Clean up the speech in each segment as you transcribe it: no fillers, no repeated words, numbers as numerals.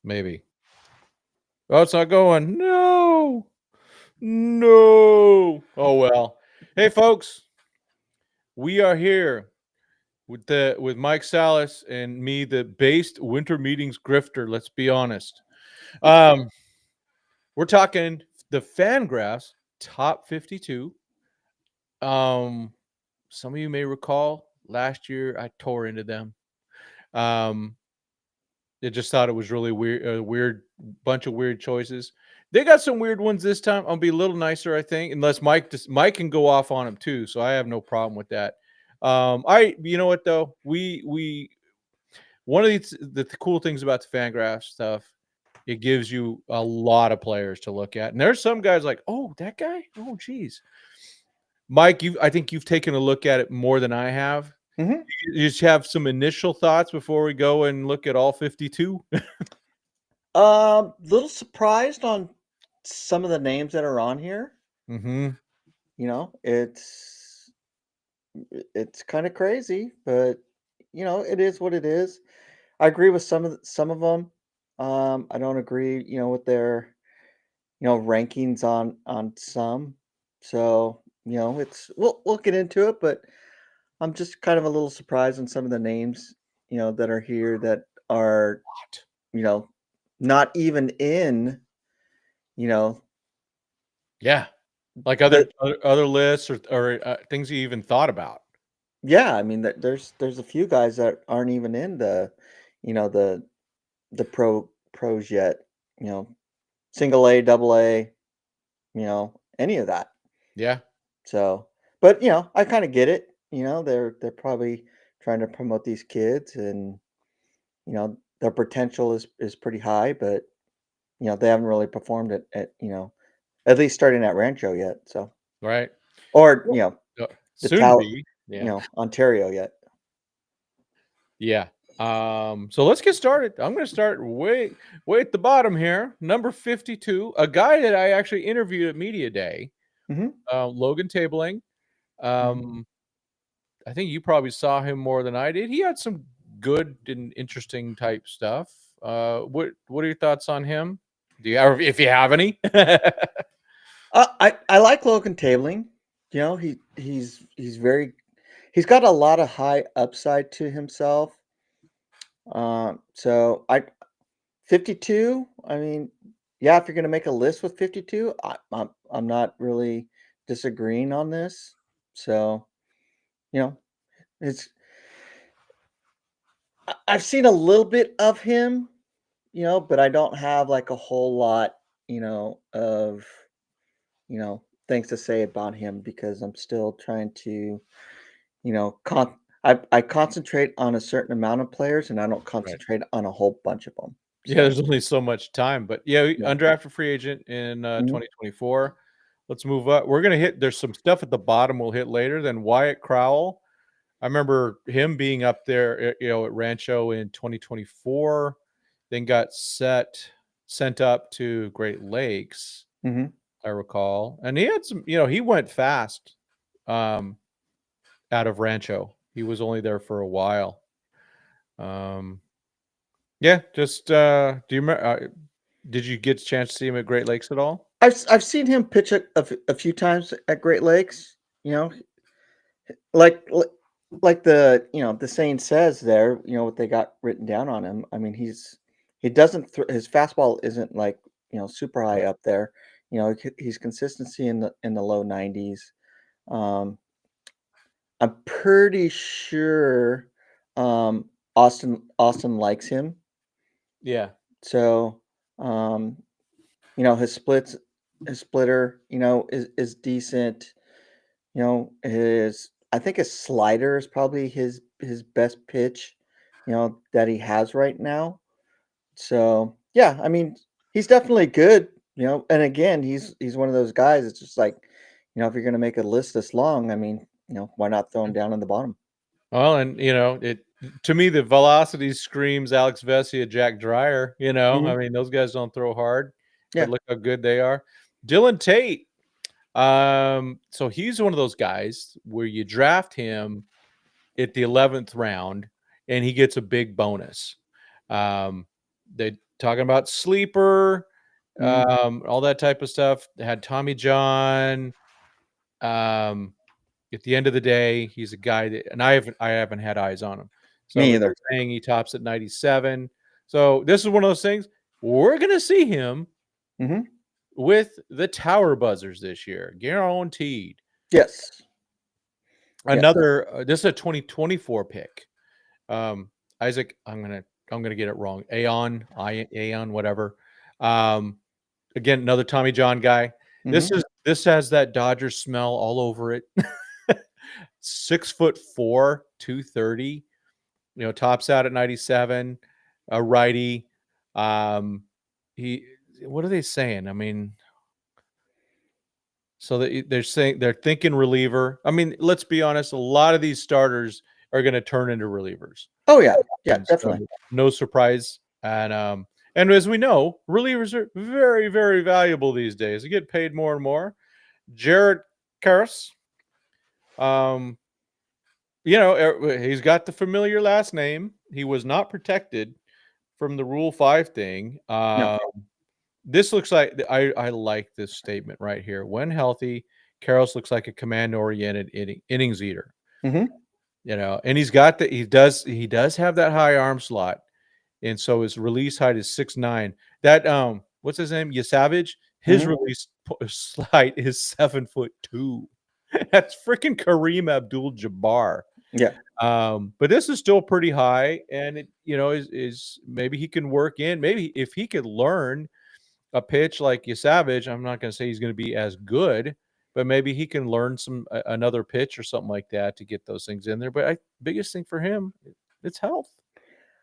Maybe. Oh, it's not going. No. No. Oh well. Hey folks, we are here with Mike Salas and me, the based winter meetings grifter. Let's be honest. Um, we're talking the Fangraphs top 52. Some of you may recall last year I tore into them. Um, I just thought it was really weird, a weird bunch of weird choices. They got some weird ones this time. I'll be a little nicer, I think, unless Mike can go off on them too. So I have no problem with that. You know what though, we one of the cool things about the Fangraph stuff, it gives you a lot of players to look at, and there's some guys like, oh, that guy, oh, geez, Mike, I think you've taken a look at it more than I have. Mm-hmm. You just have some initial thoughts before we go and look at all 52. Little surprised on some of the names that are on here. Mm-hmm. You know, it's kind of crazy, but it is what it is. I agree with some of them. I don't agree, with their rankings on some. So it's we'll get into it, but I'm just kind of a little surprised on some of the names that are here that are you know not even in you know Yeah, like the other lists or things you even thought about. yeah. I mean, there's a few guys that aren't even in the you know the pros yet. You know, single A, double A, any of that. Yeah, So, but I kind of get it. They're probably trying to promote these kids, and their potential is pretty high, but they haven't really performed at least starting at Rancho yet. So, right. or Well, the soon to talent, be. Yeah, Ontario yet. yeah. So let's get started. I'm going to start way at the bottom here. Number 52, a guy that I actually interviewed at Media Day, Hmm. Logan Tabling. Hmm. Um, I think you probably saw him more than I did. He had some good and interesting type stuff. What are your thoughts on him? Do you have, if you have any? I like Logan Tabling. He's got a lot of high upside to himself. So I 52. I mean, yeah, if you're gonna make a list with 52, I'm not really disagreeing on this. So you know, it's I've seen a little bit of him, but I don't have like a whole lot, of things to say about him because I'm still trying to, I concentrate on a certain amount of players and I don't Right. concentrate on a whole bunch of them. Yeah, So there's only so much time, but yeah, yeah. undrafted free agent in Mhm. 2024. Let's move up. We're gonna hit. There's some stuff at the bottom we'll hit later. Then Wyatt Crowell. I remember him being up there, at Rancho in 2024. Then got sent up to Great Lakes, Mhm. I recall, and he had some. He went fast um, out of Rancho. He was only there for a while. Um, yeah, just do you remember? Did you get a chance to see him at Great Lakes at all? I've seen him pitch a few times at Great Lakes. Like like the saying says there. What they got written down on him. I mean, he doesn't his fastball isn't like super high up there. He's consistency in the low 90s. Um, I'm pretty sure Austin likes him. Yeah. So um, his splitter, is decent. His I think his slider is probably his best pitch, that he has right now. So yeah, I mean, he's definitely good, and again, he's one of those guys. It's just like, if you're gonna make a list this long, I mean, why not throw him down in the bottom? Well, and it to me the velocity screams Alex Vesia, Jack Dreyer. I Hmm. mean those guys don't throw hard, but Yeah. look how good they are. Dylan Tate. So he's one of those guys where you draft him at the 11th round and he gets a big bonus. Um, they talking about sleeper, Mhm. all that type of stuff. They had Tommy John. At the end of the day, he's a guy that, and I haven't had eyes on him. So, Me but either. they're saying he tops at 97. So this is one of those things we're gonna see him Mhm. with the Tower Buzzers this year, guaranteed. Yes. Yeah. Another, this is a 2024 pick. Isaac, I'm gonna get it wrong. Aeon, whatever. Um, again, another Tommy John guy. Mhm. This has that Dodgers smell all over it. 6'4", 230. Tops out at 97. A righty. Um, he. What are they saying? I mean, so they're saying they're thinking reliever. I mean, let's be honest. A lot of these starters are going to turn into relievers. Oh, yeah. Yeah, And so definitely. no surprise. And as we know, relievers are very, very valuable these days. They get paid more and more. Jared Karras, um, he's got the familiar last name. He was not protected from the Rule 5 thing. No. This looks like I like this statement right here. When healthy, Karras looks like a command-oriented innings eater. Mhm. And he does have that high arm slot. And so his release height is 6'9". That what's his name? Yasavage. His Mhm. release height is 7'2". That's freaking Kareem Abdul-Jabbar. Yeah. But this is still pretty high, and it is maybe he can work in. Maybe if he could learn a pitch like Yasavage, I'm not going to say he's going to be as good, but maybe he can learn another pitch or something like that to get those things in there. But biggest thing for him, it's health.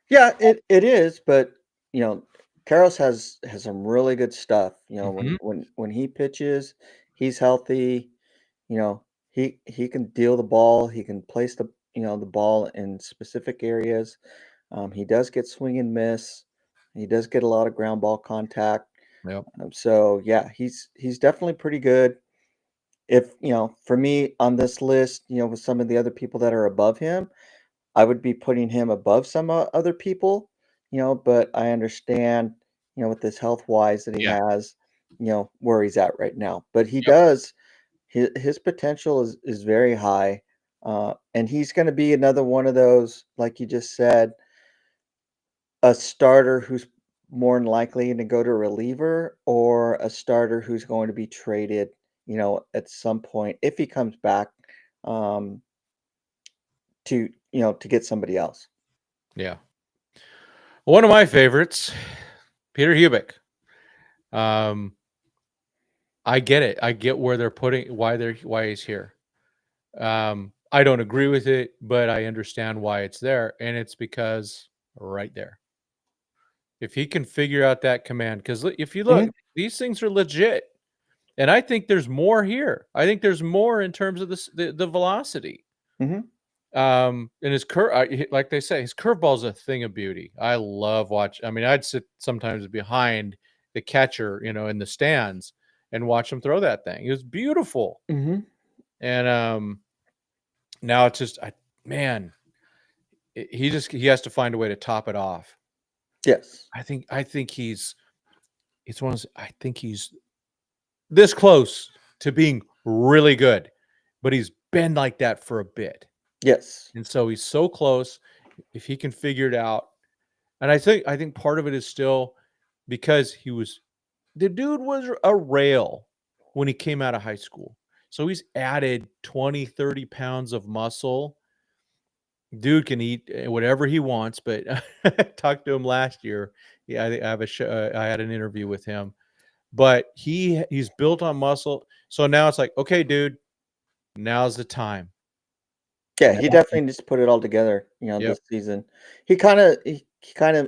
Yeah, it is, but, you know, Karros has some really good stuff. Mhm. When he pitches, he's healthy. He can deal the ball. He can place the ball in specific areas. He does get swing and miss. He does get a lot of ground ball contact. Yep. So yeah, he's definitely pretty good. If for me on this list, with some of the other people that are above him, I would be putting him above some other people. But I understand, with this health wise that he Yeah. has, where he's at right now. But he Yep. does his potential is very high, and he's going to be another one of those, like you just said, a starter who's more than likely to go to reliever, or a starter who's going to be traded, at some point if he comes back, um, to get somebody else. Yeah. One of my favorites, Peter Hubick. Um, I get it. I get where they're putting why he's here. I don't agree with it, but I understand why it's there, and it's because right there. If he can figure out that command, because if you look, Mhm, these things are legit, and I think there's more here. I think there's more in terms of the velocity. mhm. And his curve, like they say, his curveball is a thing of beauty. I love watch. I mean, I'd sit sometimes behind the catcher, in the stands and watch him throw that thing. It was beautiful. Mhm. And now it's just, man, he has to find a way to top it off. Yes. I think it's one of those, I think he's this close to being really good, but he's been like that for a bit. Yes. And so he's so close. If he can figure it out, and I think part of it is still because the dude was a rail when he came out of high school. So he's added 20, 30 pounds of muscle. Dude can eat whatever he wants, but I talked to him last year. Yeah, I have a show, I had an interview with him, but he's built on muscle. So now it's like, okay, dude, now's the time. Yeah, Now, he definitely needs to put it all together, yep. this season. He kind of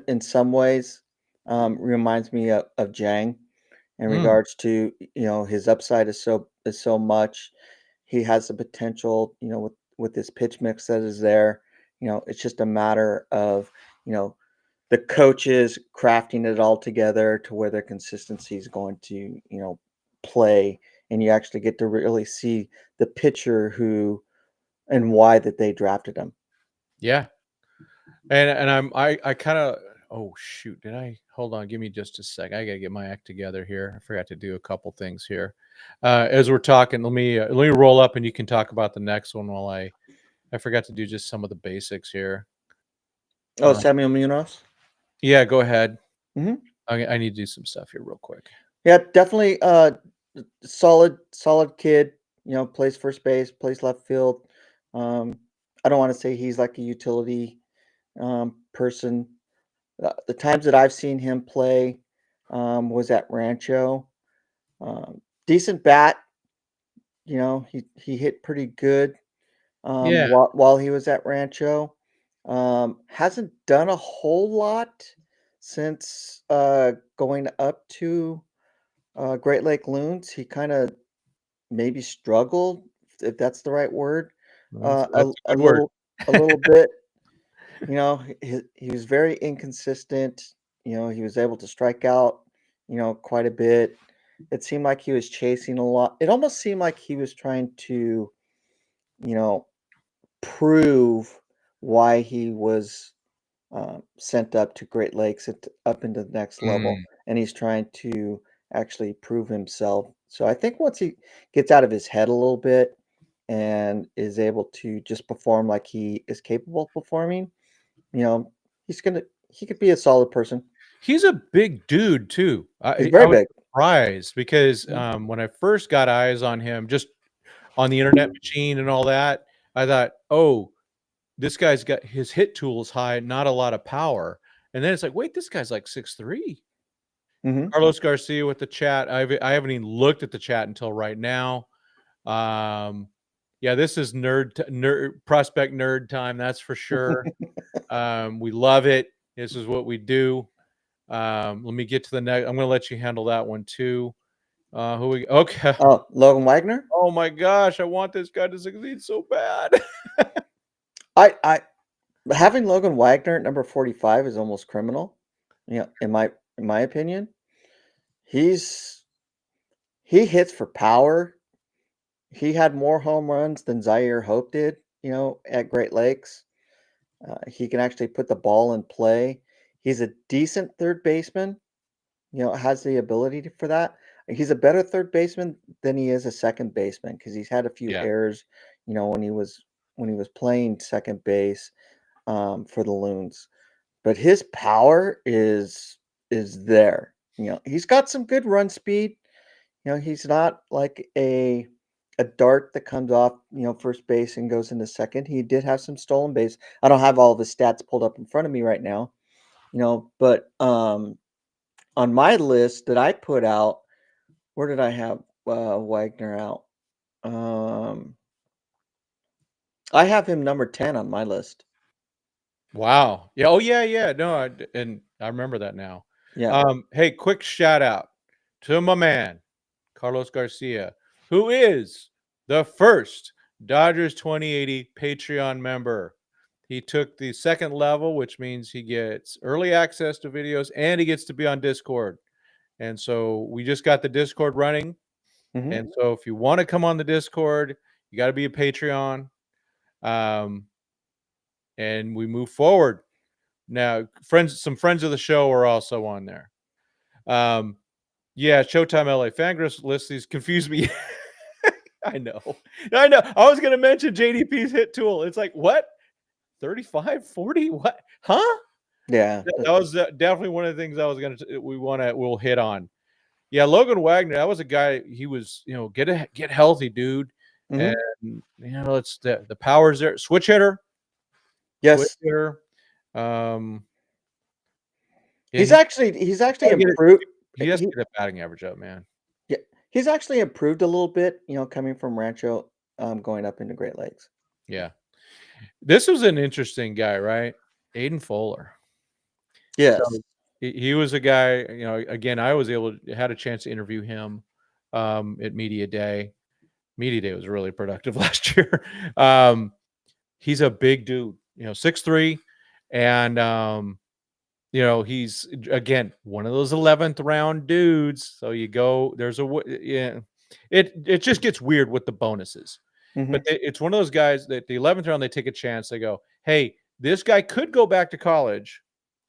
in some ways, reminds me of Jang in Mm, regards to, his upside is so much. He has the potential, with this pitch mix that is there. It's just a matter of, you know, the coaches crafting it all together to where their consistency is going to, play, and you actually get to really see the pitcher who and why that they drafted him. yeah. And I kind of oh shoot, did I hold on? Give me just a sec. I gotta get my act together here. I forgot to do a couple things here. As we're talking, let me roll up and you can talk about the next one while I forgot to do just some of the basics here. Oh, Samuel Munoz. Yeah, go ahead. Hmm. I need to do some stuff here real quick. Yeah, definitely. Solid kid. Plays first base, plays left field. Um, I don't want to say he's like a utility person. The times that I've seen him play was at Rancho. Decent bat. He hit pretty good Yeah. while he was at Rancho. Hasn't done a whole lot since going up to Great Lake Loons. He kind of maybe struggled, if that's the right word, That's a good word. a little bit. He was very inconsistent. He was able to strike out, quite a bit. It seemed like he was chasing a lot. It almost seemed like he was trying to, you know, prove why he was sent up to Great Lakes and up into the next level, Mm. and he's trying to actually prove himself. So I think once he gets out of his head a little bit and is able to just perform like he is capable of performing, you know, he could be a solid person. He's a big dude too. He's I very was big. surprised because Mhm. when I first got eyes on him, just on the internet machine and all that, I thought, oh, this guy's got his hit tools high, not a lot of power. And then it's like, wait, this guy's like 6'3". Mhm. Carlos Garcia with the chat. I haven't even looked at the chat until right now. Um, yeah, this is nerd prospect nerd time. That's for sure. We love it. This is what we do. Let me get to the next. I'm going to let you handle that one too. Who we? Okay. Oh, Logan Wagner? Oh my gosh, I want this guy to succeed so bad. I Having Logan Wagner at number 45 is almost criminal. In my opinion. He's he hits for power. He had more home runs than Zaire Hope did, at Great Lakes. He can actually put the ball in play. He's a decent third baseman, has the ability for that. He's a better third baseman than he is a second baseman because he's had a few Yeah. errors, when he was playing second base for the Loons. But his power is there. He's got some good run speed. He's not like a dart that comes off, first base and goes into second. He did have some stolen base. I don't have all of his stats pulled up in front of me right now, but on my list that I put out, where did I have Wagner out? Um, I have him number 10 on my list. Wow. Yeah. Oh yeah. Yeah. No. And I remember that now. Yeah. Hey, quick shout out to my man Carlos Garcia, who is the first Dodgers 2080 Patreon member. He took the second level, which means he gets early access to videos and he gets to be on Discord. And so we just got the Discord running. Hmm. And so if you want to come on the Discord, you got to be a Patreon. Um, and we move forward. Now, some friends of the show are also on there. Yeah, Showtime LA Fangraphs list these confuse me. I know. I know. I was going to mention JDP's hit tool. It's like, what? 35, 40? What? Huh? Yeah. That was definitely one of the things I was going to we'll hit on. Yeah, Logan Wagner, that was a guy, he was, get healthy, dude. And Hmm. it's the power's there. Switch hitter. Switch Yes. hitter. Um yeah, He's actually gotta get it. improved. He has to He get a batting average up, man. Yeah, he's actually improved a little bit, coming from Rancho, going up into Great Lakes. Yeah. This was an interesting guy, right? Aiden Fuller. So Yes. he was a guy, again, I was had a chance to interview him at Media Day. Media Day was really productive last year. He's a big dude, 6'3", and he's again one of those 11th round dudes. So you go, yeah, it just gets weird with the bonuses. But Mhm. it's one of those guys that the 11th round they take a chance. They go, hey, this guy could go back to college,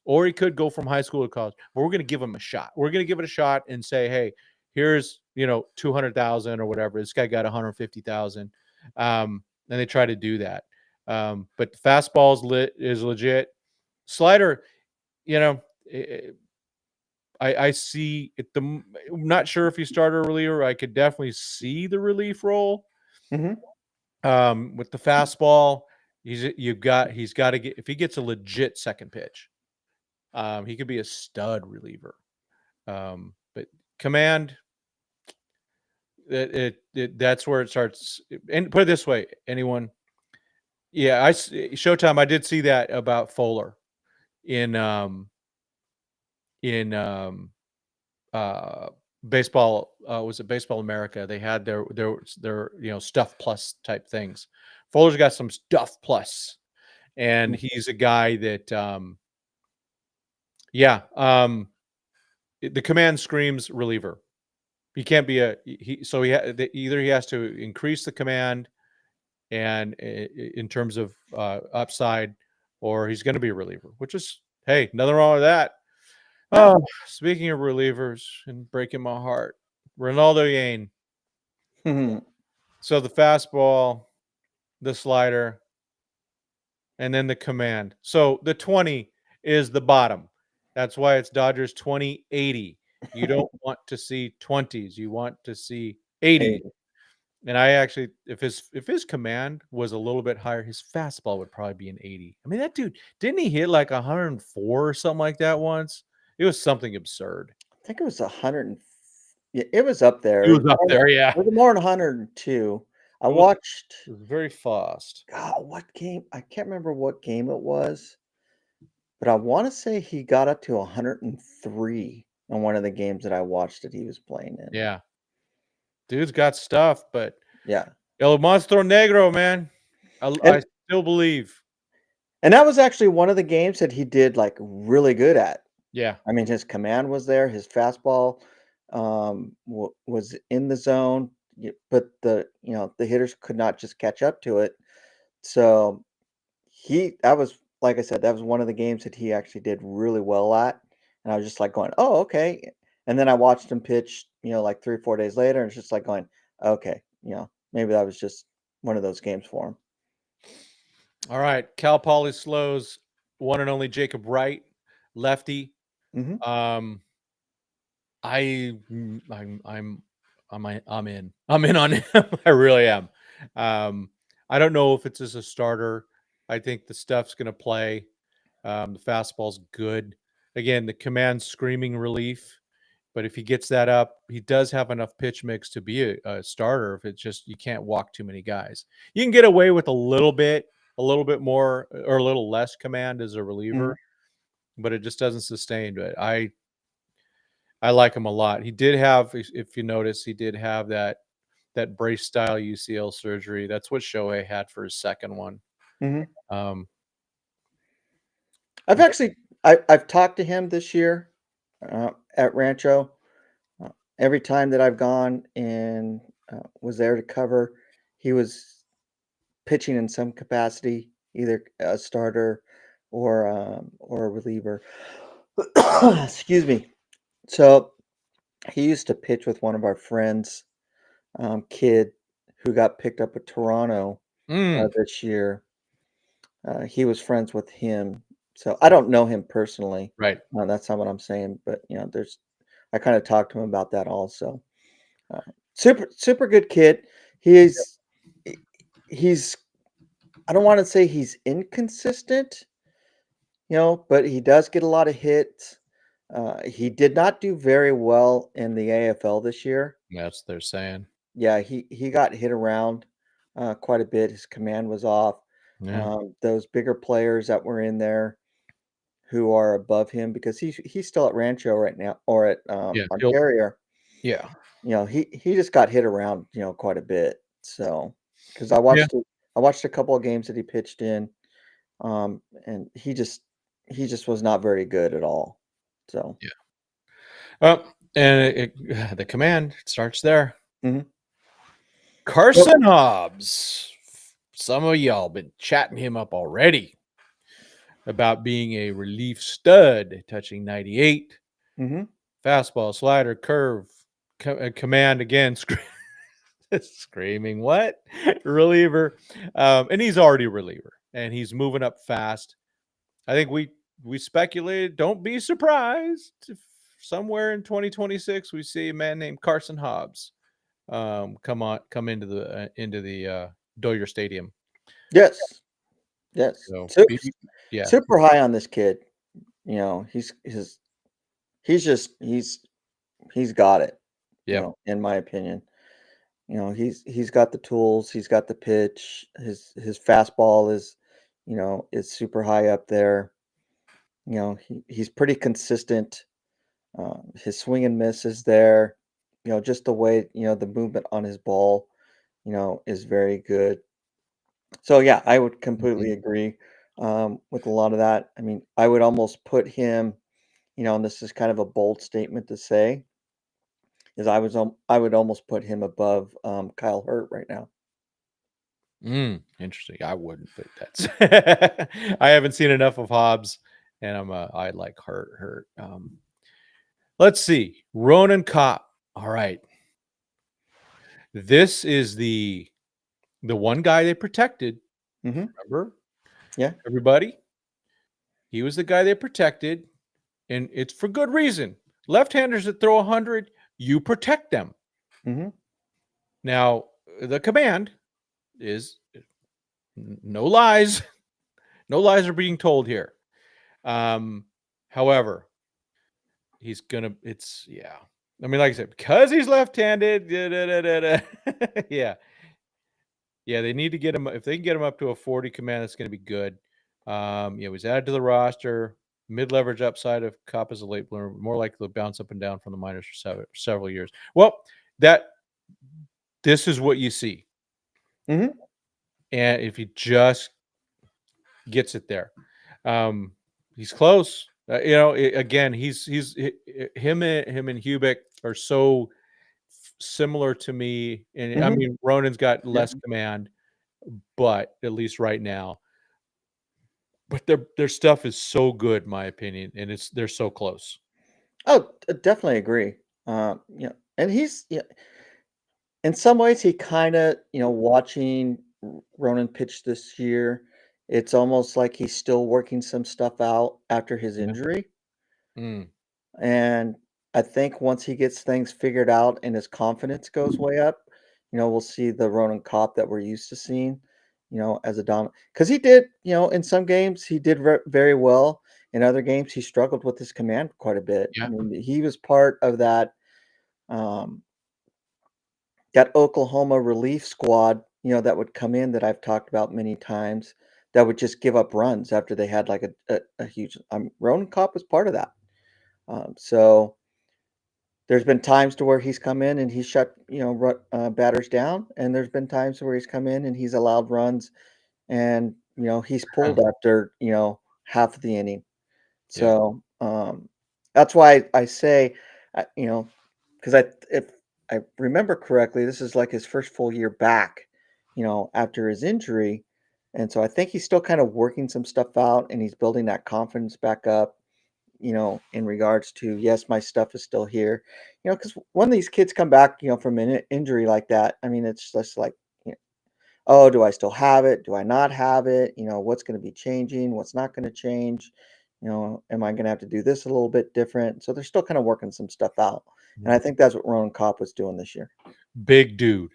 or he could go from high school to college. But we're going to give him a shot. We're going to give it a shot and say, hey, here's 200,000 or whatever. This guy got 150,000, and they try to do that. But the fastball is legit. Slider, I see it. I'm not sure if he started a reliever. I could definitely see the relief role. With the fastball, he's got to get, if he gets a legit second pitch, he could be a stud reliever. But command, that's where it starts. And put it this way, anyone, Showtime. I did see that about Fuller in baseball. Was it Baseball America? They had their stuff plus type things. Fuller's got some stuff plus, and he's a guy that the command screams reliever. He can't be either he has to increase the command and in terms of upside, or he's going to be a reliever, which is, hey, nothing wrong with that. Oh, speaking of relievers and breaking my heart, Ronaldo Yane. So the fastball, the slider, and then the command. So the 20 is the bottom. That's why it's Dodgers 20-80. You don't want to see 20s. You want to see 80. And I actually, if his command was a little bit higher, his fastball would probably be an 80. I mean, that dude, didn't he hit like 104 or something like that once? It was something absurd. I think it was 100. Yeah, it was up there. It was up there, yeah. It was more than 102. I It watched. was very fast. God, what game? I can't remember what game it was, but I want to say he got up to 103 on one of the games that I watched that he was playing in. Yeah. Dude's got stuff, but yeah. El Monstro Negro, man. I still believe. And that was actually one of the games that he did like really good at. Yeah. I mean, his command was there, his fastball was in the zone, but the hitters could not just catch up to it. So that was, like I said, that was one of the games that he actually did really well at. And I was just like going, oh, okay. And then I watched him pitch, like 3 or 4 days later, and it's just like going, okay, maybe that was just one of those games for him. All right. Cal Poly slows one and only Jacob Wright, lefty. I'm in on him. I really am. I don't know if it's as a starter. I think the stuff's going to play. The fastball's good. Again, the command screaming relief. But if he gets that up, he does have enough pitch mix to be a starter. If it's just you can't walk too many guys, you can get away with a little bit more or a little less command as a reliever, but it just doesn't sustain. But I like him a lot. He did have, if you notice, he did have that brace style UCL surgery. That's what Shohei had for his second one. I've talked to him this year at Rancho. Every time that I've gone and was there to cover, he was pitching in some capacity, either a starter or a reliever. Excuse me. So he used to pitch with one of our friends, kid who got picked up at Toronto this year. He was friends with him. So I don't know him personally. Right. That's not what I'm saying. But, I kind of talked to him about that also. Super good kid. He's, I don't want to say he's inconsistent, but he does get a lot of hits. He did not do very well in the AFL this year. That's what they're saying. Yeah, he got hit around quite a bit. His command was off. Yeah. Those bigger players that were in there who are above him, because he's still at Rancho right now, or at Ontario. Yeah. He just got hit around, quite a bit. So, because I watched a couple of games that he pitched in, and he just was not very good at all. So, and the command starts there. Mhm. Carson Hobbs. Some of y'all been chatting him up already. about being a relief stud, touching 98. Mm-hmm. Fastball, slider, curve, command again, screaming what? Reliever. And he's already a reliever, and he's moving up fast. I think we speculated, don't be surprised if somewhere in 2026 we see a man named Carson Hobbs come into the Doyer Stadium. Yes. Yes. So yeah. Super high on this kid. You know, he's got it, you Yep. know, in my opinion. You know, he's got the tools, he's got the pitch, his fastball is, you know, is super high up there. You know, he's pretty consistent. His swing and miss is there. You know, just the way, you know, the movement on his ball, you know, is very good. So yeah, I would completely Mhm. agree with a lot of that. I mean, I would almost put him, you know, and this is kind of a bold statement to say, is I would almost put him above Kyle Hurt right now. Interesting. I wouldn't, but that's I haven't seen enough of Hobbs, and I like Hurt. Let's see. Ronan Kopp. All right. This is the one guy they protected. Hmm. Remember, Yeah. everybody? He was the guy they protected, and it's for good reason. Left-handers that throw 100, you protect them. Hmm. Now, the command is no lies. No lies are being told here. However, he's gonna. It's yeah. I mean, like I said, because he's left-handed. Yeah, yeah. They need to get him. If they can get him up to a 40 command, that's going to be good. He's added to the roster. Mid-leverage upside of Cop as a late bloomer, more likely to bounce up and down from the minors for several years. Well, that this is what you see, Hmm. and if he just gets it there, um, he's close. Again, him and Hubick are so similar to me, and I Hmm. mean Ronan's got Yeah. less command, but at least right now, but their stuff is so good, in my opinion, and they're so close. Oh, definitely agree. You know, and he's yeah, in some ways he kind of, you know, watching Ronan pitch this year, it's almost like he's still working some stuff out after his Yeah. injury. Mm. And I think once he gets things figured out and his confidence goes way up, you know, we'll see the Ronan Kopp that we're used to seeing, you know, as a dominant. Because he did, you know, in some games he did very well. In other games, he struggled with his command quite a bit. I Yeah. mean, he was part of um, that Oklahoma relief squad, you know, that would come in that I've talked about many times that would just give up runs after they had like a huge. Ronan Kopp was part of that. So there's been times to where he's come in and he's shut, you know, batters down, and there's been times where he's come in and he's allowed runs, and you know he's Huh. pulled after you know half of the inning. Yeah. So that's why I say, you know, because if I remember correctly, this is like his first full year back, you know, after his injury, and so I think he's still kind of working some stuff out, and he's building that confidence back up, you know, in regards to, yes, my stuff is still here. You know, because when these kids come back, you know, from an injury like that, I mean, it's just like, you know, oh, do I still have it? Do I not have it? You know, what's going to be changing? What's not going to change? You know, am I going to have to do this a little bit different? So they're still kind of working some stuff out. And I think that's what Ronan Kopp was doing this year. Big dude.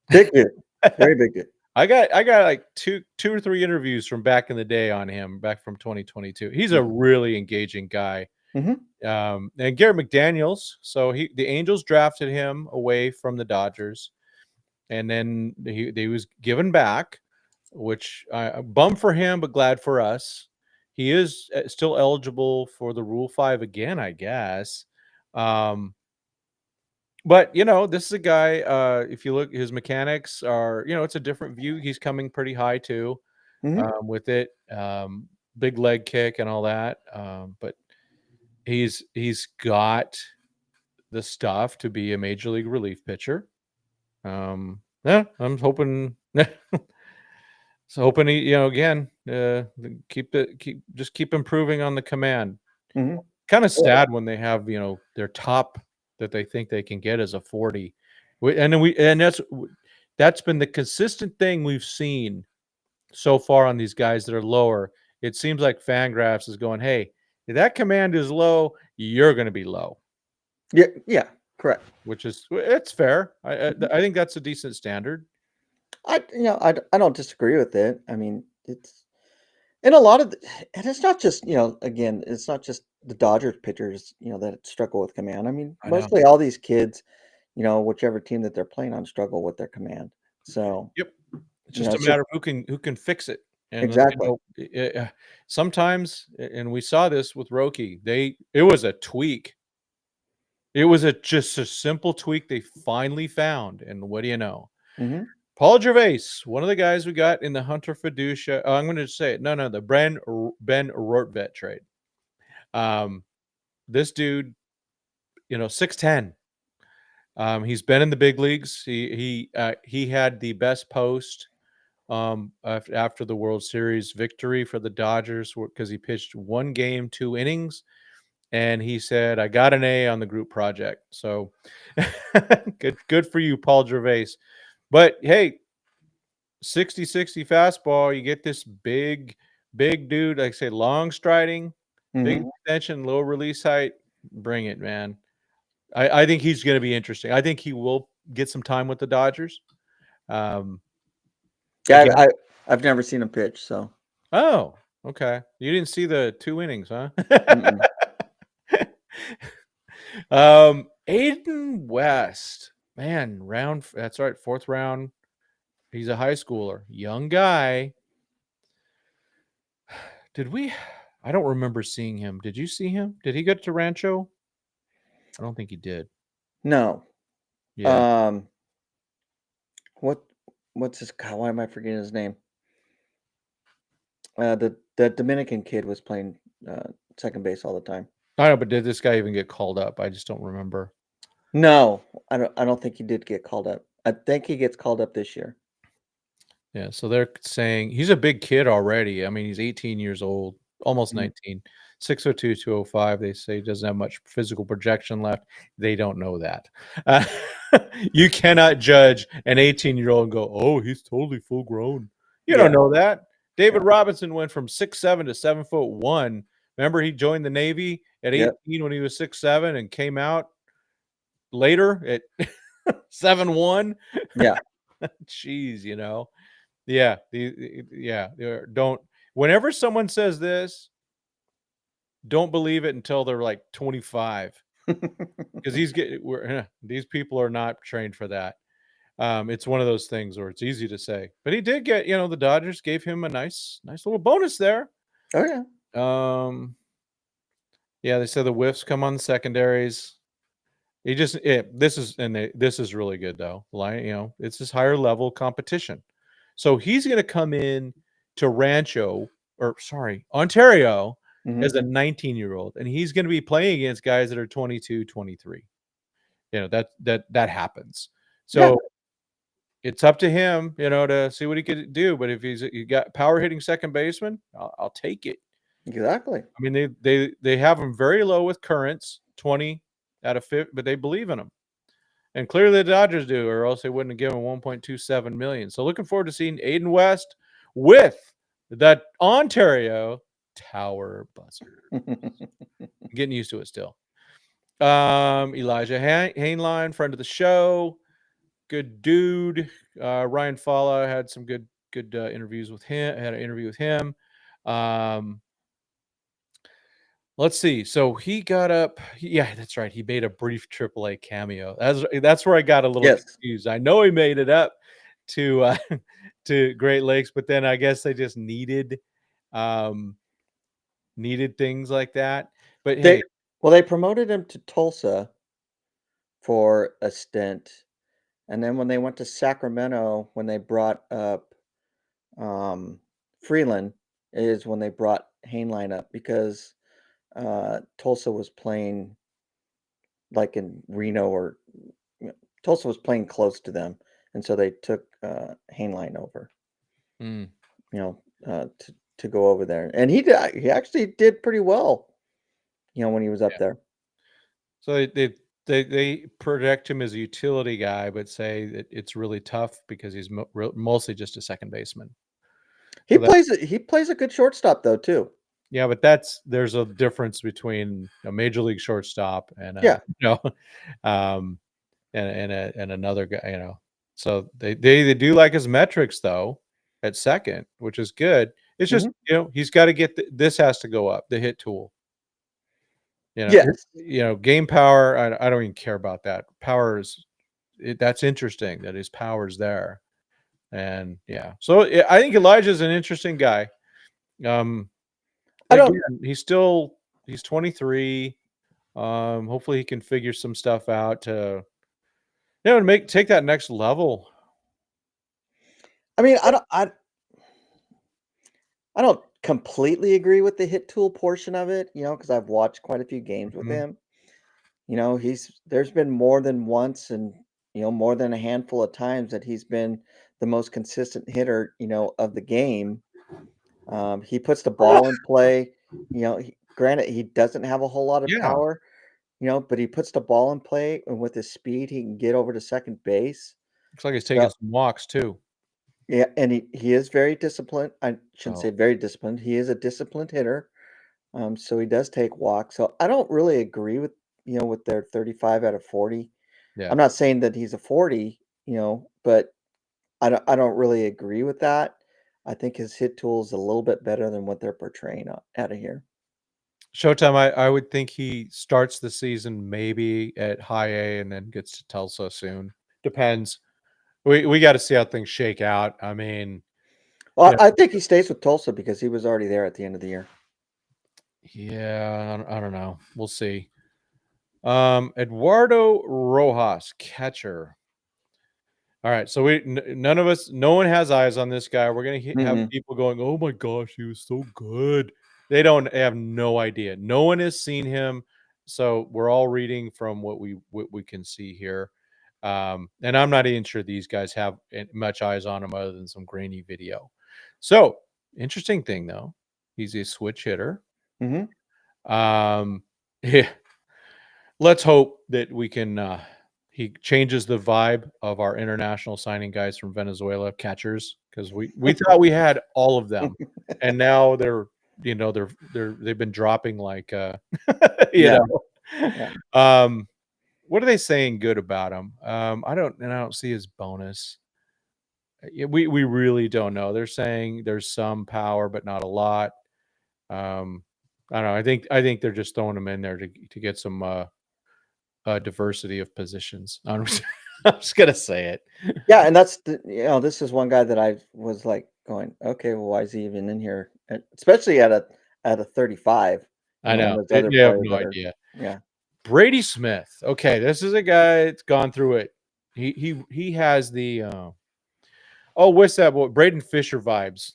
Big dude. Very big dude. I got like two or three interviews from back in the day on him, back from 2022. He's a really engaging guy. Mm-hmm. And Garrett McDaniels, so the Angels drafted him away from the Dodgers, and then he was given back, which I bum for him, but glad for us. He is still eligible for the Rule 5 again, I guess. Um, but this is a guy. If you look, his mechanics are, it's a different view. He's coming pretty high too, Mm-hmm. with it. Big leg kick and all that. But he's got the stuff to be a major league relief pitcher. Yeah, I'm hoping. So hoping he, again, keep improving on the command. Mhm. Kind of Yeah. sad when they have, their top that they think they can get as a 40. And that's been the consistent thing we've seen so far on these guys that are lower. It seems like Fangraphs is going, hey, if that command is low, you're going to be low, Yeah, yeah, correct. which is it's fair. I Mhm. I think that's a decent standard. I don't disagree with it. I mean, it's and a lot of the, and it's not just, again, it's not just the Dodgers pitchers, that struggle with command. I mean, I know. mostly all these kids, whichever team that they're playing on struggle with their command. So, Yep. It's just a it's just matter of who can fix it. And exactly. sometimes, and we saw this with Roki. It was a tweak. It was just a simple tweak they finally found. And what do you know? Hmm. Paul Gervais, one of the guys we got in the Hunter Fiducia. I'm going to say it. No, the Ben Rortvet trade. Um, this dude, 6'10". He's been in the big leagues. He had the best post after the World Series victory for the Dodgers because he pitched one game, 2 innings, and he said, "I got an A on the group project." So good for you, Paul Gervais. But hey, 60-60 fastball, you get this big dude, like I say, long striding, big Hmm. extension, low release height. Bring it, man. I think he's going to be interesting. I think he will get some time with the Dodgers. Um, Yeah, again, I've never seen him pitch. So, oh, okay. You didn't see the 2 innings, huh? mm-mm. Aiden West, man, that's right, 4th round. He's a high schooler, young guy. Did we? I don't remember seeing him. Did you see him? Did he get to Rancho? I don't think he did. No. Yeah. Um, what what's his God? Why am I forgetting his name? The Dominican kid was playing second base all the time. I know, but did this guy even get called up? I just don't remember. No, I don't think he did get called up. I think he gets called up this year. Yeah, so they're saying he's a big kid already. I mean, he's 18 years old, almost Mhm. 19. 6'2", 205. They say he doesn't have much physical projection left. They don't know that. Uh, you cannot judge an 18-year-old and go, "Oh, he's totally full grown." You don't Yeah, know that. yeah, David Robinson went from 6'7" to 7'1". Remember, he joined the Navy at yep, 18 when he was 6'7" and came out later at 7'1". yeah. Jeez, Yeah, don't whenever someone says this, don't believe it until they're like 25 because these people are not trained for that. It's one of those things where it's easy to say, but he did get, the Dodgers gave him a nice little bonus there. Oh, yeah. Um, yeah, they said the whiffs come on the secondaries. He just this is really good though. Like, it's this higher level competition. So he's going to come in to Ontario Mhm. as a 19-year-old, and he's going to be playing against guys that are 22, 23. That happens. Yeah, So it's up to him, to see what he could do. But if you got power hitting second baseman, I'll take it. exactly. I mean, they have him very low with currents, 20 out of 50, but they believe in him. And clearly the Dodgers do, or else they wouldn't have given 1.27 million. So looking forward to seeing Aiden West with that Ontario Tower buzzer. Getting used to it still. Elijah Hainline, friend of the show, good dude. Ryan Falla had some good interviews with him. Had an interview with him. Um, Let's see. So he got up. Yeah, that's right. He made a brief AAA cameo. That's where I got a little Yes. confused. I know he made it up to to Great Lakes, but then I guess they just um needed things like that. But They hey, they promoted him to Tulsa for a stint, and then when they went to Sacramento, when they brought up, um, Freeland, is when they brought Hainline up because, Tulsa was playing, like, in Reno or Tulsa was playing close to them, and so they took, Hainline over. mm. to go over there, and he actually did pretty well, when he was up Yeah. there. So they project him as a utility guy, but say that it's really tough because he's mostly just a second baseman. So that He plays a good shortstop though too. yeah, but there's a difference between a major league shortstop and Yeah. um, and another guy. So they do like his metrics though at second, which is good. It's just Mhm. he's got to get this has to go up the hit tool. Yes. Game power. I don't even care about that. Power is that's interesting that his power's there, and yeah. So I think Elijah's an interesting guy. Um, I don't again, he's 23. Hopefully he can figure some stuff out to take that next level. I mean, I don't completely agree with the hit tool portion of it, because I've watched quite a few games with Mhm. him. There's been more than once and, more than a handful of times that he's been the most consistent hitter, of the game. He puts the ball in play. Granted, he doesn't have a whole lot of Yeah, power, but he puts the ball in play, and with his speed, he can get over to second base. looks like he's taking So, some walks too. yeah, and he is very disciplined. I shouldn't say Oh, very disciplined. He is a disciplined hitter. So he does take walks. So I don't really agree with their 35 out of 40. yeah. I'm not saying that he's a 40, but I don't really agree with that. I think his hit tool is a little bit better than what they're portraying out of here. Showtime. I would think he starts the season maybe at high A and then gets to Tulsa soon. Depends. We got to see how things shake out. I mean, Well, yeah, I think he stays with Tulsa because he was already there at the end of the year. yeah. I don't know. We'll see. Eduardo Rojas, catcher. All right, so none of us, no one has eyes on this guy. We're gonna have Mm-mm. people going, "Oh my gosh, he was so good." They have no idea. No one has seen him, so we're all reading from what we can see here. And I'm not even sure these guys have much eyes on him other than some grainy video. So interesting thing though, he's a switch hitter. Hmm. Yeah, let's hope that we can he changes the vibe of our international signing guys from Venezuela catchers because we thought we had all of them and now they've been dropping like you Yeah. know Yeah. um what are they saying good about him? I don't see his bonus. We really don't know. They're saying there's some power but not a lot. um I don't know. I think they're just throwing him in there to get some diversity of positions. I'm just gonna say it. Yeah, and this is one guy that I was like going, okay, well, why is he even in here? Especially at a 35, I when know. there's other They have players no that are, idea. yeah. Brady Smith. Okay, this is a guy that's gone through it. He has the what's that boy? Braden Fisher vibes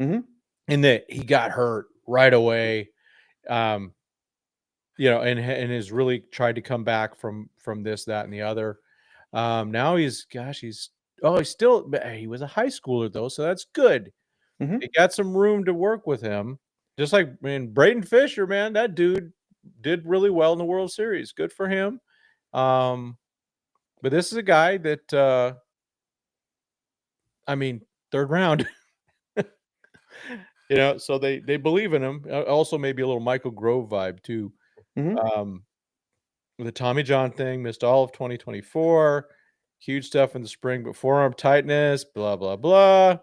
Hmm. in that he got hurt right away. Um, and has really tried to come back from this, that, and the other. Now he's still he was a high schooler though, so that's good. Hmm. They got some room to work with him. Just like, man, Braden Fisher, man, that dude did really well in the World Series. Good for him. Um, but this is a guy that I mean, third round. So they believe in him. Also, maybe a little Michael Grove vibe too. Hmm. Um, the Tommy John thing, missed all of 2024. Huge stuff in the spring, but forearm tightness, blah blah blah.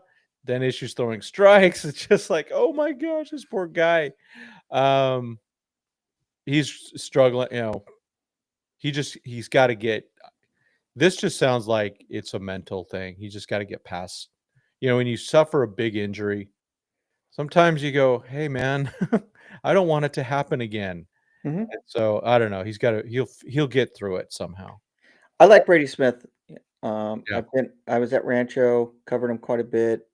Then issues throwing strikes. It's just like, oh my gosh, this poor guy. Um, he's struggling. He's got to get. This just sounds like it's a mental thing. He just got to get past. When you suffer a big injury, sometimes you go, "Hey, man, I don't want it to happen again." Hmm. And so I don't know. He'll get through it somehow. I like Brady Smith. Yeah. I was at Rancho, covered him quite a bit.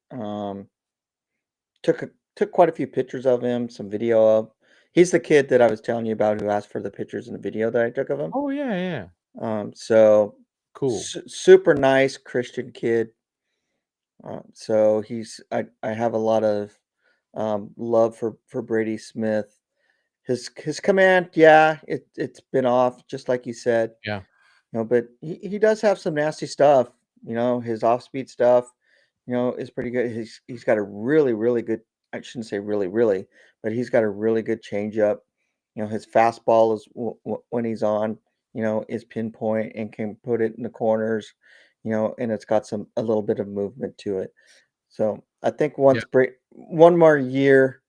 Took quite a few pictures of him, some video of. He's the kid that I was telling you about who asked for the pictures in the video that I took of him. Oh yeah, yeah. So Cool. super nice Christian kid. So I have a lot of love for Brady Smith. His command, yeah, it's been off, just like you said. Yeah. But he does have some nasty stuff. His off speed stuff, is pretty good. He's got a really, really good, I shouldn't say really, really, but he's got a really good changeup. His fastball is when he's on, is pinpoint and can put it in the corners, and it's got a little bit of movement to it. So I think Yeah. one more year,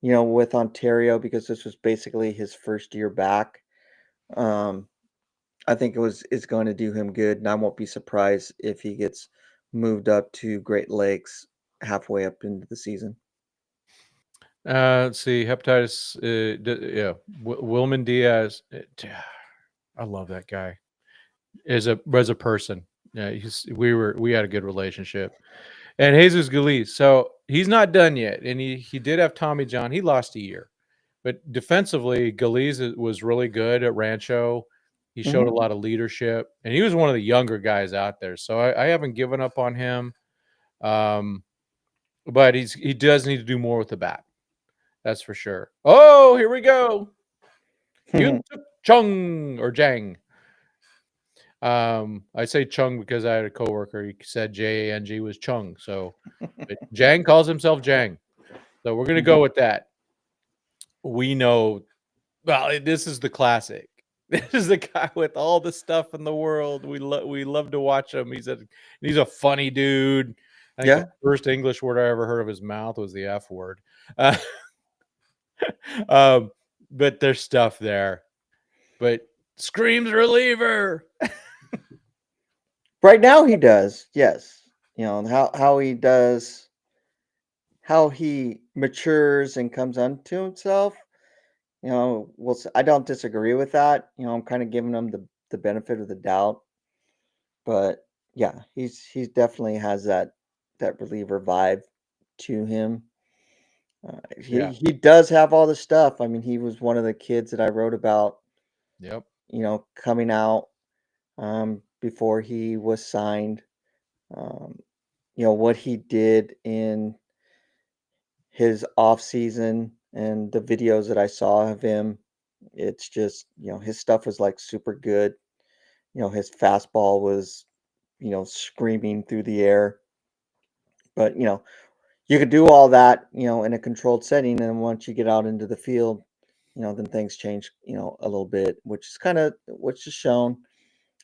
with Ontario, because this was basically his first year back. Um, I think it's going to do him good, and I won't be surprised if he gets moved up to Great Lakes halfway up into the season. Let's see. Hepatitis. Yeah. Wilman Diaz. I love that guy as a person. Yeah. We had a good relationship. And Jesus Galiz. So he's not done yet. And he did have Tommy John. He lost a year. But defensively, Galiz was really good at Rancho. He showed Mhm. a lot of leadership, and he was one of the younger guys out there. So I haven't given up on him. Um, but he does need to do more with the bat. That's for sure. Oh, here we go. Yun Suk Chung or Jang. I say Chung because I had a coworker. He said Jang was Chung. So, but Jang calls himself Jang. So we're gonna Mhm. go with that. We know. Well, this is the classic. This is the guy with all the stuff in the world. We love to watch him. He's a funny dude. I think the Yeah. first English word I ever heard of his mouth was the F word. Uh, um, but there's stuff there. But screams reliever. Right now he does. Yes. And how he matures and comes unto himself. I don't disagree with that. I'm kind of giving him the benefit of the doubt. But yeah, he's definitely has that reliever vibe to him. He Yeah. he does have all the stuff. I mean, he was one of the kids that I wrote about, Yep. coming out before he was signed. Um, what he did in his off season and the videos that I saw of him, it's just, his stuff was like super good. His fastball was, screaming through the air. But, you could do all that, in a controlled setting, and once you get out into the field, then things change, a little bit, which is shown.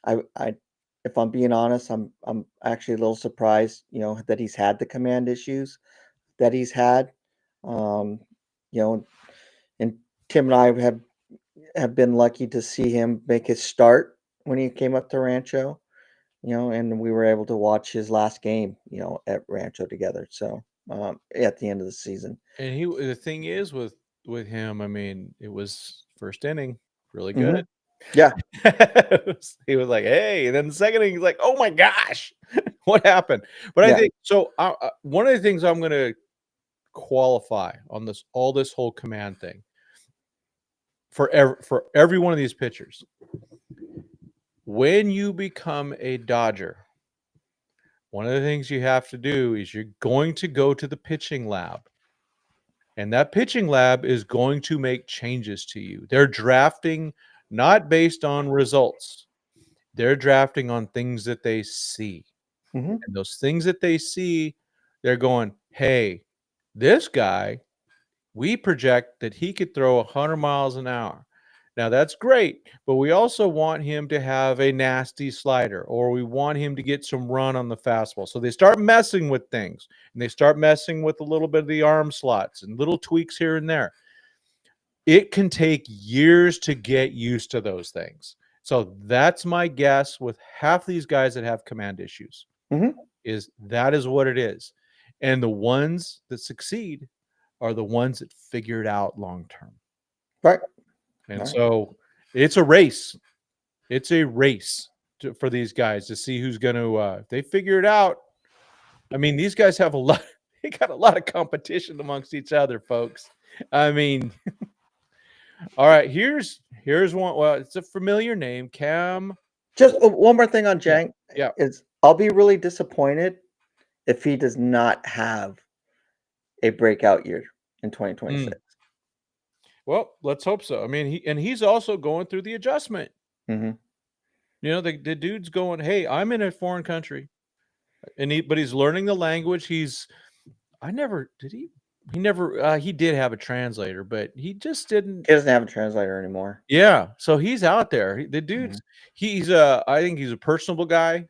I if I'm being honest, I'm actually a little surprised, that he's had the command issues that he's had. Um, you know, and Tim and I have been lucky to see him make his start when he came up to Rancho, and we were able to watch his last game, at Rancho together. So at the end of the season. And the thing is with him, I mean, it was first inning, really Hmm. good. Yeah. He was like, "Hey," and then the second inning, he's like, "Oh my gosh, what happened?" But I Yeah. think so. One of the things I'm going to qualify on this whole command thing for every one of these pitchers. When you become a Dodger, one of the things you have to do is you're going to go to the pitching lab. And that pitching lab is going to make changes to you. They're drafting not based on results. They're drafting on things that they see. Hmm. And those things that they see, they're going, "Hey, this guy, we project that he could throw 100 miles an hour. Now that's great, but we also want him to have a nasty slider, or we want him to get some run on the fastball." So they start messing with things, and they start messing with a little bit of the arm slots and little tweaks here and there. It can take years to get used to those things. So that's my guess with half these guys that have command issues Hmm. that is what it is. And the ones that succeed are the ones that figure it out long term. Right. And Right. so it's a race. It's a race for these guys to see who's going to, if they figure it out. I mean, these guys have a lot, they got a lot of competition amongst each other, folks. I mean, all right, here's one. Well, it's a familiar name, Cam. Just one more thing on Yeah, Jank yeah. is I'll be really disappointed if he does not have a breakout year in 2026. Well, let's hope so. I mean, he's also going through the adjustment. Mhm. The dude's going, "Hey, I'm in a foreign country," but he's learning the language. I never did he. He never. He did have a translator, but he just didn't. He doesn't have a translator anymore. Yeah, so he's out there. The Mhm. dude's. I think he's a personable guy.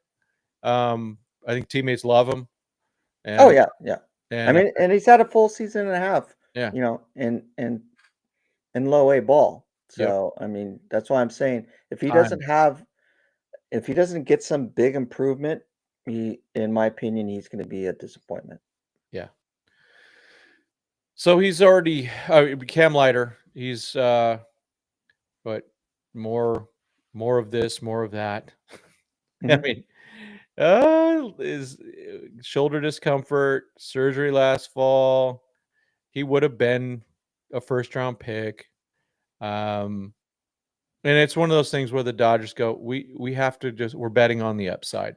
I think teammates love him, Oh, and yeah, yeah. I and mean, and he's had a full season and a half, yeah, in low A ball. yep. So, I mean, that's why I'm saying Time. if he doesn't get some big improvement, in my opinion, he's gonna be a disappointment. Yeah. So he's already Cam Lighter. He's but more more of this, more of that. I Mhm, mean, is shoulder discomfort, surgery last fall. He would have been a first round pick. Um, and it's one of those things where the Dodgers go, we have to we're betting on the upside.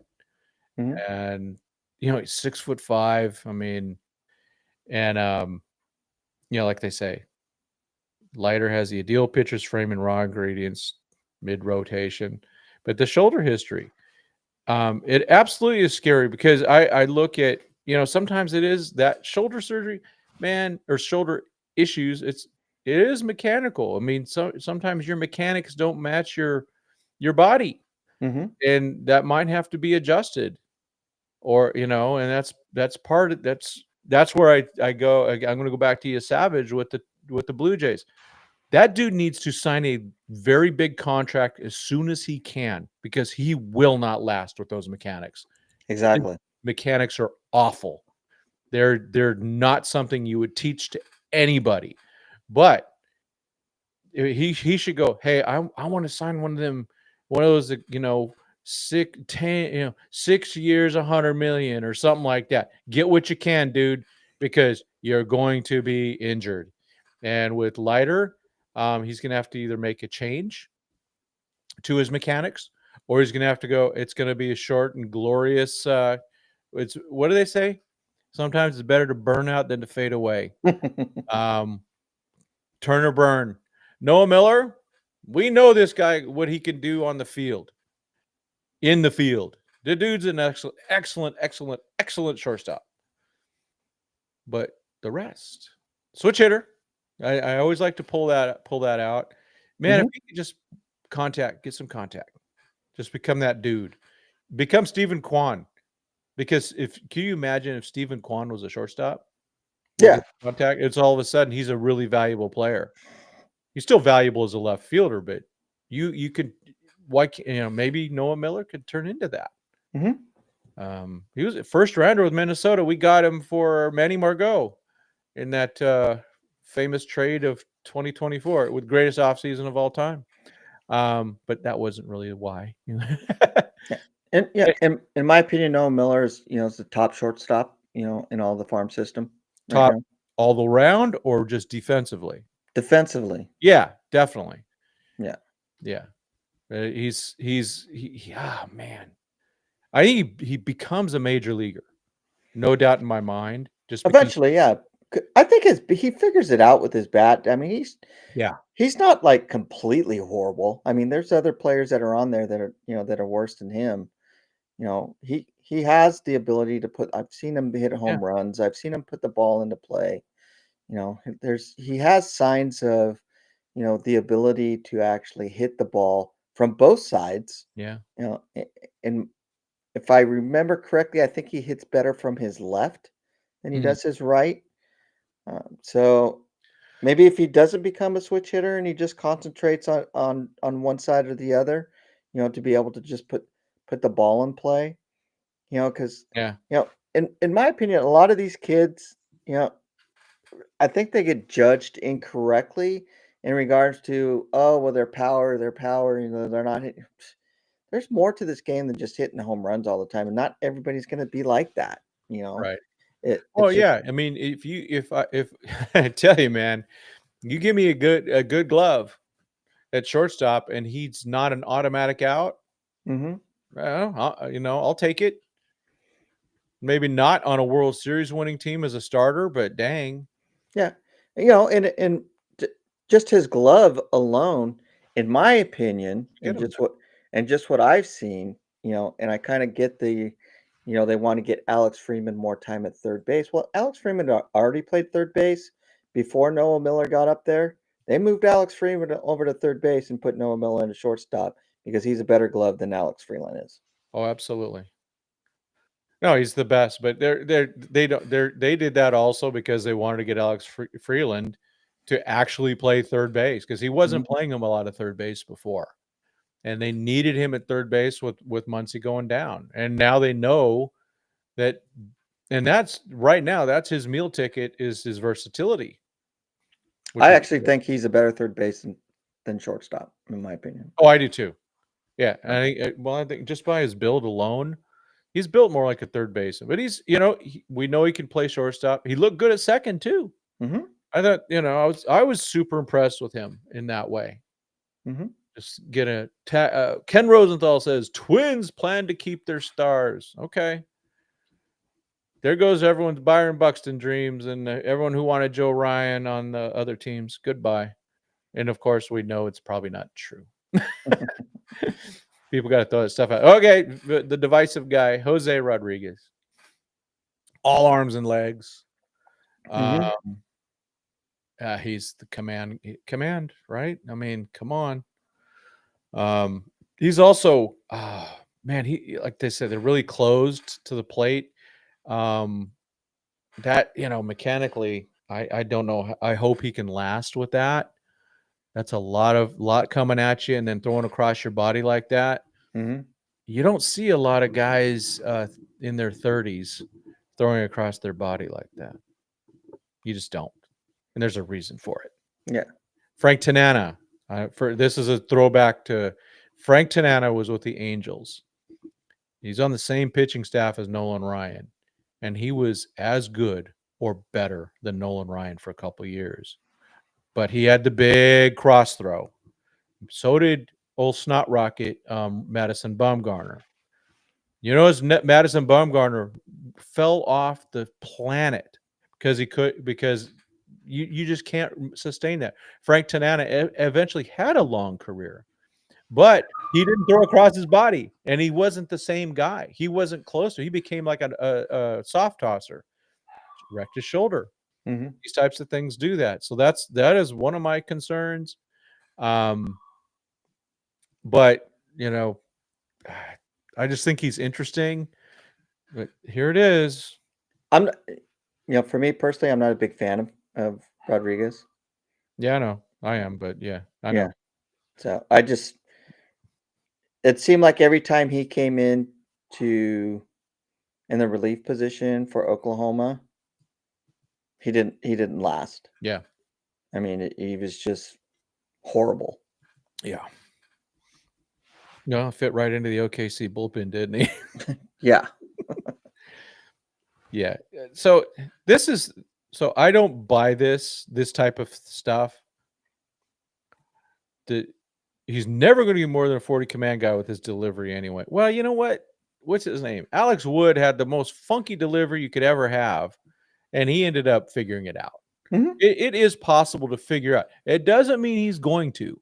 mhm, And he's 6'5". I mean, and like they say, Lighter has the ideal pitcher's frame and raw ingredients, mid rotation, but the shoulder history, it absolutely is scary because I look at sometimes it is that shoulder surgery, man, or shoulder issues. It is mechanical. I mean, sometimes your mechanics don't match your body, mhm. and that might have to be adjusted, or and that's part of that's where I go. I'm going to go back to you, Savage, with the Blue Jays. That dude needs to sign a very big contract as soon as he can because he will not last with those mechanics. His Exactly. mechanics are awful. They're not something you would teach to anybody. But he should go, "Hey, I want to sign one of those, 6 years, 100 million or something like that. Get what you can, dude, because you're going to be injured." And with Lighter, he's going to have to either make a change to his mechanics, or he's going to have to go. It's going to be a short and glorious. It's what do they say? Sometimes it's better to burn out than to fade away. Um, Turn or burn. Noah Miller, we know this guy what he can do on the field. In the field, the dude's an excellent shortstop. But the rest, switch hitter. I always like to pull that out. Man, if Mhm. he could just get some contact, just become that dude. Become Stephen Kwan. Because if can you imagine if Stephen Kwan was a shortstop with his Yeah. contact, it's all of a sudden he's a really valuable player. He's still valuable as a left fielder, but you could why can't maybe Noah Miller could turn into that. Mhm. He was a first rounder with Minnesota. We got him for Manny Margot in that famous trade of 2024 with greatest offseason of all time. But that wasn't really why. Yeah. And yeah, in my opinion, Noah Miller is the top shortstop, in all the farm system right Top now. all around or just defensively? Defensively. Yeah, definitely. Yeah. Yeah. Man. I think he becomes a major leaguer. No doubt in my mind, just because Eventually, yeah. I think he figures it out with his bat. I mean, yeah. he's not like completely horrible. I mean, there's other players that are on there that are worse than him. He has the ability to put. I've seen him hit Yeah. home runs. I've seen him put the ball into play. He has signs of, the ability to actually hit the ball from both sides. Yeah. And if I remember correctly, I think he hits better from his left than he Mm, does his right. So maybe if he doesn't become a switch hitter and he just concentrates on one side or the other, to be able to just put the ball in play, because yeah. in my opinion, a lot of these kids, I think they get judged incorrectly in regards to, oh well, their power, they're not hitting. There's more to this game than just hitting home runs all the time, and not everybody's going to be like that. You know, Right. Well, it's just yeah. I mean, if I tell you, man, you give me a good glove at shortstop and he's not an automatic out, mhm. well, I'll take it. Maybe not on a World Series winning team as a starter, but dang. Yeah. And j just his glove alone, in my opinion, Get and him. just what I've seen, and I kinda get they wanna get Alex Freeman more time at third base. Well, Alex Freeman already played third base before Noah Miller got up there. They moved Alex Freeman over to third base and put Noah Miller in a shortstop because he's a better glove than Alex Freeland is. Oh, absolutely. No, he's the best, but they did that also because they wanted to get Alex Freeland to actually play third base because he wasn't Mhm. playing him a lot of third base before, and they needed him at third base with Muncy going down, and now they know that, and that's right now that's his meal ticket is his versatility, which I is actually think he's a better third baseman than shortstop, in my opinion. oh, I do too. Yeah, Yeah. I think just by his build alone, he's built more like a third baseman, but we know he can play shortstop. He looked good at second too. Mhm. I thought, I was super impressed with him in that way. Mhm. Just get Ken Rosenthal says Twins plan to keep their stars. Okay. There goes everyone's Byron Buxton dreams and everyone who wanted Joe Ryan on the other teams. Goodbye. And of course, we know it's probably not true. People got to throw that stuff out. Okay, the divisive guy, Jose Rodriguez, all arms and legs. Mhm. Um, he's the command, right? I mean, come on. He's also, man, he like they said, they're really closed to the plate. Um, that mechanically, I don't know. I hope he can last with that. That's a lot coming at you and then throwing across your body like that. Mhm. You don't see a lot of guys in their 30s throwing across their body like that. You just don't, and there's a reason for it. Yeah. Frank Tanana, for this is a throwback to Frank Tanana was with the Angels. He's on the same pitching staff as Nolan Ryan, and he was as good or better than Nolan Ryan for a couple years. But he had the big cross throw. So did old snot rocket Madison Bumgarner. As Madison Bumgarner fell off the planet because you just can't sustain that. Frank Tanana eventually had a long career, but he didn't throw across his body, and he wasn't the same guy. He wasn't close to. He became like a soft tosser, wrecked his shoulder. Mhm. These types of things do that. So that is one of my concerns. Um, but I just think he's interesting. But here it is. I'm not for me personally, I'm not a big fan of Rodriguez. Yeah, I know. I am, but yeah, I Yeah. know. So, it seemed like every time he came to in the relief position for Oklahoma, he didn't last. Yeah. I mean, he was just horrible. Yeah. No, fit right into the OKC bullpen, didn't he? Yeah. Yeah. So I don't buy this type of stuff. That he's never going to be more than a 40 command guy with his delivery anyway. Well, you know what? What's his name? Alex Wood had the most funky delivery you could ever have, and he ended up figuring it out. Mhm. It is possible to figure out. It doesn't mean he's going to,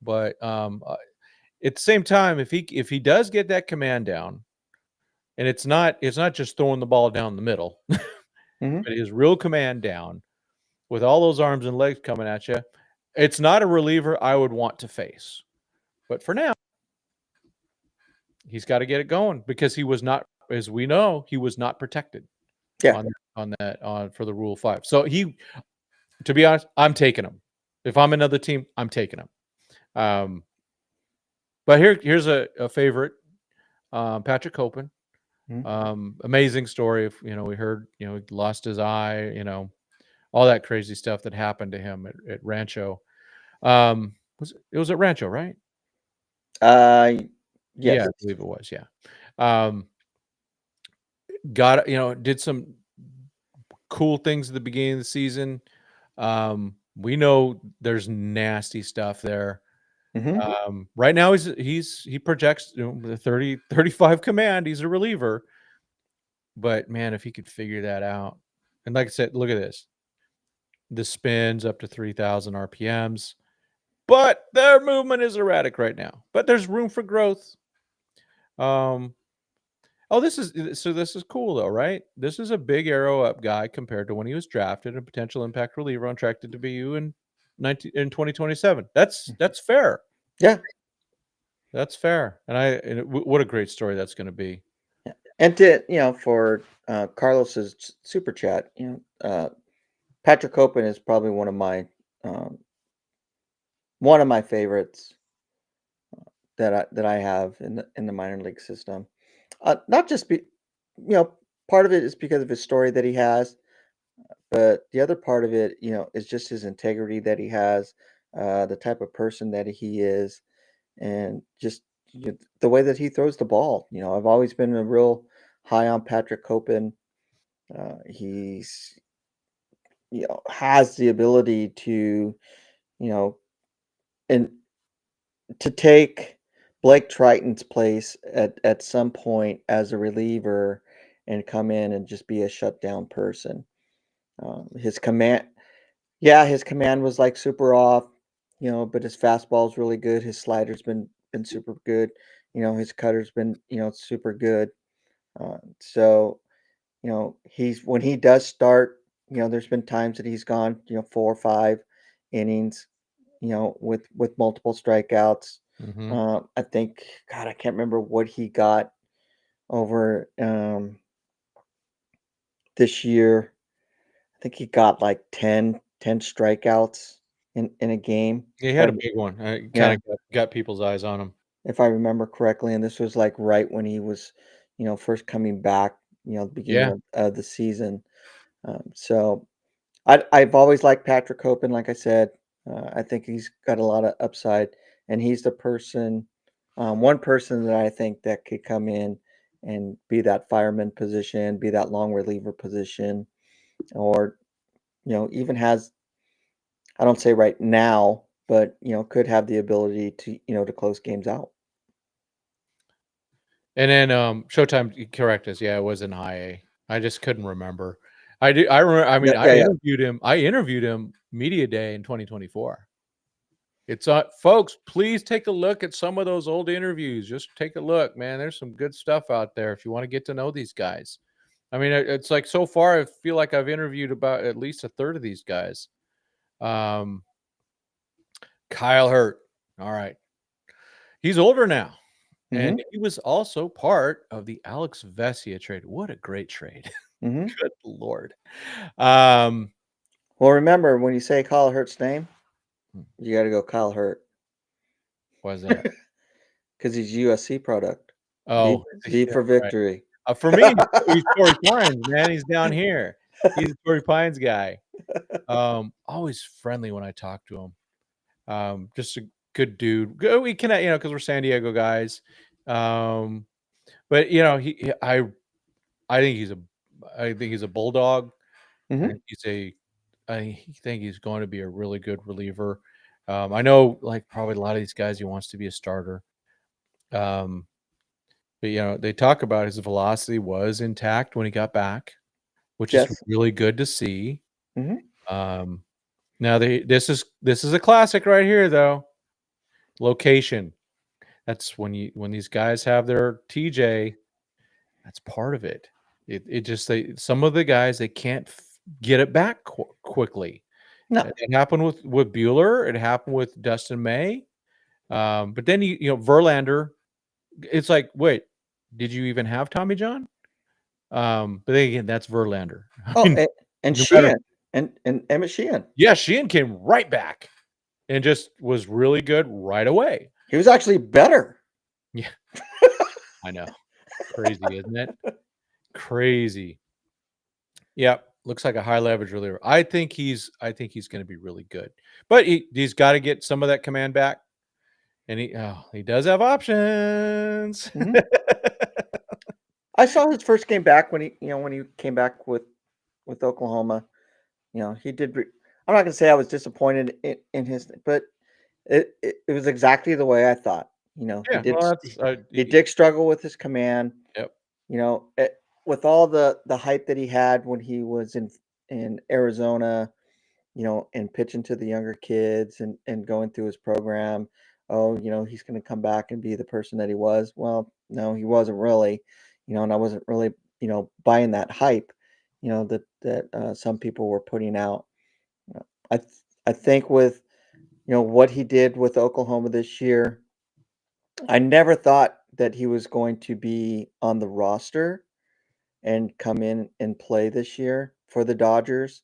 but at the same time, if he does get that command down, and it's not just throwing the ball down the middle, but Mhm. his real command down with all those arms and legs coming at you, it's not a reliever I would want to face. But for now, he's got to get it going because he was not, as we know, he was not protected Yeah. on for the Rule 5. So to be honest, I'm taking him. If I'm another team, I'm taking him. But here's a favorite, Patrick Copen. Mhm. Amazing story. If we heard, he lost his eye, all that crazy stuff that happened to him at Rancho. It was at Rancho, right? Uh, Yeah, yes. I believe it was. Yeah. Um, did some cool things at the beginning of the season. We know there's nasty stuff there. Mhm. Right now he projects the 35 command. He's a reliever. But man, if he could figure that out, and like I said, look at this: the spins up to 3,000 RPMs, but their movement is erratic right now. But there's room for growth. Um, oh, this is cool though, right? This is a big arrow up guy compared to when he was drafted, a potential impact reliever on track to debut in 2027. That's fair. Yeah. That's fair. What a great story that's going to be. Yeah. And to for Carlos's super chat, Patrick Copen is probably um, one of my favorites that I have in the minor league system. Not just part of it is because of his story that he has, but the other part of it, is just his integrity that he has, the type of person that he is, and just the way that he throws the ball. I've always been a real high on Patrick Copen. He's has the ability to you know and to take Blake Triton's place at some point as a reliever and come in and just be a shutdown person. His command, yeah, his command was like super off, but his fastball's really good. His slider's been super good. His cutter's been super good. So he's when he does start, there's been times that he's gone 4 or 5 innings, with multiple strikeouts. Mm-hmm. I think, God, I can't remember what he got over this year. I think he got like 10 strikeouts in a game. Yeah, he If had I, a big one. Kind yeah, of got people's eyes on him. if I remember correctly, and this was like right when he was, first coming back, the beginning Yeah. of the season. So I've always liked Patrick Copen. Like I said, I think he's got a lot of upside, and he's the one person that I think that could come in and be that fireman position, be that long reliever position, or even has, I don't say right now, but could have the ability to to close games out. And then Showtime, correct us. Yeah, it was in high A. I just couldn't remember. I do. I remember. I Yeah, mean, yeah, yeah. I interviewed him media day in 2024. It's folks. Please take a look at some of those old interviews. Just take a look, man. There's some good stuff out there if you want to get to know these guys. I mean, it's like so far, I feel like I've interviewed about at least a third of these guys. Um, Kyle Hurt. All right, he's older now, and Hmm. he was also part of the Alex Vesia trade. What a great trade! Hmm. Good lord. Um, Well, remember when you say Kyle Hurt's name, hmm, you got to go Kyle Hurt why is that? because he's USC product. V Oh, V yeah, for right. victory. For me, he's Torrey Pines, man. He's down here. He's a Torrey Pines guy. Always friendly when I talk to him. Just a good dude. We connect, because we're San Diego guys. Um, but I think he's a bulldog. I Hmm. think I think he's going to be a really good reliever. I know, like probably a lot of these guys, he wants to be a starter. Um, but they talk about his velocity was intact when he got back, which is Yes. really good to see. Hmm. Um, now this is a classic right here, though. Location. That's when these guys have their TJ. That's part of it. It just some of the guys they can't get it back quickly. No. It happened with Bueller. It happened with Dustin May. But then Verlander. It's like, wait, did you even have Tommy John? But then again, that's Verlander. I Oh, mean, and no matter. Sheehan and Emmett Sheehan. Yeah, Sheehan came right back and just was really good right away. He was actually better. Yeah, I know. Crazy, isn't it? Crazy. Yep. Looks like a high leverage reliever. I think he's going to be really good, but he's got to get some of that command back, and he does have options. Hmm. I saw his first game back when he came back with Oklahoma. He did. I'm not gonna say I was disappointed in his, but it was exactly the way I thought. He Yeah, did well, that's he did struggle with his command. yep. You know, eh, with all the hype that he had when he was in Arizona, and pitching to the younger kids and going through his program. Oh, he's going to come back and be the person that he was. Well, no, he wasn't really, and I wasn't really, buying that hype, that some people were putting out. You know, I think with what he did with Oklahoma this year, I never thought that he was going to be on the roster and come in and play this year for the Dodgers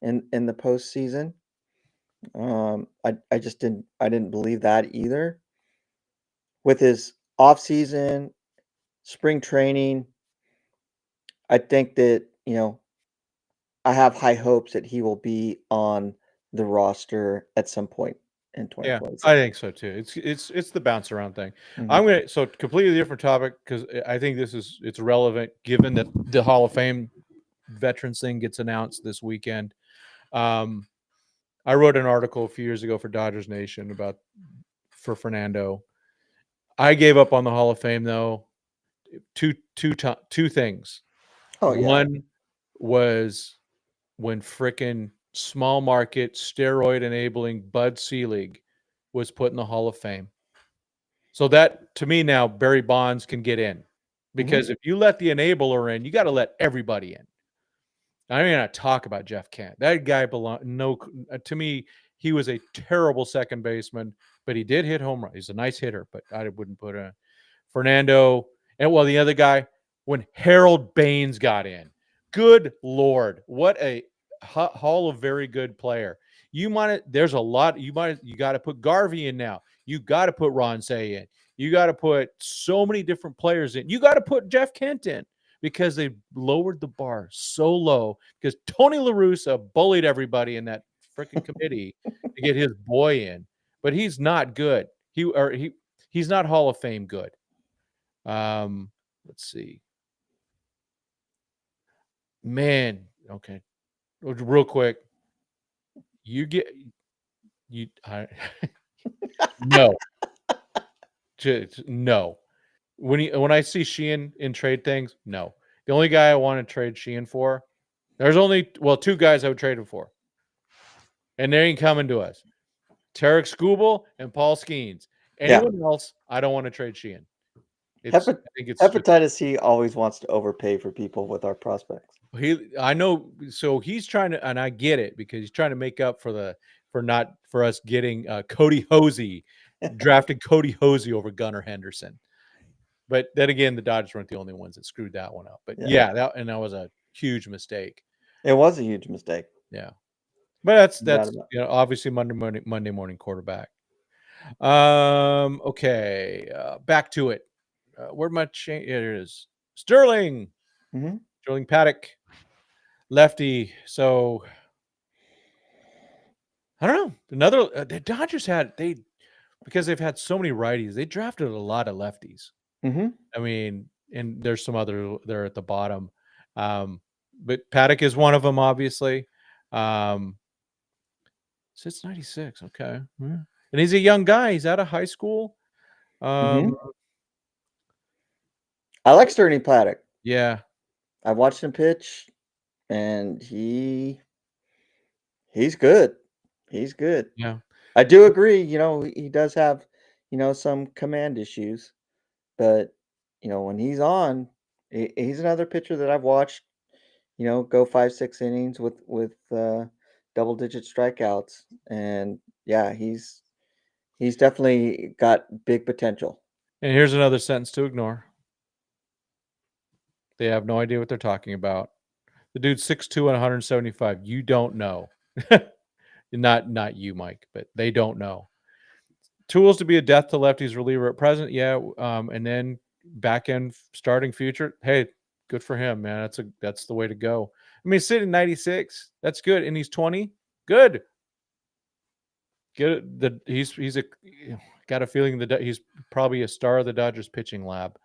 in the postseason. I just didn't believe that either. With his off season, spring training, I think that, I have high hopes that he will be on the roster at some point in Yeah, 2026. I think so too. It's the bounce around thing. Mhm. So completely different topic because I think it's relevant given that the Hall of Fame veterans thing gets announced this weekend. Um, I wrote an article a few years ago for Dodgers Nation for Fernando. I gave up on the Hall of Fame though. Two things. Oh yeah. One was when frickin' small market steroid enabling Bud Selig was put in the Hall of Fame. So that to me now Barry Bonds can get in Mhm. because if you let the enabler in, you got to let everybody in. I mean, I talk about Jeff Kent. That guy to me. He was a terrible second baseman, but he did hit home run. He's a nice hitter, but I wouldn't put a Fernando. And the other guy when Harold Baines got in. Good Lord, what a Hall of very good player. There's a lot. You got to put Garvey in now. You got to put Ron Say in. You got to put so many different players in. You got to put Jeff Kent in because they lowered the bar so low because Tony La Russa bullied everybody in that freaking committee to get his boy in, but he's not good. He's not Hall of Fame good. Let's see. Man, okay. Real quick. You get you I no. No. When I see Sheehan in trade things, no. The only guy I want to trade Sheehan for, there's only two guys I would trade him for. And they ain't coming to us. Tarek Skubal and Paul Skeens. Yeah. Anyone else, I don't want to trade Sheehan. I Hepa- think it's just Hepatitis C always wants to overpay for people with our prospects. I know so he's trying to and I get it because he's trying to make up for us getting Cody Hosey drafting Cody Hosey over Gunnar Henderson. But then again, the Dodgers weren't the only ones that screwed that one up. But Yeah. yeah, that was a huge mistake. It was a huge mistake. Yeah. But No doubt that's about obviously Monday morning quarterback. Okay. Back to it. Where'd my change? Here it is. Sterling. it. Mhm. Sterling Paddock. Lefty. So I don't know. The Dodgers because they've had so many righties, they drafted a lot of lefties. Mhm. I mean, and there's some other there at the bottom. But Paddock is one of them, obviously. Since 96. Okay. Yeah. And he's a young guy. He's out of high school. Mhm. I like Sterling Paddock. Yeah. I watched him pitch, and he's good. He's good. Yeah. I do agree. He does have some command issues, but when he's on, he's another pitcher that I've watched. Go 5-6 innings with double digit strikeouts, and yeah, he's definitely got big potential. And here's another sentence to ignore. They have no idea what they're talking about. The dude's 6'2" and 175. You don't know. Not you, Mike, but they don't know. Tools to be a death to lefties reliever at present, yeah. And then back end starting future. Hey, good for him, man. That's the way to go. I mean, sitting 96, that's good, and he's 20. Good. Get it. He's a got a feeling that he's probably a star of the Dodgers pitching lab.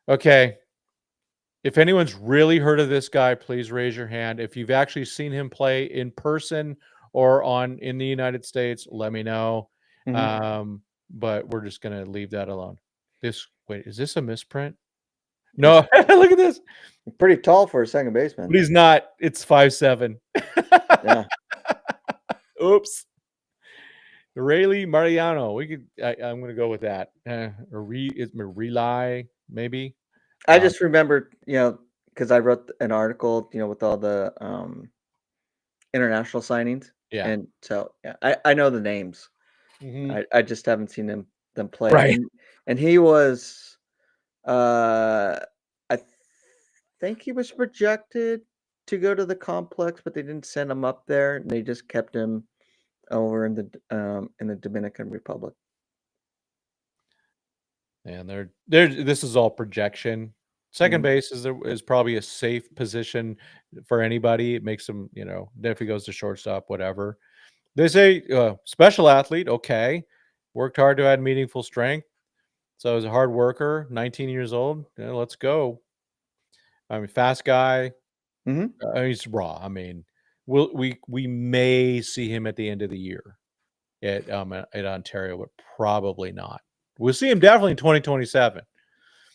Okay. If anyone's really heard of this guy, please raise your hand. If you've actually seen him play in person or in the United States, let me know. Mhm. But we're just gonna leave that alone. Wait, is this a misprint? No, look at this. Pretty tall for a second baseman. But he's not. It's 5'7". Yeah. Oops. Rayleigh Mariano. I'm gonna go with that. Is Rely maybe? I just remember, because I wrote an article, with all the international signings, Yeah. and so yeah, I know the names. Mhm. I just haven't seen them play, Right. and he was, I think he was projected to go to the complex, but they didn't send him up there, and they just kept him over in the Dominican Republic. And they're this is all projection. Second Mhm, base is probably a safe position for anybody. It makes them, if he goes to shortstop, whatever. They say special athlete, okay. Worked hard to add meaningful strength. So he's a hard worker, 19 years old. Yeah, let's go. I mean, fast guy. mhm, He's raw. I mean, we may see him at the end of the year at Ontario, but probably not. We'll see him definitely in 2027.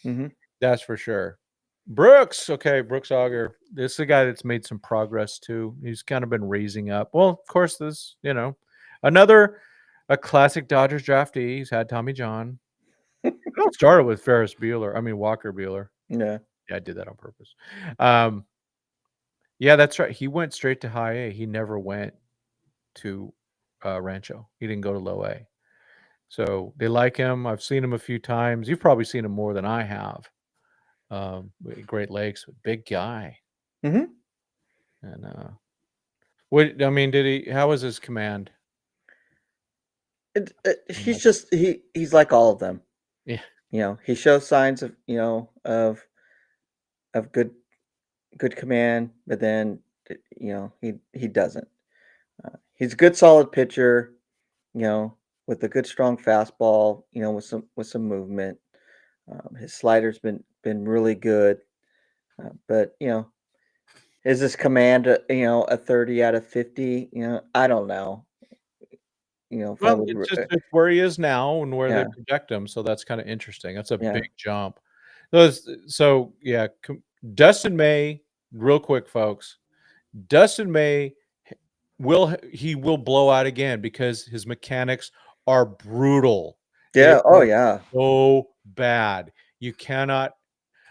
mhm. That's for sure. Brooks, okay, Brooks Auger. This is a guy that's made some progress too. He's kind of been raising up. Well, of course, another a classic Dodgers draftee. He's had Tommy John. It all started with Walker Bueller. Yeah. Yeah, I did that on purpose. Um, yeah, that's right. He went straight to high A. He never went to Rancho. He didn't go to low A. So they like him. I've seen him a few times. You've probably seen him more than I have. Great Lakes, big guy. Mhm. And what I mean, did he? How was his command? He's just he's like all of them. Yeah, He shows signs of, of good command, but then he doesn't. He's a good solid pitcher, you know, with a good strong fastball, with some movement. His slider's been really good, but is this command a 30 out of 50? I don't know. If I well, would, it's where he is now and where they yeah, project him. So that's kind of interesting. That's a yeah, big jump. So yeah, Dustin May, real quick, folks. Dustin May will blow out again because his mechanics are brutal. They yeah. Oh are yeah. so bad. You cannot,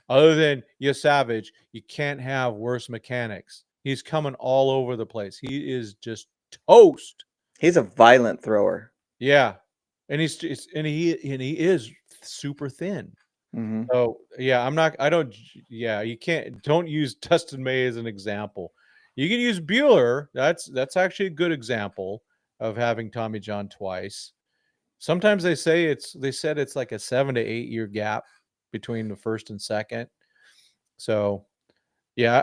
other than you Savage, you can't have worse mechanics. He's coming all over the place. He is just toast. He's a violent thrower. Yeah, and he is super thin. Hmm. So yeah, I'm not. I don't. Yeah, you can't. Don't use Dustin May as an example. You can use Bueller. That's actually a good example of having Tommy John twice. Sometimes they said it's like a 7 to 8 year gap between the first and second. So yeah,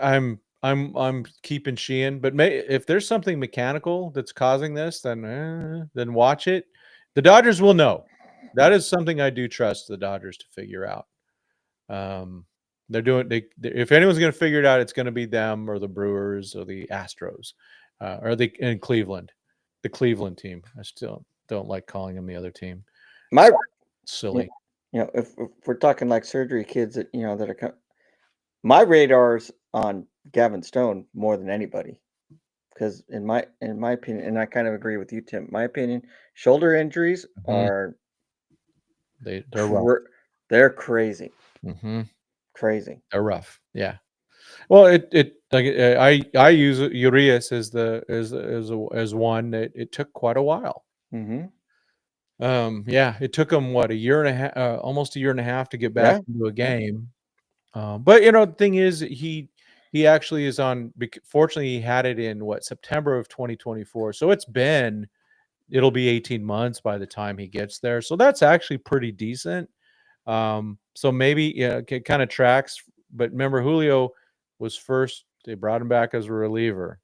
I'm keeping Sheehan, but if there's something mechanical that's causing this, then watch it. The Dodgers will know. That is something I do trust the Dodgers to figure out. Um, they're doing if anyone's going to figure it out, it's going to be them or the Brewers or the Astros, or the in Cleveland, the Cleveland team. I still don't like calling them the other team. My, you Silly. if we're talking like surgery kids that are my radar's on Gavin Stone more than anybody. Because in my opinion, and I kind of agree with you, Tim. My opinion, shoulder injuries Mhm. are They're rough. they're crazy, Hmm. crazy. They're rough. Yeah. Well, it like I use Urias as one that it took quite a while. Hmm. Yeah, it took him what, a year and a half, almost a year and a half to get back Yeah, into a yeah. game. But the thing is, he actually is on. Fortunately, he had it in September of 2024. So it'll be 18 months by the time he gets there. So that's actually pretty decent. So maybe it kind of tracks. But remember, Julio was first. They brought him back as a reliever,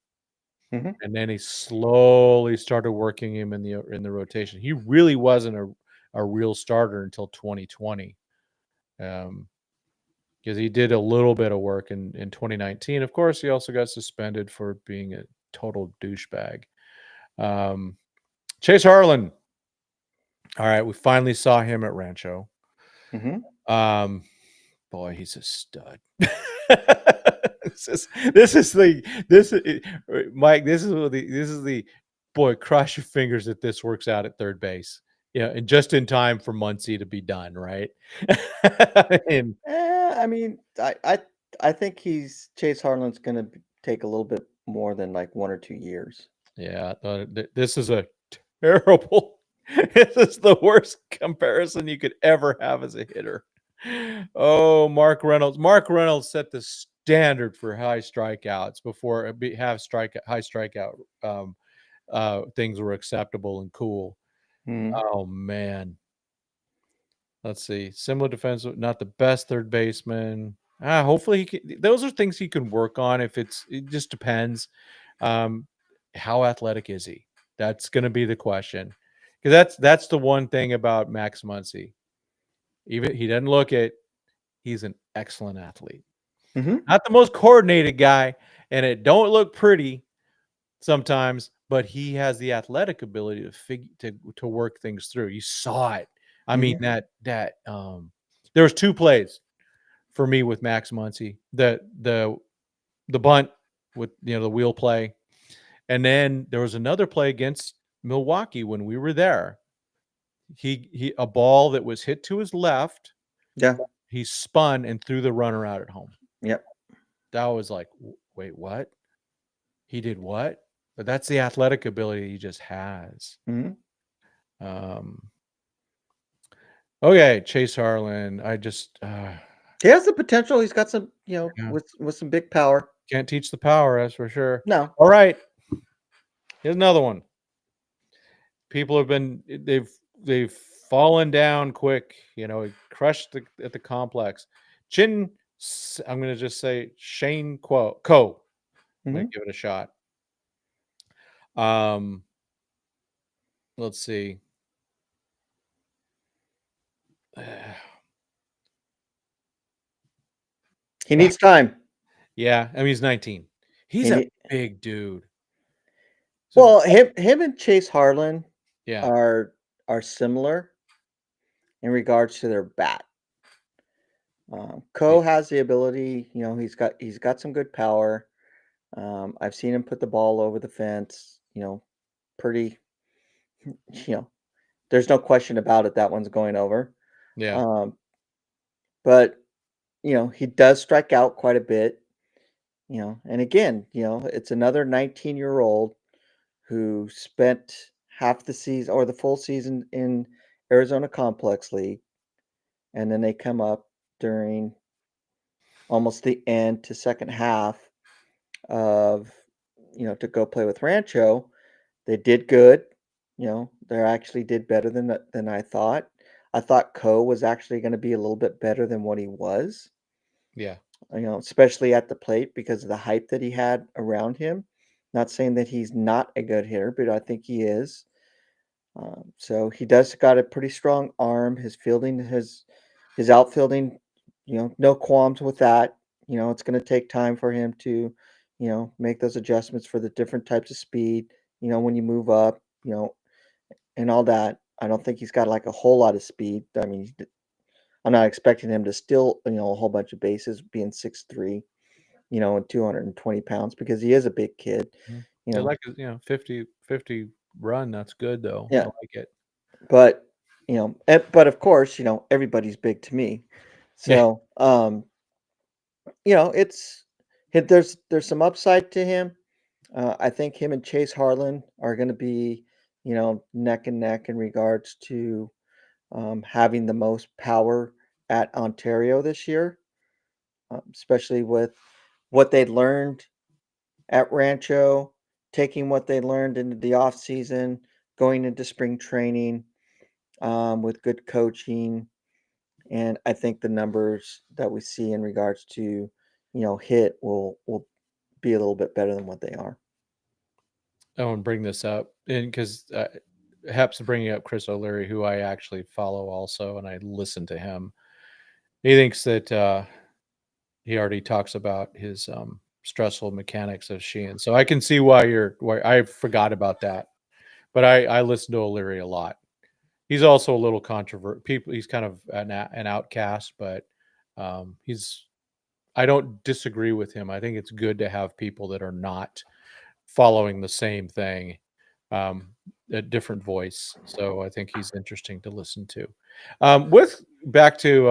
Hmm. and then he slowly started working him in the rotation. He really wasn't a real starter until 2020. Um, because he did a little bit of work in 2019. Of course, he also got suspended for being a total douchebag. Um, Chase Harlan. All right, we finally saw him at Rancho. Hmm. Um, Boy, he's a stud. this is Mike. This is the boy. Cross your fingers that this works out at third base. Yeah, and just in time for Muncy to be done, right? And I mean, I think Chase Harlan's going to take a little bit more than like 1 or 2 years. yeah, this is a terrible. This is the worst comparison you could ever have as a hitter. Oh, Mark Reynolds. Mark Reynolds set the standard for high strikeouts before high strikeout things were acceptable and cool. Mhm. Oh man. Let's see. Similar defensive, not the best third baseman. Hopefully he can. Those are things he can work on. It just depends. How athletic is he? That's going to be the question. Because that's the one thing about Max Muncy. Even he doesn't look it. He's an excellent athlete. Mhm. Not the most coordinated guy, and it don't look pretty sometimes, but he has the athletic ability to work things through. You saw it. I mean Mhm. there was 2 plays for me with Max Muncy. The bunt with the wheel play, and then there was another play against Milwaukee when we were there. He a ball that was hit to his left. Yeah. He spun and threw the runner out at home. Yep. That was like, wait, what? He did what? But that's the athletic ability he just has. Mhm. Um, okay, Chase Harlan. He has the potential. He's got some, Yeah, with some big power. can't teach the power, that's for sure. No. All right, here's another one. People they've fallen down quick. Crushed at the complex. I'm going to just say Shane Coe. I'm going Mhm. to give it a shot. Um, let's see. He needs time. Yeah, I mean he's 19. He He's a need big dude. So Well, him and Chase Harlan yeah, are similar in regards to their bat. yeah, Ko has the ability, he's got some good power. I've seen him put the ball over the fence, pretty, you know, there's no question about it. That one's going over. yeah, Um, but he does strike out quite a bit, and again, it's another 19-year-old who spent half the season or the full season in Arizona Complex League, and then they come up during almost the end to second half of to go play with Rancho. They did good. They actually did better than I thought. I thought Ko was actually going to be a little bit better than what he was. yeah. Especially at the plate because of the hype that he had around him. Not saying that he's not a good hitter, but I think he is. So he does got a pretty strong arm. His outfielding, no qualms with that. It's going to take time for him to, make those adjustments for the different types of speed. When you move up, and all that. I don't think he's got like a whole lot of speed. I mean, I'm not expecting him to steal, a whole bunch of bases being 6'3", and 220 pounds because he is a big kid. Mhm. You I know, like his 50 run. That's good though. I yeah, like it. but but of course, everybody's big to me. Yeah, So, it's there's some upside to him. I think him and Chase Harlan are going to be, neck and neck in regards to having the most power at Ontario this year, especially with what they learned at Rancho, taking what they learned into the off season, going into spring training with good coaching. And I think the numbers that we see in regards to, hit will be a little bit better than what they are. I want to bring this up, and because Hep's bringing up Chris O'Leary, who I actually follow also, and I listen to him. He thinks that he already talks about his stressful mechanics of Sheehan, so I can see why I forgot about that. But I listen to O'Leary a lot. He's also a little controversial. He's kind of an outcast, but I don't disagree with him. I think it's good to have people that are not following the same thing, a different voice. So I think he's interesting to listen to. With back to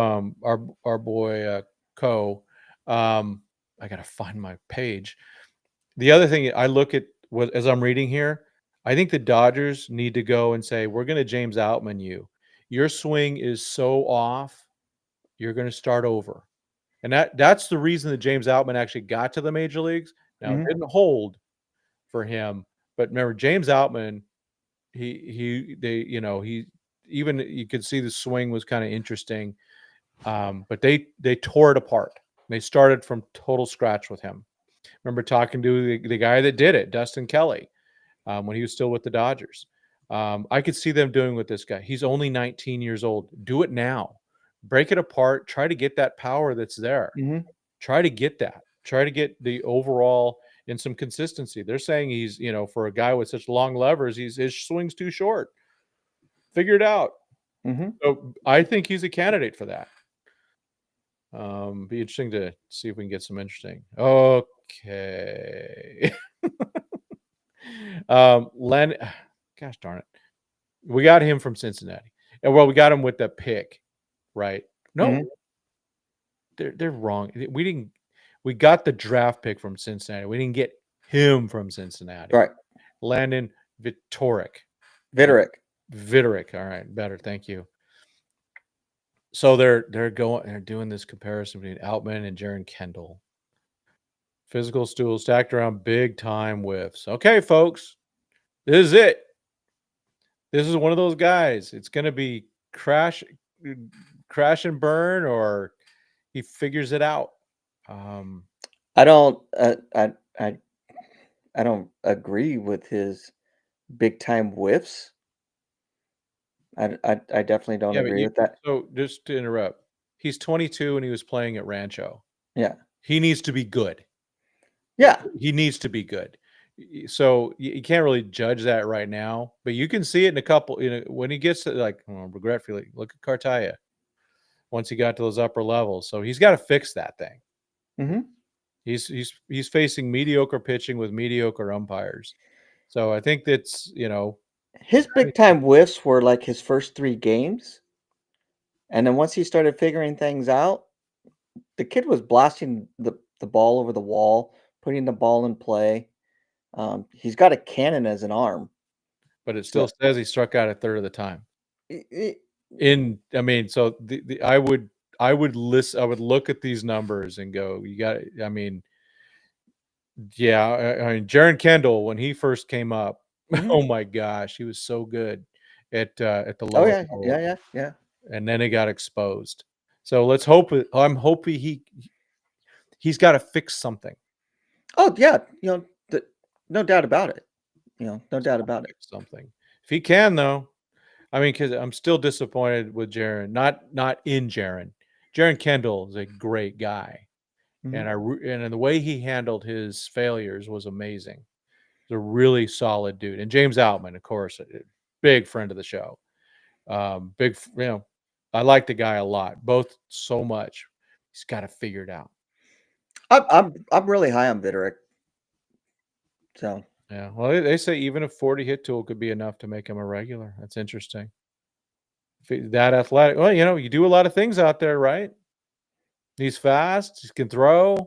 our boy Co. I gotta find my page. The other thing I look at as I'm reading here, I think the Dodgers need to go and say, we're going to James Outman you. Your swing is so off, you're going to start over. And that's the reason that James Outman actually got to the major leagues. Now it Mhm. didn't hold for him, but remember James Outman, he even you could see the swing was kind of interesting. But they tore it apart. They started from total scratch with him. Remember talking to the guy that did it, Dustin Kelly, when he was still with the Dodgers. I could see them doing with this guy. He's only 19 years old. Do it now. Break it apart. Try to get that power that's there. Mhm. Try to get that. Try to get the overall and some consistency. They're saying he's, for a guy with such long levers, his swing's too short. Figure it out. Mhm. So I think he's a candidate for that. Be interesting to see if we can get some interesting. Okay. Len, gosh darn it. We got him from Cincinnati. And well, we got him with the pick, right? No, Mhm. they're wrong. We got the draft pick from Cincinnati. We didn't get him from Cincinnati. Right. Landon Vitoric. Viterick. Vitoric. All right, better. Thank you. So they're doing this comparison between Outman and Jaron Kendall. Physical stool stacked around big time whiffs. Okay, folks, this is it. This is one of those guys. It's going to be crash and burn, or he figures it out. I don't. I don't agree with his big time whiffs. I definitely don't Yeah, but agree with that. so just to interrupt, he's 22 and he was playing at Rancho. Yeah. He needs to be good. Yeah. He needs to be good. So you can't really judge that right now, but you can see it in a couple. When he gets to regretfully, look at Cartaya. Once he got to those upper levels, so he's got to fix that thing. Mhm. He's facing mediocre pitching with mediocre umpires. So I think that's His big time whiffs were like his first 3 games, and then once he started figuring things out, the kid was blasting the ball over the wall, putting the ball in play. He's got a cannon as an arm. but it still So, says he struck out a third of the time. I So I would list I would look at these numbers and go, you got I mean, yeah, I mean Jaron Kendall when he first came up, Mhm. oh my gosh, he was so good at the Oh, lower yeah. level, Yeah, yeah, yeah. and then he got exposed. So let's hope I'm hoping he's got to fix something. Oh, yeah, no doubt about it, no He's doubt gotta about it. fix something. If he can though, I mean, because I'm still disappointed with Jaron. Not in Jaron. Jaron Kendall is a great guy, Mhm. and and the way he handled his failures was amazing. He's a really solid dude. And James Outman, of course, a big friend of the show. I like the guy a lot, both so much. He's got to figure it out. I'm really high on Viterick, so Yeah. Well, they say even a 40 hit tool could be enough to make him a regular. That's interesting. That athletic. Well, you do a lot of things out there, right? He's fast. He can throw.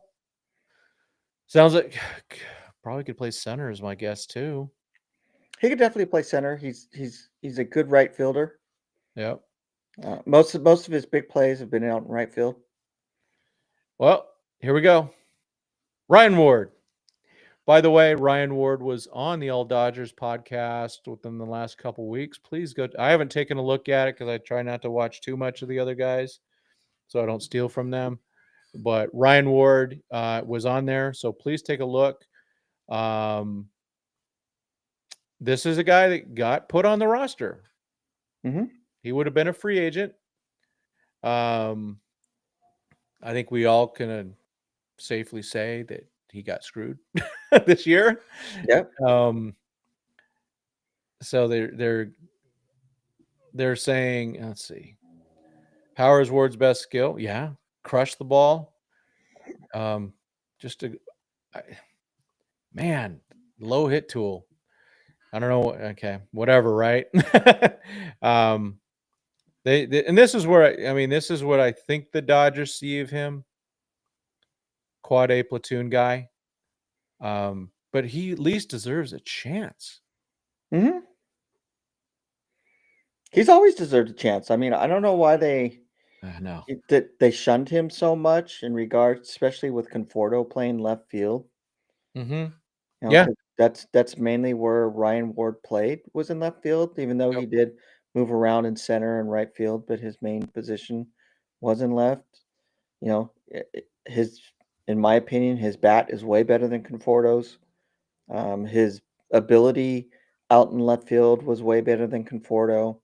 Sounds like probably could play center is my guess too. he could definitely play center. He's a good right fielder. Yep. Most of his big plays have been out in right field. Well, here we go. Ryan Ward. By the way, Ryan Ward was on the All Dodgers podcast within the last couple weeks. Please go. I haven't taken a look at it because I try not to watch too much of the other guys, so I don't steal from them. But Ryan Ward was on there, so please take a look. Um, this is a guy that got put on the roster. Mhm. He would have been a free agent. Um, I think we all can safely say that he got screwed this year. Yep. Um, so they're saying, let's see, power is Ward's best skill. Yeah, crush the ball. Just a I, man, low hit tool. I don't know. Okay, whatever, right? um, they and this is where I mean, this is what I think the Dodgers see of him, quad A platoon guy. But he at least deserves a chance. Hmm. He's always deserved a chance. I mean, I don't know why No. they shunned him so much in regards, especially with Conforto playing left field. Mm-hmm. You know, Yeah. 'cause that's mainly where Ryan Ward played, was in left field, even though Yep. he did move around in center and right field, but his main position was in left. You know, his in my opinion, his bat is way better than Conforto's. His ability out in left field was way better than Conforto.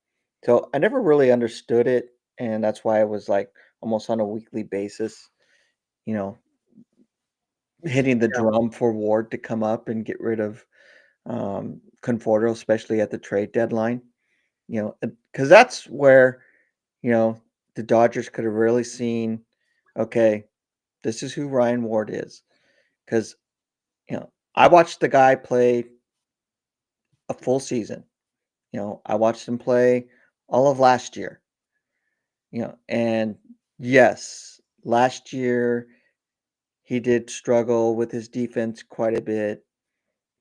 So I never really understood it, and that's why I was like almost on a weekly basis, you know, hitting the Yeah. drum for Ward to come up and get rid of Conforto, especially at the trade deadline. You know, because that's where you know the Dodgers could have really seen, okay, this is who Ryan Ward is. Because I watched the guy play a full season. I watched him play all of last year. And yes, last year he did struggle with his defense quite a bit,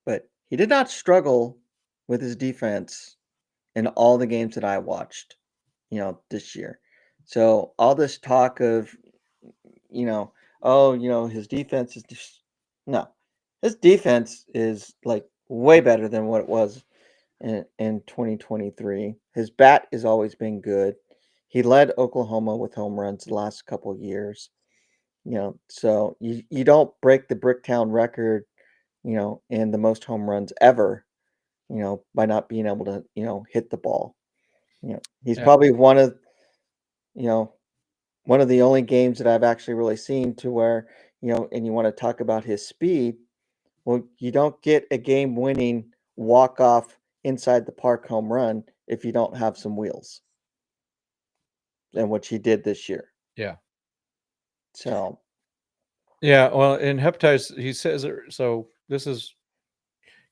but he did not struggle with his defense in all the games that I watched, this year. So all this talk of, you know, oh, his defense is just no. His defense is like way better than what it was in 2023. His bat has always been good. He led Oklahoma with home runs the last couple of years. So you don't break the Bricktown record, in the most home runs ever, by not being able to, hit the ball. He's Yeah. probably you know, one of the only games that I've actually really seen to where, and you want to talk about his speed. Well, you don't get a game winning walk off inside the park home run if you don't have some wheels, and which he did this year. Yeah. So, Yeah. Well, in hepatitis, he says so. This is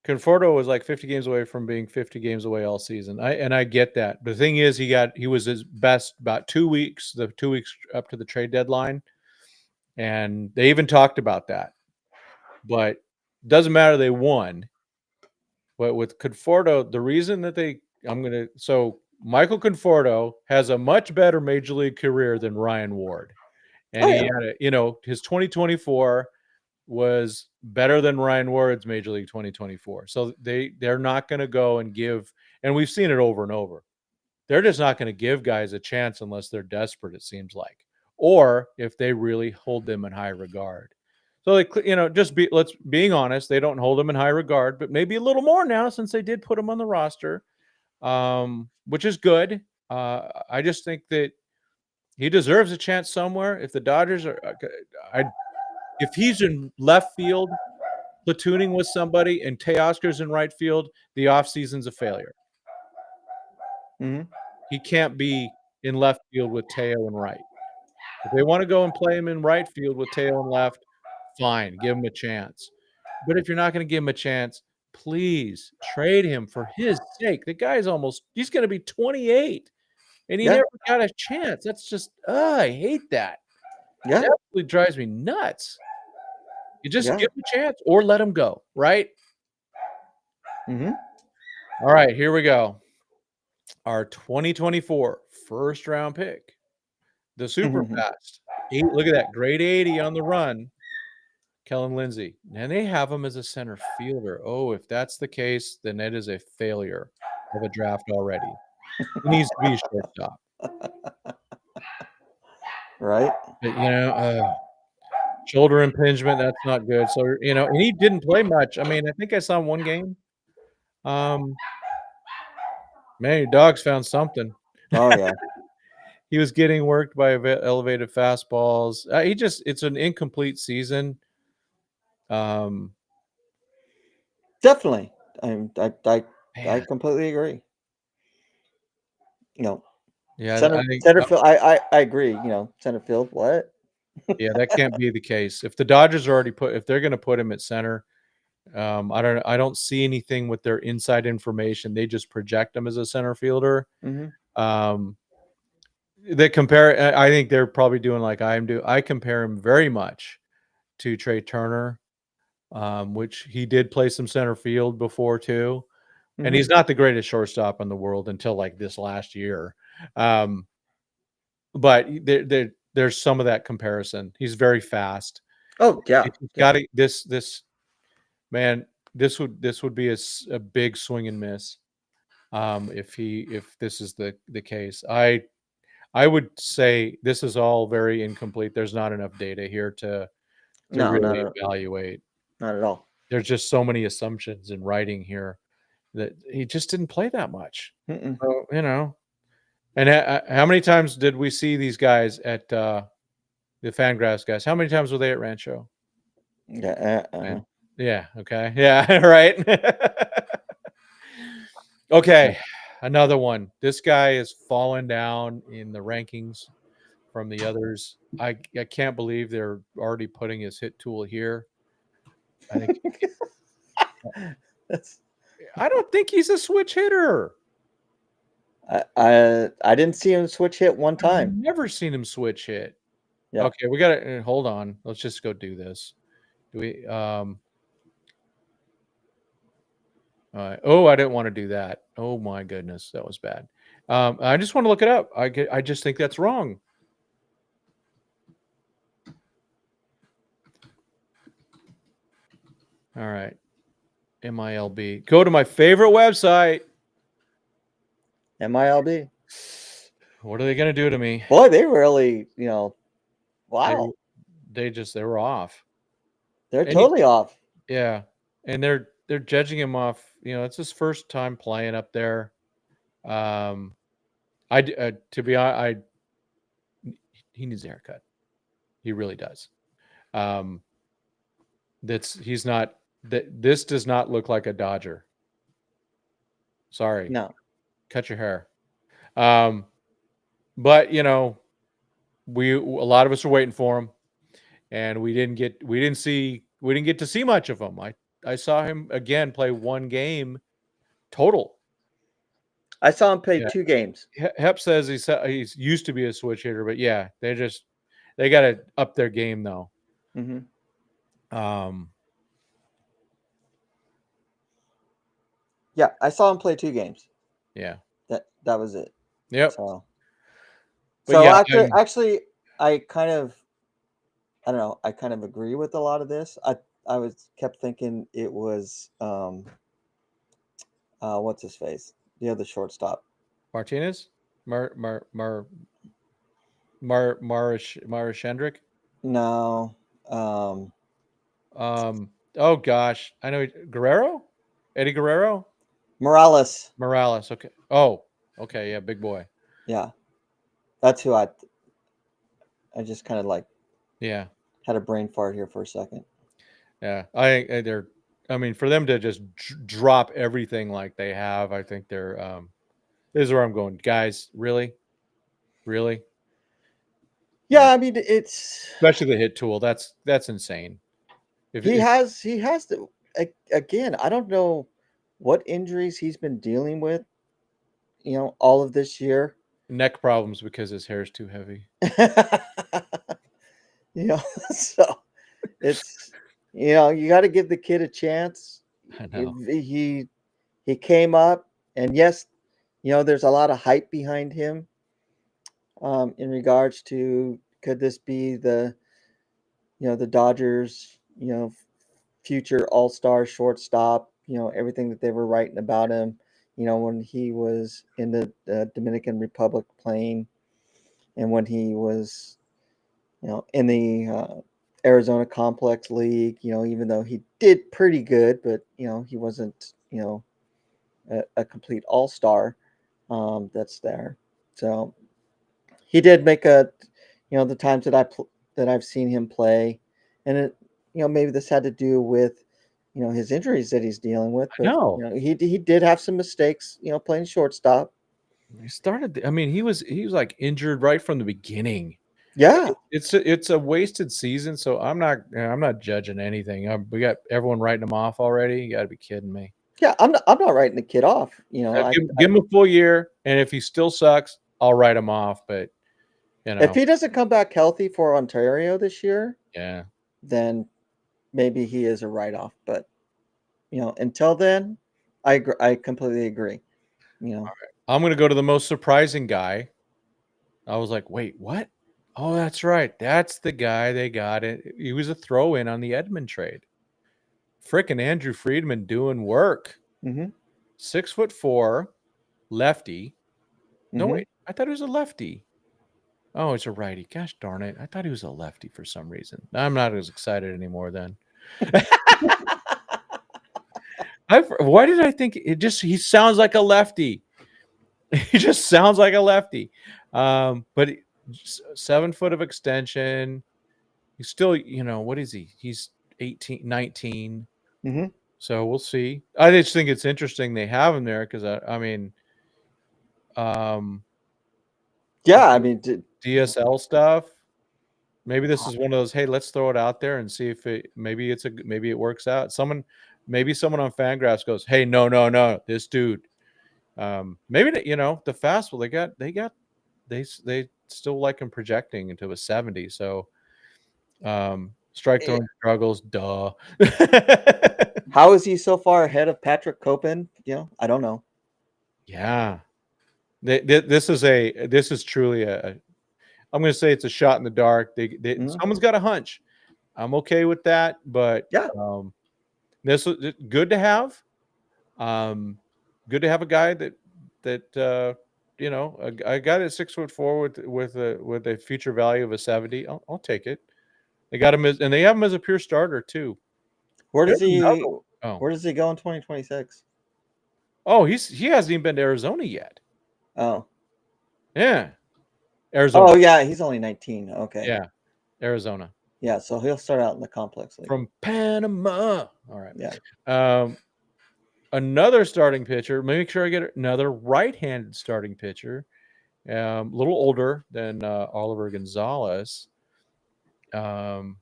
Conforto was like 50 games away from being 50 games away all season. I get that. But the thing is, he was his best about 2 weeks, the 2 weeks up to the trade deadline, and they even talked about that. But doesn't matter. They won. But with Conforto, the reason that Michael Conforto has a much better major league career than Ryan Ward, and oh he yeah, had his 2024 was better than Ryan Ward's Major League 2024. So they're not going to go and give, and we've seen it over and over. They're just not going to give guys a chance unless they're desperate, it seems like, or if they really hold them in high regard. So being honest, they don't hold them in high regard, but maybe a little more now since they did put him on the roster, which is good. I just think that he deserves a chance somewhere. If the Dodgers are, if he's in left field platooning with somebody and Teoscar's in right field, the offseason's a failure. hmm He can't be in left field with Teo and right. If they want to go and play him in right field with Teo and left, fine, give him a chance. But if you're not going to give him a chance, please trade him for his sake. The guy's he's going to be 28 and he yeah, never got a chance. That's just, I hate that. yeah, That absolutely drives me nuts. You just yeah, give him a chance or let him go, right? hmm All right, here we go. Our 2024 first round pick, the super fast. Look at that, grade 80 on the run, Kellen Lindsay. And they have him as a center fielder. Oh, if that's the case, then it is a failure of a draft already. He needs to be a shortstop. right, But, shoulder impingement, that's not good. So, and he didn't play much. I mean, I think I saw him one game. Um, Man, your dog's found something. oh yeah, He was getting worked by elevated fastballs. It's an incomplete season. Um, definitely. I Man, completely agree. You know, yeah, center I think center field. I agree. Center field. What? Yeah, that can't be the case. If the Dodgers already if they're going to put him at center, I don't see anything with their inside information. They just project him as a center fielder. Mhm. They compare. I think they're probably doing like I am do. I compare him very much to Trey Turner, which he did play some center field before too. And Mhm. he's not the greatest shortstop in the world until like this last year. Um, but there's some of that comparison. He's very fast. Oh, yeah, He's yeah. got this man. This would be a big swing and miss. If this is the case, I would say this is all very incomplete. There's not enough data here to No, really evaluate. not at all. There's just so many assumptions in writing here that he just didn't play that much. Mm-mm. So, and how many times did we see these guys at the Fangraphs guys? How many times were they at Rancho? Yeah, Man. Yeah. Okay. Yeah. Right. Okay. Another one. This guy is falling down in the rankings from the others. I can't believe they're already putting his hit tool here. I think That's I don't think he's a switch hitter. I didn't see him switch hit one I've time. never seen him switch hit. Yeah. Okay, we gotta hold on. Let's just go do this. Do we oh, I didn't want to do that. Oh my goodness, that was bad. I just want to look it up. I just think that's wrong. All right. MILB. Go to my favorite website. MILB. What are they gonna do to me? Boy, they really, They wow. they were off. They're Any totally off. Yeah. And they're judging him off, it's his first time playing up there. To be honest, he needs a haircut. He really does. Um, he's not that this does not look like a Dodger. Sorry, No. cut your hair. Um, but a lot of us are waiting for him, and we didn't get to see much of him. I saw him again play one game total. I saw him play Yeah, 2 games. Hep says he's used to be a switch hitter, but yeah, they got to up their game though. Mhm. Yeah, I saw him play 2 games. Yeah. That was it. Yep. So But so yeah, actually, I kind of I don't know, I kind of agree with a lot of this. I was kept thinking it was, what's his face? The other shortstop. Martinez, Marishendrick. No, Oh gosh, I know Guerrero, Eddie Guerrero, Morales. Morales. Okay. Oh, okay. Yeah, big boy. Yeah, that's who I just kind of like Yeah, had a brain fart here for a second. yeah. They're. I mean, for them to just drop everything like they have, I think they're. This is where I'm going, guys. Really, really. Yeah, I mean it's Especially the hit tool. That's insane. If he has the again. I don't know what injuries he's been dealing with. All of this year. neck problems because his hair is too heavy. you know, so it's you got to give the kid a chance. I know. He came up, and yes, there's a lot of hype behind him. In regards to could this be the Dodgers future all-star shortstop, everything that they were writing about him, when he was in the Dominican Republic playing, and when he was in the Arizona Complex League, even though he did pretty good, but he wasn't a complete all-star that's there. So he did make the times that I've seen him play, and it maybe this had to do with his injuries that he's dealing with, but No, he did have some mistakes playing shortstop. he started. I mean, he was like injured right from the beginning. Yeah. It's a wasted season, so I'm not judging anything. We got everyone writing him off already. You got to be kidding me. Yeah, I'm not writing the kid off, Give him a full year, and if he still sucks, I'll write him off. But if he doesn't come back healthy for Ontario this year, yeah. then maybe he is a write-off, but, until then, I completely agree, you know? I'm gonna go to the most surprising guy. I was like, wait, what? Oh, that's right. That's the guy they got. He was a throw-in on the Edmund trade. Frickin' Andrew Freeman doing work. Mhm, 6'4", lefty. No, mhm. wait. I thought he was a lefty. Oh, it's a righty. Gosh darn it. I thought he was a lefty for some reason. I'm not as excited anymore then. Why did I think he sounds like a lefty? He just sounds like a lefty. But 7 foot of extension. He's still, what is he? He's 18, 19. Mhm. So we'll see. I just think it's interesting they have him there because I mean, um, Yeah, I mean, DSL stuff. Maybe this is one of those. Hey, let's throw it out there and see if maybe it works out. Maybe someone on Fangraphs goes, hey, no, this dude. Maybe the fastball they still like him projecting into a 70. So strike eh, throwing struggles. Duh. how is he so far ahead of Patrick Copen? I don't know. Yeah. This is truly I'm going to say it's a shot in the dark. Mhm. Someone's got a hunch. I'm okay with that, but Yeah. this was good to have. Um, good to have a guy that a guy that's 6'4" with a future value of a 70. I'll take it. They got him and they have him as a pure starter too. Where does There's he another. Oh, where does he go in 2026? he hasn't even been to Arizona yet. Oh. Yeah, Arizona. Oh, yeah, he's only 19. Okay. Yeah, Arizona Yeah, so he'll start out in the complex league. from Panama. All right. Yeah. Another starting pitcher. Make sure I get another right-handed starting pitcher. A little older than Oliver Gonzalez. We're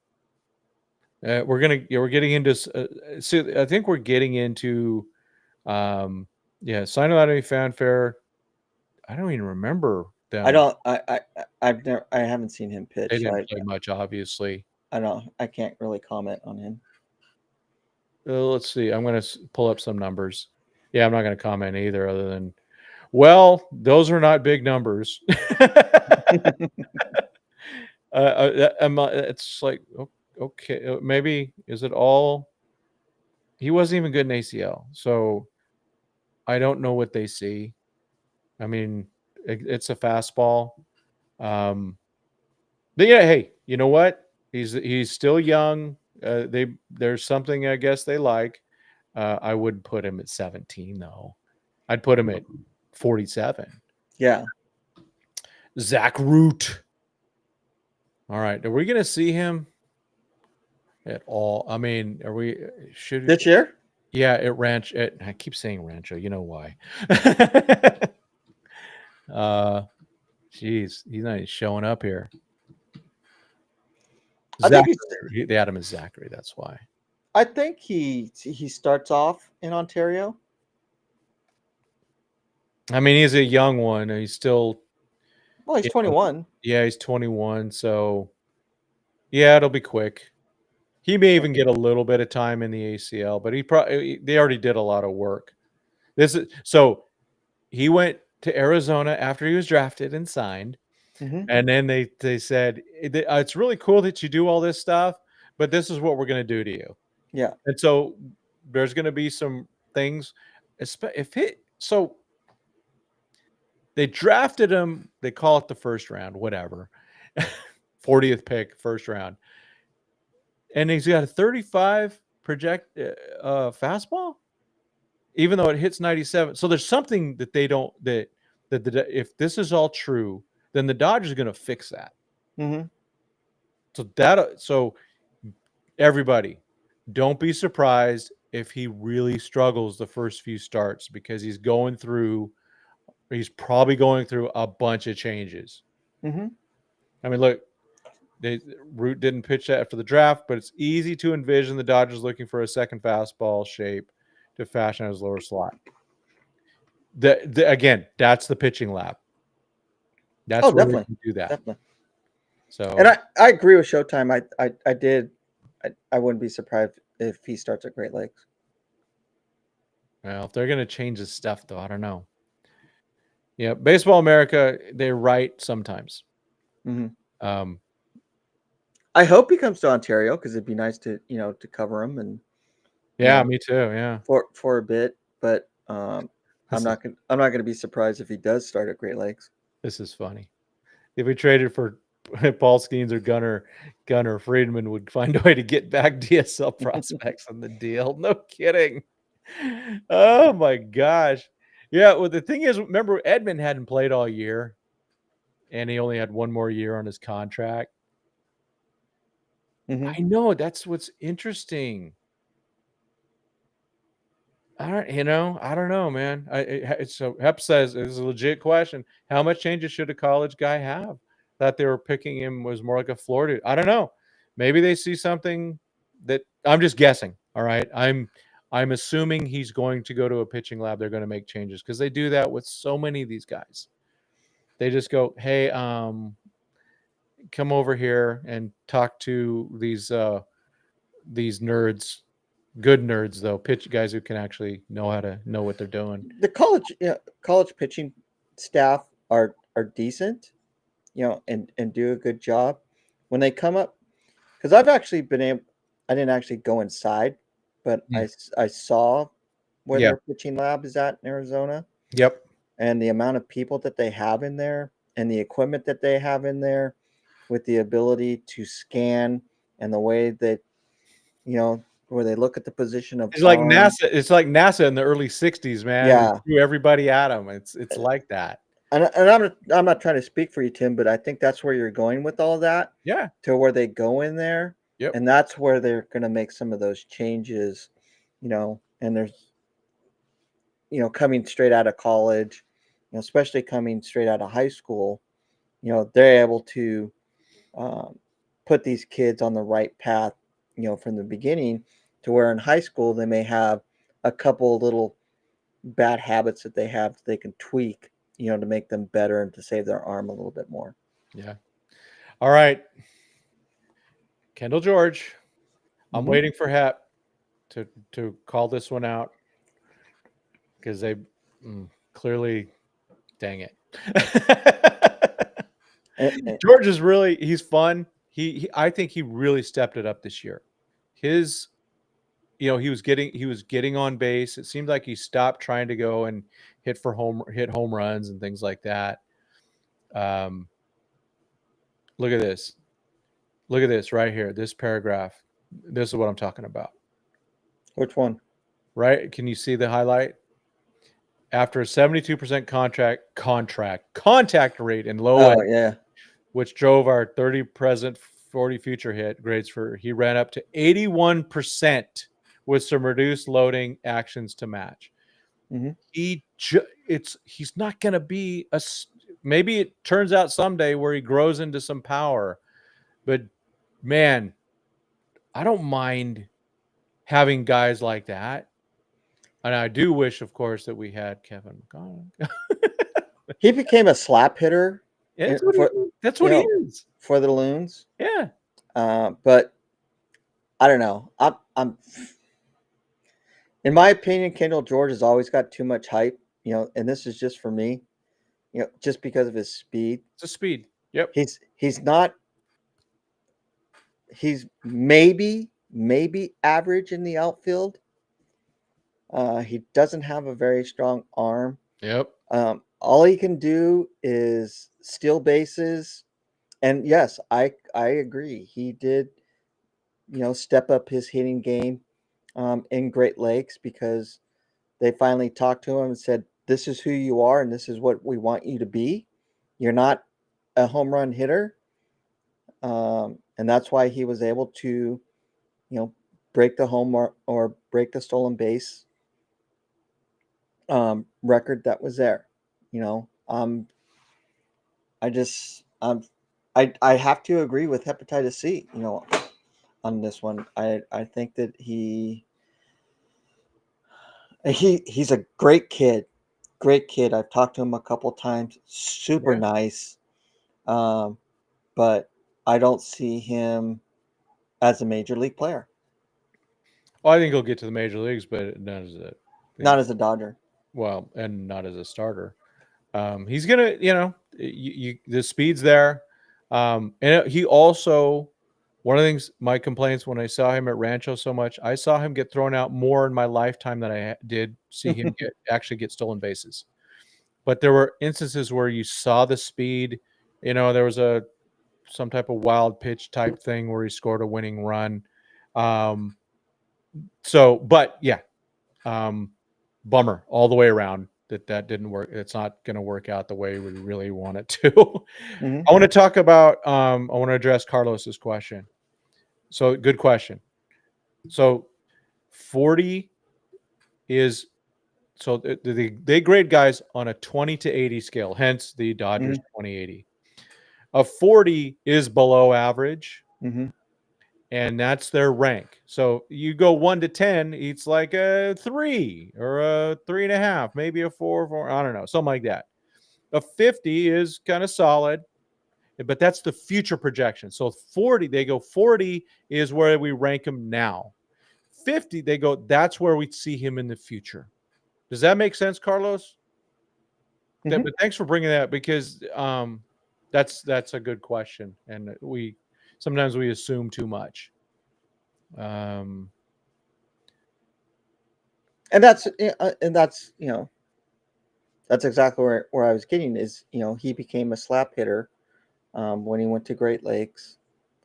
getting into. I think we're getting into. Sign without any fanfare. I don't even remember I them. don't I haven't seen him They pitch, so didn't play much, obviously. I can't really comment on him. Let's see. I'm going to pull up some numbers. Yeah, I'm not going to comment either, other than, well, those are not big numbers. It's like, okay, maybe is it all? He wasn't even good in ACL, so I don't know what they see. I mean, it's a fastball. But yeah, hey, you know what? He's still young. There's something I guess they like. I wouldn't put him at 17 though. I'd put him at 47. Yeah. Zach Root. All right, are we gonna see him at all? I mean, are we? Should This year? Yeah, at Ranch. I keep saying Rancho. You know why? Geez, he's not even showing up here. I think he's Zachary. They had him as Zachary. That's why. I think he starts off in Ontario. I mean, he's a young one. He's still. Well, he's 21. Yeah, he's 21. So, yeah, it'll be quick. He may even get a little bit of time in the ACL, but they already did a lot of work. He went to Arizona after he was drafted and signed, Mhm. and then they said it's really cool that you do all this stuff, but this is what we're going to do to you. Yeah. And so there's going to be some things. So they drafted him. They call it the first round, whatever, 40th pick, first round, and he's got a 35 project fastball, even though it hits 97. So there's something that they don't that if this is all true, then the Dodgers are going to fix that. Mhm. So everybody, don't be surprised if he really struggles the first few starts because he's probably going through a bunch of changes. Mhm. I mean, look, Root didn't pitch that after the draft, but it's easy to envision the Dodgers looking for a second fastball shape to fashion as lower slot. Again, that's the pitching lab. That's where definitely, they can do that. definitely. So, And I agree with Showtime. I wouldn't be surprised if he starts at Great Lakes. well, if they're going to change his stuff, though, I don't know. Yeah, Baseball America, they're right sometimes. Mm-hmm. I hope he comes to Ontario because it'd be nice to to cover him and yeah, me too. Yeah, for a bit. But I'm not gonna be surprised if he does start at Great Lakes. This is funny. If we traded for Paul Skeens or Gunner Freeman would find a way to get back DSL prospects on the deal. No kidding. Oh my gosh. Yeah, well, the thing is, remember, Edmund hadn't played all year, and he only had one more year on his contract. Mm-hmm. I know, that's what's interesting. I don't know, man. So Hep says it's a legit question. How much changes should a college guy have? That they were picking him was more like a Florida. I don't know. Maybe they see something that I'm just guessing. All right. I'm assuming he's going to go to a pitching lab. They're going to make changes because they do that with so many of these guys. They just go, hey, come over here and talk to these nerds. Good nerds though, pitch guys who can actually know what they're doing. The college pitching staff are decent, and do a good job when they come up. Because I've actually been able, I didn't actually go inside, but Mm. I saw where Yeah. their pitching lab is at in Arizona, Yep. and the amount of people that they have in there, and the equipment that they have in there, with the ability to scan, and the way that where they look at the position of It's like arm. NASA. It's like NASA in the early '60s, man. They Yeah, threw everybody at them. It's like that. and I'm not trying to speak for you, Tim, but I think that's where you're going with all that, Yeah. to where they go in there, Yep. and that's where they're going to make some of those changes, and there's coming straight out of college, especially coming straight out of high school, they're able to um, put these kids on the right path, from the beginning, to where in high school they may have a couple little bad habits that they have that they can tweak, to make them better and to save their arm a little bit more. Yeah. All right. Kendall George. I'm Mm-hmm. waiting for Hep to call this one out because they clearly, dang it. George is he's fun. I think he really stepped it up this year. His he was getting on base. It seemed like he stopped trying to go and hit home runs and things like that. Look at this. Look at this right here. This paragraph. This is what I'm talking about. Which one? Right? Can you see the highlight? After a 72% contact rate in low A, Yeah. which drove our 30 present, 40 future hit grades he ran up to 81% with some reduced loading actions to match. Mm-hmm. He's not going to be maybe it turns out someday where he grows into some power, but man, I don't mind having guys like that. And I do wish, of course, that we had Kevin McConnell. He became a slap hitter That's what he is. for the Loons. Yeah. But I don't know. I'm in my opinion, Kendall George has always got too much hype, and this is just for me, just because of his speed. It's a speed. Yep. He's not he's maybe average in the outfield. He doesn't have a very strong arm. Yep. All he can do is steal bases, and yes, I agree. He did, step up his hitting game in Great Lakes, because they finally talked to him and said, "This is who you are, and this is what we want you to be. You're not a home run hitter," and that's why he was able to, break the home or break the stolen base record that was there. You know, I just I I have to agree with hepatitis C. On this one, I think that he's a great kid. Great kid. I've talked to him a couple times. Super Yeah. nice. Um, but I don't see him as a major league player. Well, I think he'll get to the major leagues, but not as a Not as a Dodger. well, and not as a starter. He's gonna, the speed's there. And he also, one of the things, my complaints when I saw him at Rancho so much, I saw him get thrown out more in my lifetime than I did see him actually get stolen bases. But there were instances where you saw the speed. There was some type of wild pitch type thing where he scored a winning run. Um, but yeah, bummer all the way around that didn't work. It's not going to work out the way we really want it to. Hmm. I want to talk about. I want to address Carlos's question. So good question. So 40 is they grade guys on a 20 to 80 scale. Hence the Dodgers Hmm. 2080. A 40 is below average, Hmm. and that's their rank. So you go 1 to 10, it's like a 3 or a 3.5, maybe a 4. I don't know, something like that. A 50 is kind of solid, but that's the future projection. So 40, they go 40 is where we rank him now. 50, they go, that's where we see him in the future. Does that make sense, Carlos? Hmm. But thanks for bringing that, because that's a good question, and we sometimes we assume too much. Um, And that's exactly where I was getting is he became a slap hitter when he went to Great Lakes.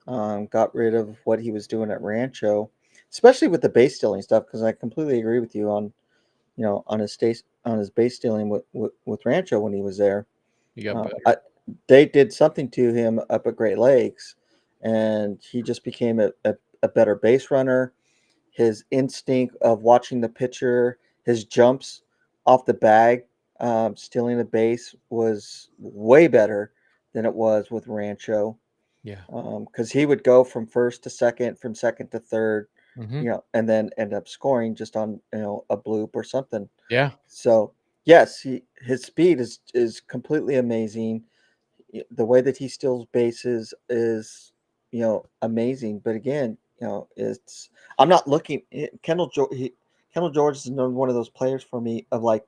Got rid of what he was doing at Rancho, especially with the base stealing stuff. Because I completely agree with you on on his base stealing with Rancho when he was there. you got better. They did something to him up at Great Lakes, and he just became a better base runner. His instinct of watching the pitcher, his jumps off the bag, stealing the base was way better than it was with Rancho. Yeah. Because he would go from first to second, from second to third, Hmm. and then end up scoring just on a bloop or something. Yeah. So yes, his speed is completely amazing. The way that he steals bases is amazing. But again, it's I'm not looking. Kendall George is another one of those players for me of like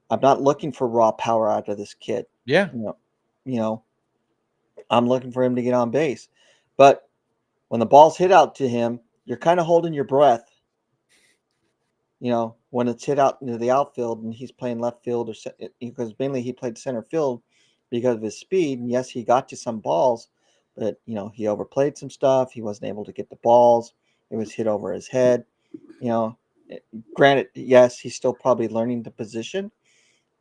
I'm not looking for raw power out of this kid. Yeah. You know, you know I'm looking for him to get on base, but when the ball's hit out to him, you're kind of holding your breath. When it's hit out into the outfield and he's playing left field because mainly he played center field because of his speed. And yes, he got to some balls, but he overplayed some stuff. He wasn't able to get the balls. It was hit over his head. You know, eh, Granted, yes, he's still probably learning the position.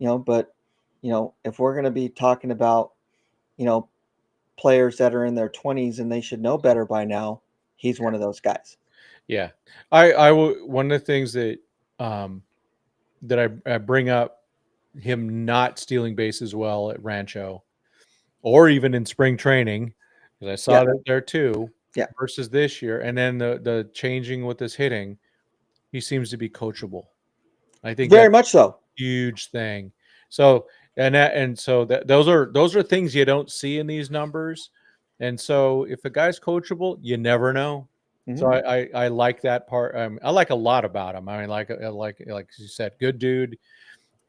But if we're going to be talking about you know players that are in their 20s and they should know better by now, he's one of those guys. Yeah. One of the things um, that I bring up, him not stealing bases well at Rancho or even in spring training, because I Yeah, saw that there too, yeah, versus this year. And then the changing with his hitting, he seems to be coachable. I think very that's much so. a huge thing. So those are things you don't see in these numbers. And so if a guy's coachable, you never know. So Hmm. I like that part. I like a lot about him. I mean, like you said, good dude,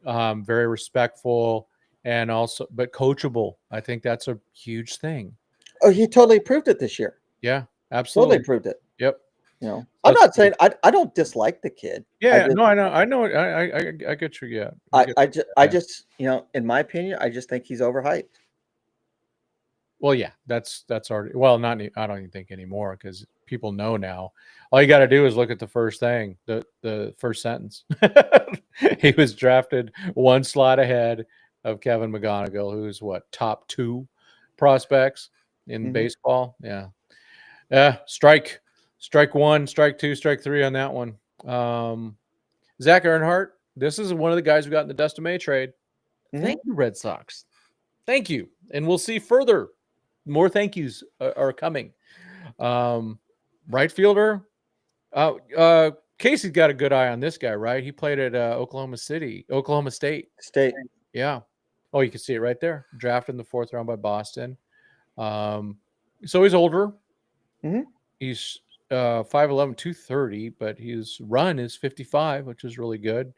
very respectful, and also but coachable. I think that's a huge thing. Oh, he totally proved it this year. Yeah, Totally absolutely. proved it. Yep. I'm That's not saying I don't dislike the kid. I yeah. just No, I know. I get you. Yeah, I get. I Yeah. just in my opinion, I just think he's overhyped. Well, yeah, that's already well. Not I don't even think anymore, because people know now. All you got to do is look at the first thing, the first sentence. He was drafted one slot ahead of Kevin McGonigal, who's what, top 2 prospects in Hmm. baseball. Yeah, yeah. Strike one, strike two, strike three on that one. Zach Earnhardt. This is one of the guys who got in the Dustin May trade. Hmm. Thank you, Red Sox. Thank you, and we'll see further more thank yous are coming. Right fielder. Casey's got a good eye on this guy, right? He played at Oklahoma State. State. Yeah. Oh, you can see it right there. Drafted in the 4th round by Boston. So he's older. Mhm. He's 5'11", 230, but his run is 55, which is really good.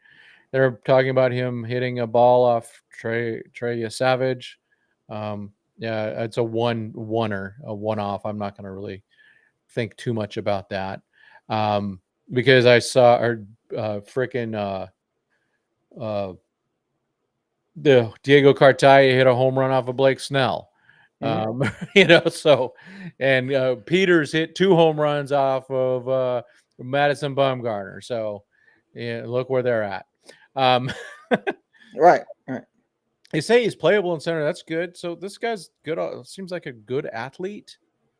They're talking about him hitting a ball off Trey Savage. Yeah, it's a one-off. I'm not going to really think too much about that because I saw the Diego Cartaya hit a home run off of Blake Snell. So and Peters hit 2 home runs off of Madison Bumgarner. So yeah, look where they're at. Right. They say he's playable in center. That's good. So this guy's good. Seems like a good athlete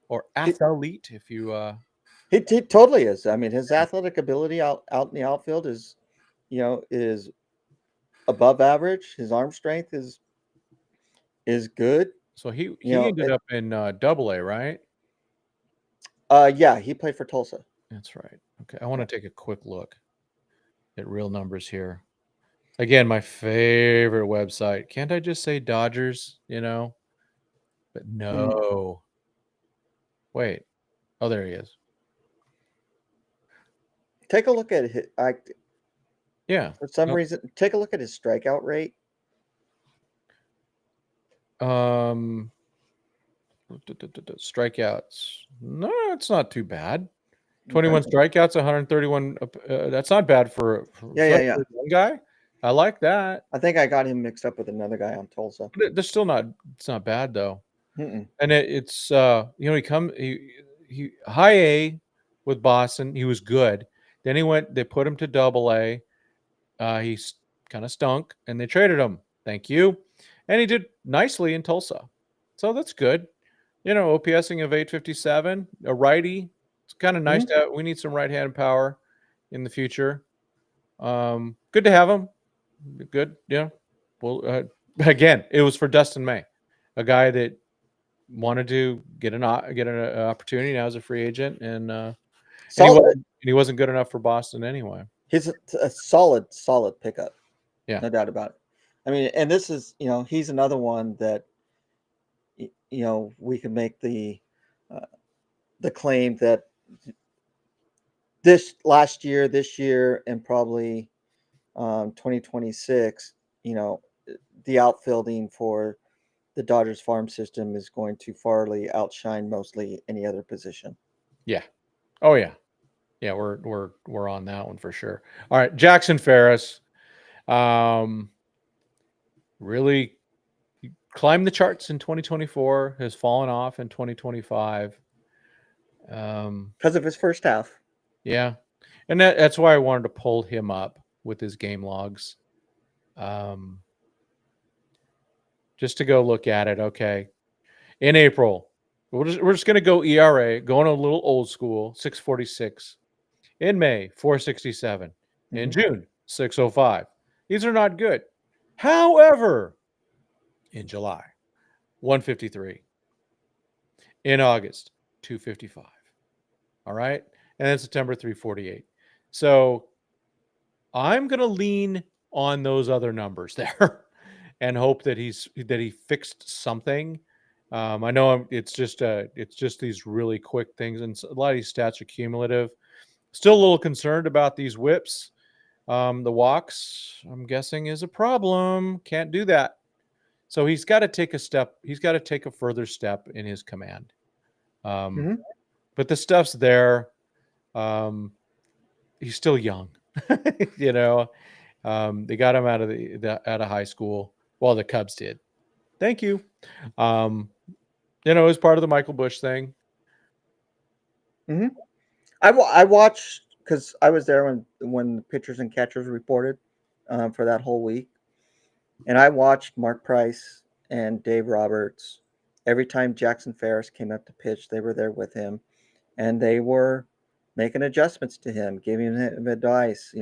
or athlete. If you He totally is. I mean, his athletic ability out in the outfield is above average. His arm strength is good. so he You know, ended up in Double A, right? yeah, he played for Tulsa. That's right. Okay, I want to take a quick look at real numbers here. Again, my favorite website. Can't I just say Dodgers? But no. Wait. Oh, there he is. Take a look at his, Yeah. for some reason. Take a look at his strikeout rate. Strikeouts. No, it's not too bad. 21 strikeouts, 131. That's not bad for Yeah. one guy. I like that. I think I got him mixed up with another guy on Tulsa. But they're still not. It's not bad though. Mm-mm. And it's he high A with Boston. He was good. Then they put him to Double A. He's kind of stunk, and they traded him. Thank you. And he did nicely in Tulsa, so that's good. OPSing of 857, a righty. It's kind of nice to have. We need some right-hand power in the future. Good to have him. Good, yeah. Well, again, it was for Dustin May, a guy that wanted to get an opportunity now as a free agent, and he wasn't good enough for Boston anyway. He's a solid pickup. Yeah, no doubt about it. I mean, and this is he's another one that we can make the claim that this year, and probably 2026, the outfielding for the Dodgers farm system is going to farly outshine mostly any other position. Yeah. Oh yeah. Yeah, we're on that one for sure. All right, Jackson Ferris. Really climbed the charts in 2024, has fallen off in 2025. Because of his first half. Yeah. And that's why I wanted to pull him up with his game logs. Just to go look at it. Okay. In April, we're just going to go ERA, going a little old school, 646. In May, 467. In June, 605. These are not good. However, in July, 153. In August, 255. All right. And then September, 348. So I'm going to lean on those other numbers there and hope that he fixed something. I know it's just these really quick things, and a lot of these stats are cumulative. Still a little concerned about these whips. The walks, I'm guessing, is a problem. Can't do that. So he's got to take a step. He's got to take a further step in his command. But the stuff's there. He's still young. They got him out of high school. Well, the Cubs did. Thank you. It was part of the Michael Busch thing. I watched, because I was there when the pitchers and catchers reported for that whole week, and I watched Mark Price and Dave Roberts. Every time Jackson Ferris came up to pitch, they were there with him, and they were making adjustments to him, giving him advice.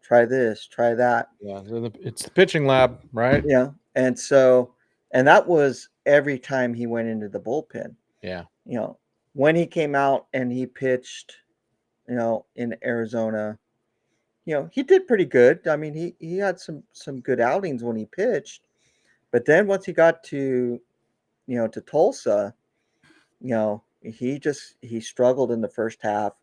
Try this, try that. Yeah, it's the pitching lab, right? Yeah, and so And that was every time he went into the bullpen. Yeah. You know, when he came out and he pitched, in Arizona, he did pretty good. I mean, he had some good outings when he pitched, but then once he got to Tulsa, he struggled in the first half,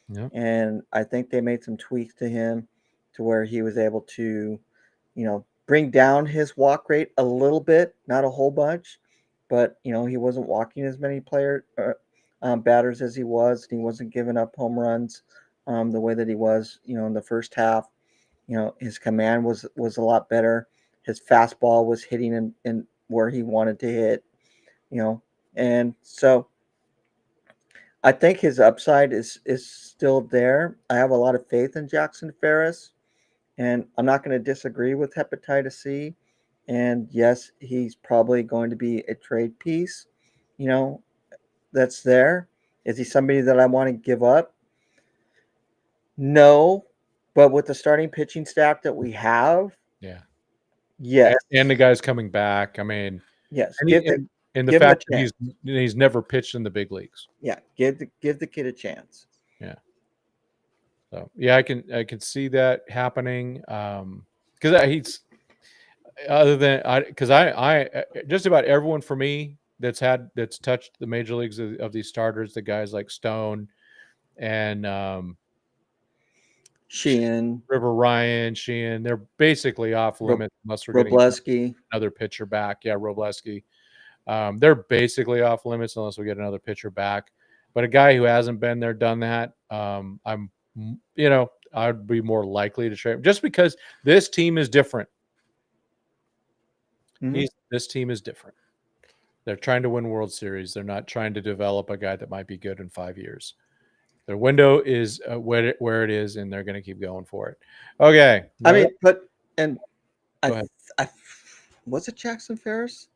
Yep. and I think they made some tweaks to him to where he was able to, bring down his walk rate a little bit, not a whole bunch, but he wasn't walking as many batters as he was, and he wasn't giving up home runs the way that he was, in the first half. His command was a lot better. His fastball was hitting in where he wanted to hit, and so I think his upside is still there. I have a lot of faith in Jackson Ferris, and I'm not going to disagree with hepatitis C. And yes, he's probably going to be a trade piece, you know, that's there. Is he somebody that I want to give up? No, but with the starting pitching staff that we have, Yeah. yes, And the guy's coming back. I mean, yes, and, he, and the give him a fact that chance. he's never pitched in the big leagues. Yeah, give the kid a chance. Yeah. So yeah, I can see that happening. Because he's other than I just about everyone for me that's touched the major leagues of these starters, the guys like Stone and Sheehan, River Ryan, Sheehan, they're basically off limits unless we're getting Robleski. another pitcher back. Yeah, Robleski. They're basically off limits unless we get another pitcher back. But a guy who hasn't been there, done that, I'd be more likely to trade him just because this team is different. Mm-hmm. This team is different. They're trying to win World Series. They're not trying to develop a guy that might be good in 5 years. Their window is where it is, and they're going to keep going for it. Okay. I mean, but Go ahead. Was it Jackson Ferris?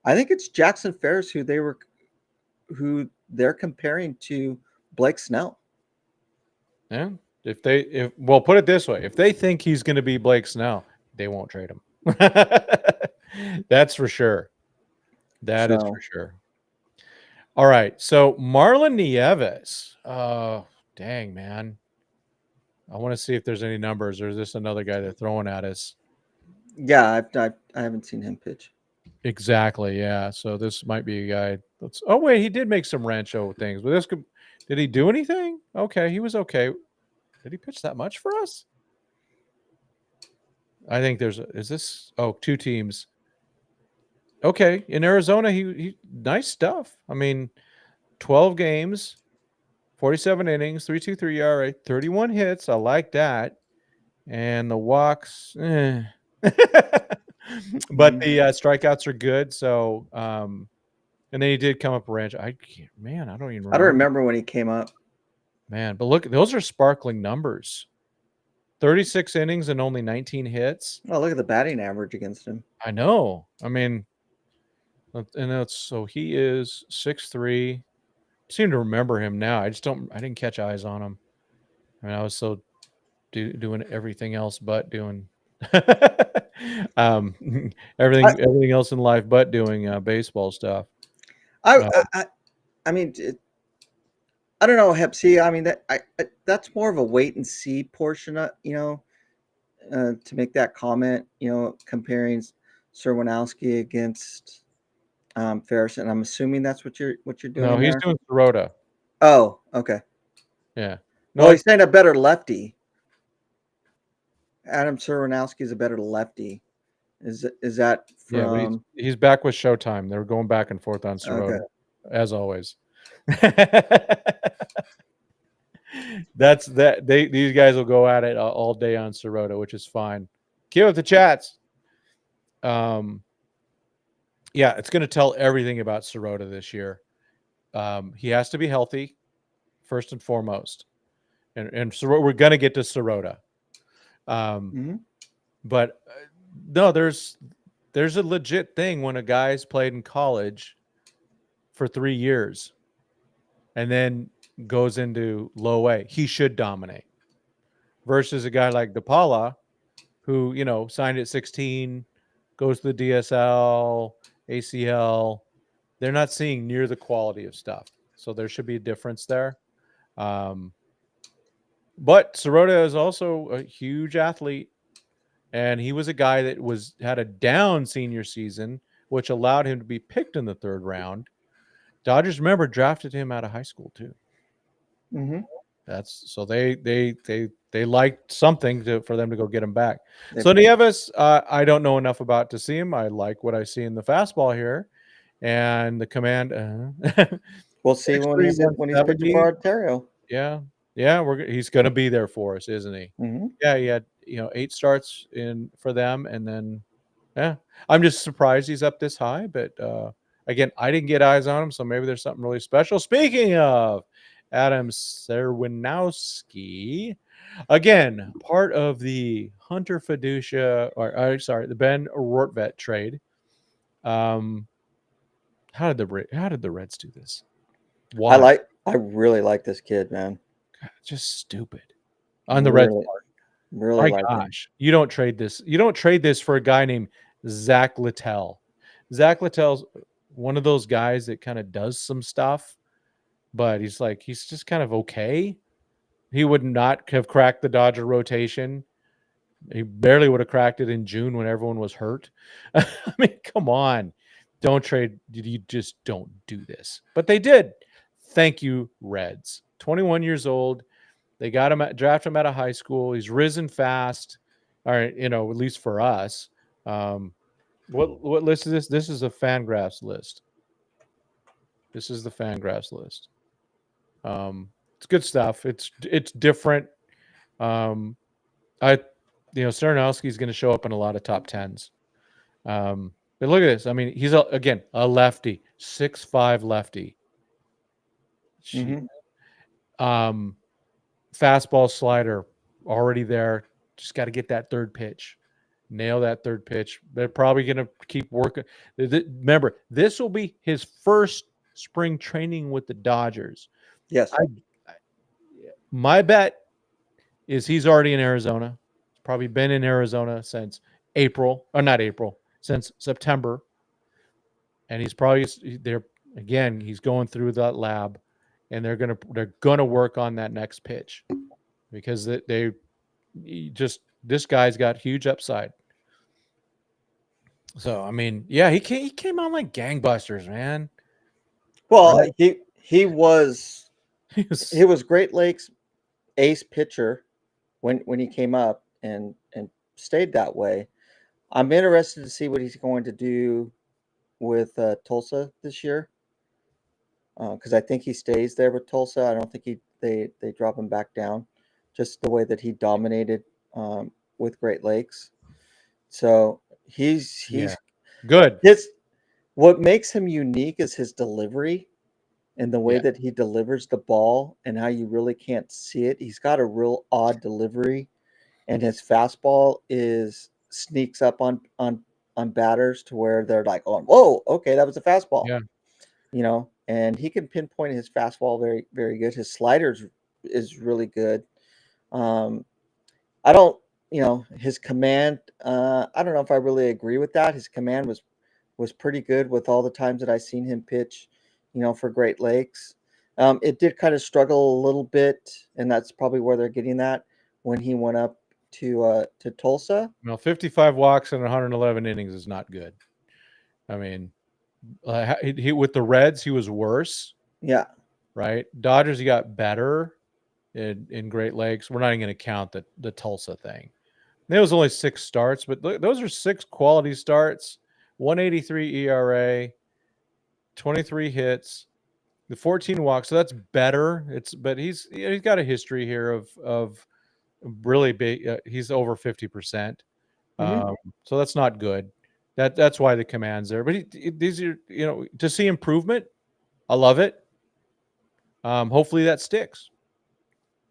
I think it's Jackson Ferris who they're comparing to Blake Snell. Yeah. Well, put it this way: if they think he's going to be Blake Snell, they won't trade him. That's for sure. That is for sure. All right. So Marlon Nieves. Oh, dang, man. I want to see if there's any numbers, or is this another guy they're throwing at us? Yeah, I haven't seen him pitch. Exactly. Yeah. So this might be a guy. Oh wait, he did make some Rancho things. But did he do anything? Okay, he was okay. Did he pitch that much for us? I think two teams. Okay, in Arizona, he nice stuff. I mean, 12 games, 47 innings, 3.23 ERA, 31 hits. I like that. And the walks, but the strikeouts are good. So, and then he did come up a ranch. I don't even remember. I don't remember when he came up. Man, but look, those are sparkling numbers. 36 innings and only 19 hits. Oh, look at the batting average against him. I know. I mean, and so he is 6'3". Seem to remember him now. I didn't catch eyes on him. I mean, I was so doing everything else but doing everything else in life but doing baseball stuff. I mean, I don't know, Hep C. I mean, that's more of a wait and see portion of, to make that comment, comparing Serwanowski against Ferris, and I'm assuming that's what you're doing. No, he's doing Sirota. Oh, okay. Yeah. No, he's saying a better lefty. Adam Serwanowski is a better lefty. Is that from? Yeah, but he's back with Showtime. They were going back and forth on Sirota, as always. These guys will go at it all day on Sirota, which is fine. Keep up the chats. Yeah, it's going to tell everything about Sirota this year. He has to be healthy, first and foremost, and so we're going to get to Sirota. But no, there's a legit thing when a guy's played in college for 3 years and then goes into low A. He should dominate versus a guy like DePaula who, signed at 16, goes to the DSL, ACL. They're not seeing near the quality of stuff. So there should be a difference there. But Sirota is also a huge athlete, and he was a guy that had a down senior season, which allowed him to be picked in the 3rd round. Dodgers, remember, drafted him out of high school too. Mm-hmm. That's so they liked something for them to go get him back. They- So Nieves, I don't know enough about to see him. I like what I see in the fastball here, and the command. We'll see when he's pitching for Ontario. Yeah, he's going to be there for us, isn't he? Mm-hmm. Yeah, he had 8 starts in for them, and then I'm just surprised he's up this high. But again, I didn't get eyes on him, so maybe there's something really special. Speaking of Adam Serwinowski, again, part of the Hunter Fiducia, the Ben Rortvet trade. How did the Reds do this? Why? I really like this kid, man. God, just stupid on the Reds part. Really My like him. gosh, you don't trade this. You don't trade this for a guy named Zach Littell. Zach Littell's one of those guys that kind of does some stuff, but he's just kind of okay. He would not have cracked the Dodger rotation. He barely would have cracked it in June when everyone was hurt. I mean, come on. Don't trade. You just don't do this. But they did. Thank you, Reds. 21 years old. They got him, draft him out of high school. He's risen fast. All right, at least for us. What list is this? This is a Fangraphs list. This is the Fangraphs list. It's good stuff. It's different. Serenowski is going to show up in a lot of top 10s. But look at this. I mean, he's again a lefty, 6'5" lefty. Mm-hmm. Fastball, slider, already there. Just got to get that 3rd pitch. Nail that 3rd pitch. They're probably going to keep working. Remember, this will be his first spring training with the Dodgers. Yes. My bet is he's already in Arizona. He's probably been in Arizona since since September. And he's probably there again. He's going through that lab, and they're gonna work on that next pitch because this guy's got huge upside. So I mean, yeah, he came on like gangbusters, man. Well, right? he was Great Lakes ace pitcher when he came up and stayed that way. I'm interested to see what he's going to do with Tulsa this year, because I think he stays there with Tulsa. I don't think they drop him back down, just the way that he dominated with Great Lakes. So he's good. What makes him unique is his delivery and the way that he delivers the ball and how you really can't see it. He's got a real odd delivery, and his fastball sneaks up on batters to where they're like, "Oh, whoa, okay, that was a fastball." Yeah. And he can pinpoint his fastball very, very good. His sliders is really good. I don't, his command. I don't know if I really agree with that. His command was pretty good with all the times that I seen him pitch, for Great Lakes. It did kind of struggle a little bit, and that's probably where they're getting that when he went up to Tulsa. 55 walks and 111 innings is not good. I mean, he with the Reds, he was worse. Yeah. Right. Dodgers, he got better in Great Lakes. We're not even going to count the Tulsa thing. There was only 6 starts, but those are 6 quality starts. 183 ERA, 23 hits, the 14 walks. So that's better. But he's got a history here of really big. He's over 50%. So that's not good. That's why the command's there. But these are to see improvement. I love it. Hopefully that sticks.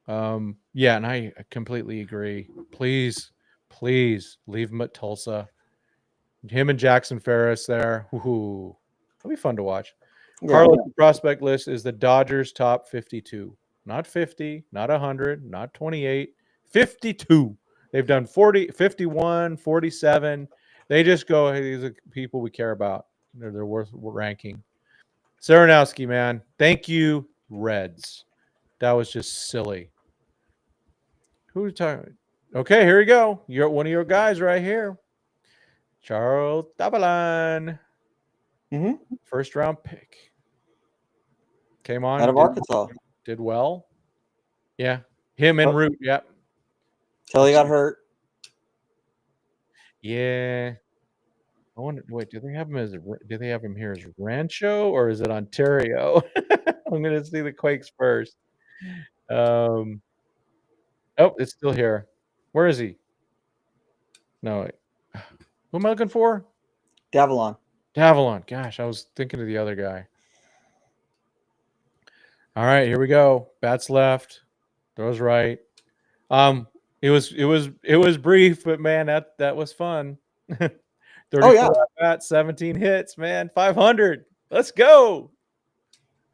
Yeah, and I completely agree. Please leave him at Tulsa. Him and Jackson Ferris there. Woohoo. That'll be fun to watch. Yeah. Carlos' prospect list is the Dodgers top 52. Not 50, not 100, not 28, 52. They've done 40, 51, 47. They just go, hey, these are people we care about. They're worth ranking. Saranowski, man. Thank you, Reds. That was just silly. Who are you talking? Okay, here we go. You're one of your guys right here. Charles Tabalan. Mm-hmm. First round pick. Came Out on, of Arkansas. did well. Yeah. Him and Oh, Root. Yep. till he got hurt. Yeah. I wonder. Wait, do they have him here as Rancho or is it Ontario? I'm gonna see the Quakes first. Oh, it's still here. Where is he? No, wait. Who am I looking for? Davalon. Davalon. Gosh, I was thinking of the other guy. All right, here we go. Bats left. Throws right. It was brief, but man, that was fun. 34 Oh yeah. at bats, 17 hits, man. 500. Let's go.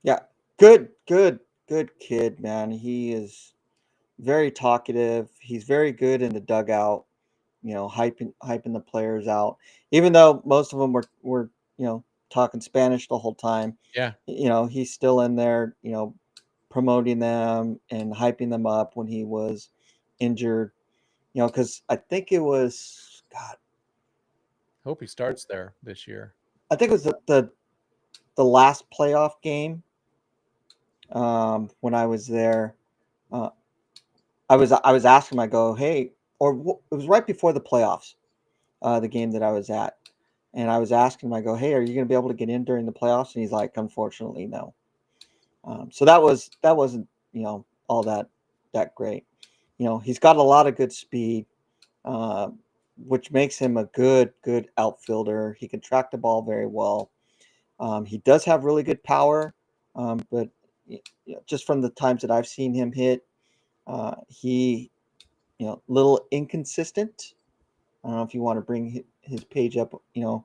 Yeah. Good kid, man. He is very talkative. He's very good in the dugout, hyping the players out. Even though most of them were talking Spanish the whole time, Yeah. he's still in there, promoting them and hyping them up when he was injured. Because I think it was God, Hope he starts there this year. I think it was the last playoff game when I was there. Uh, I was asking him, I go, hey, it was right before the playoffs, the game that I was at. And I was asking him, I go, hey, are you going to be able to get in during the playoffs? And he's like, unfortunately, no. So that wasn't, all that great. He's got a lot of good speed, which makes him a good outfielder. He can track the ball very well. He does have really good power, but just from the times that I've seen him hit, he, little inconsistent. I don't know if you want to bring his page up, in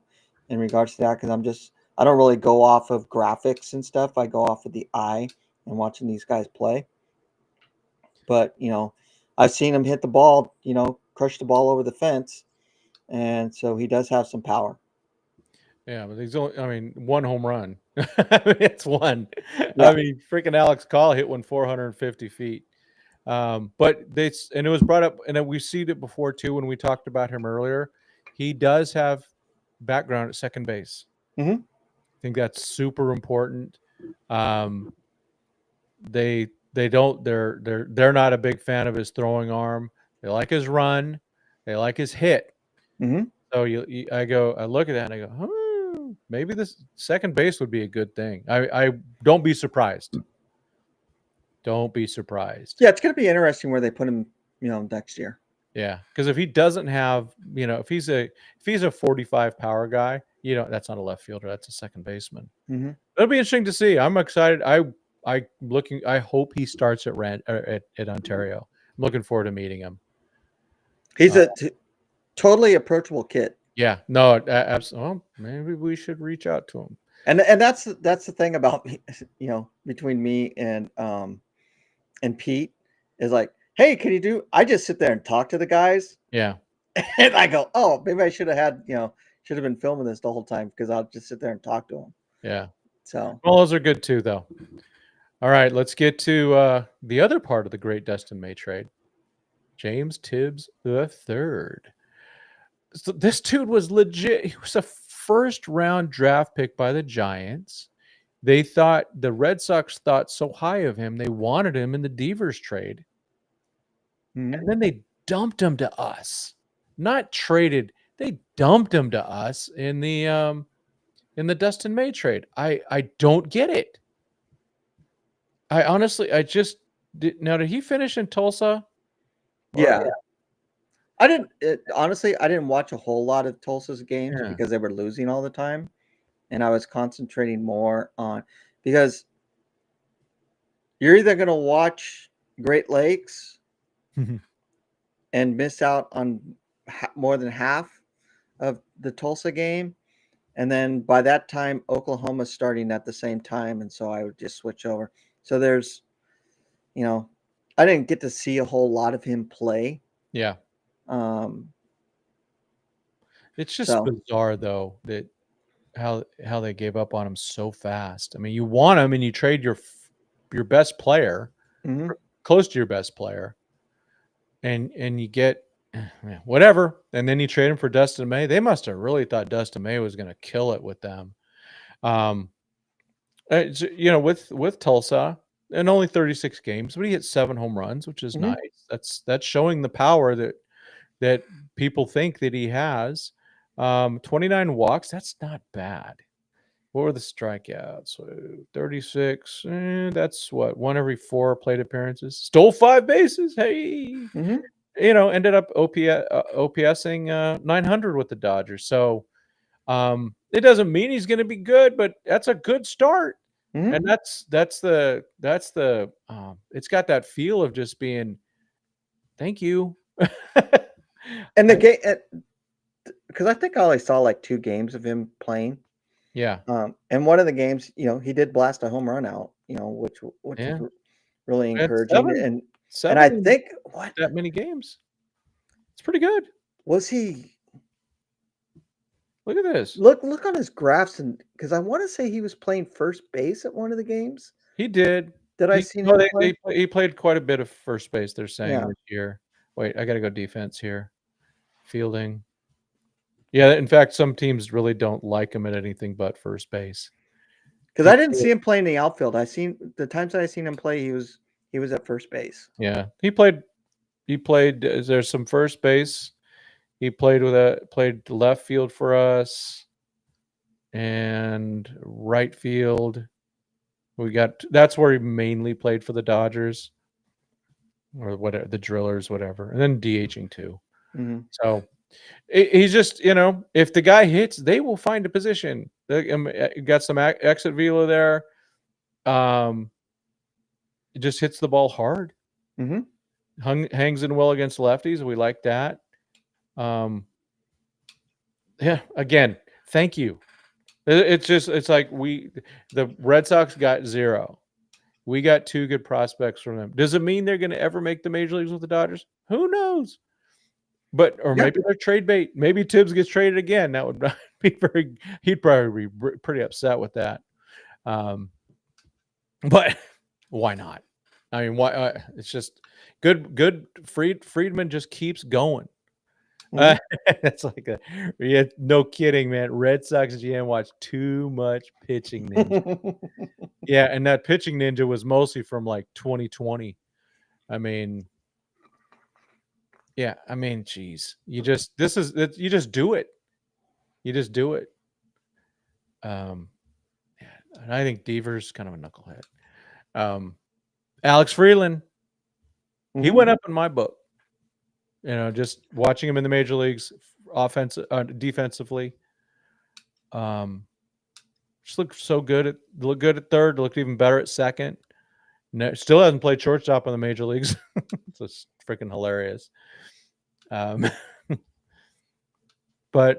regards to that, because I don't really go off of graphics and stuff. I go off of the eye and watching these guys play. But, I've seen him hit the ball, crush the ball over the fence. And so he does have some power. Yeah, but one home run. It's one. Yeah. Freaking Alex Call hit one 450 feet. But it was brought up, and we've seen it before too when we talked about him earlier. He does have background at second base. Mm-hmm. I think that's super important. They don't they're not a big fan of his throwing arm. They like his run. They like his hit. Mm-hmm. So I look at that and I go, maybe this second base would be a good thing. I don't be surprised. Don't be surprised. Yeah, it's going to be interesting where they put him, next year. Yeah, because if he doesn't have, if he's a 45 power guy, that's not a left fielder. That's a second baseman. Mm-hmm. It'll be interesting to see. I'm excited. I hope he starts at Ontario. I'm looking forward to meeting him. He's a totally approachable kid. Yeah, no, absolutely. Well, maybe we should reach out to him. And that's the thing about me, between me and Pete is like, hey, can you do? I just sit there and talk to the guys. Yeah, And I go, oh, maybe I should have been filming this the whole time because I'll just sit there and talk to them. yeah. So, well, those are good too, though. All right, let's get to the other part of the great Dustin May trade. James Tibbs III. So this dude was legit. He was a first-round draft pick by the Giants. The Red Sox thought so high of him, they wanted him in the Devers trade. mm-hmm. And then they dumped him to us. Not traded. They dumped him to us in the Dustin May trade. I don't get it. I honestly, did he finish in Tulsa? Yeah. Honestly, I didn't watch a whole lot of Tulsa's games because they were losing all the time. And I was concentrating more on, because you're either going to watch Great Lakes and miss out on more than half of the Tulsa game. And then by that time, Oklahoma's starting at the same time. And so I would just switch over. So there's, I didn't get to see a whole lot of him play. Yeah. It's just bizarre, though, that how they gave up on him so fast. I mean, you want him and you trade your best player, Mhm. close to your best player, and you get whatever, and then you trade him for Dustin May. They must have really thought Dustin May was going to kill it with them. With Tulsa and only 36 games, but he hit 7 home runs, which is Mhm. nice. That's showing the power that people think that he has. 29 walks, that's not bad. What were the strikeouts? So 36. That's what, one every 4 plate appearances. Stole 5 bases. Hey, Mhm. ended up OPSing 900 with the Dodgers. So it doesn't mean he's going to be good, but that's a good start. Mhm. And that's the it's got that feel of just being thank you. And the game, because I think I only saw like 2 games of him playing. Yeah. And one of the games, he did blast a home run out, which was Yeah. really At encouraging. seven, And I seven in think what that many games. It's pretty good. was he? Look at this. Look on his graphs, and because I want to say he was playing first base at one of the games He did. that I He seen no, him play. he played quite a bit of first base, they're saying Yeah, this year. Wait, I gotta go defense here. Fielding. Yeah, in fact, some teams really don't like him at anything but first base. because He I didn't played, see him play in the outfield. I seen the times that I seen him play, he was at first base. yeah. There's some first base. He played left field for us and right field. That's where he mainly played for the Dodgers or whatever, the Drillers, whatever, and then DHing too. Hmm. So he's just, if the guy hits, they will find a position. Got some exit velo there. It just hits the ball hard. Hmm. Hangs in well against lefties. We like that. Yeah. Again, thank you. It's like the Red Sox got 0. We got 2 good prospects from them. Does it mean they're going to ever make the major leagues with the Dodgers? Who knows? Or Yeah. maybe they're trade bait. Maybe Tibbs gets traded again. That would be he'd probably be pretty upset with that. But why not? I mean, why? It's just good. Freeman just keeps going. Hmm. It's like yeah, no kidding, man. Red Sox GM watched too much pitching ninja. Yeah, and that pitching ninja was mostly from like 2020. I mean, yeah, I mean, geez, you just do it. You just do it. Yeah, and I think Deaver's kind of a knucklehead. Alex Freeland, he Hmm. went up in my book. Just watching him in the major leagues, defensively. Just looked so good looked good at third, looked even better at second. No, still hasn't played shortstop in the major leagues. It's just freaking hilarious. Um, but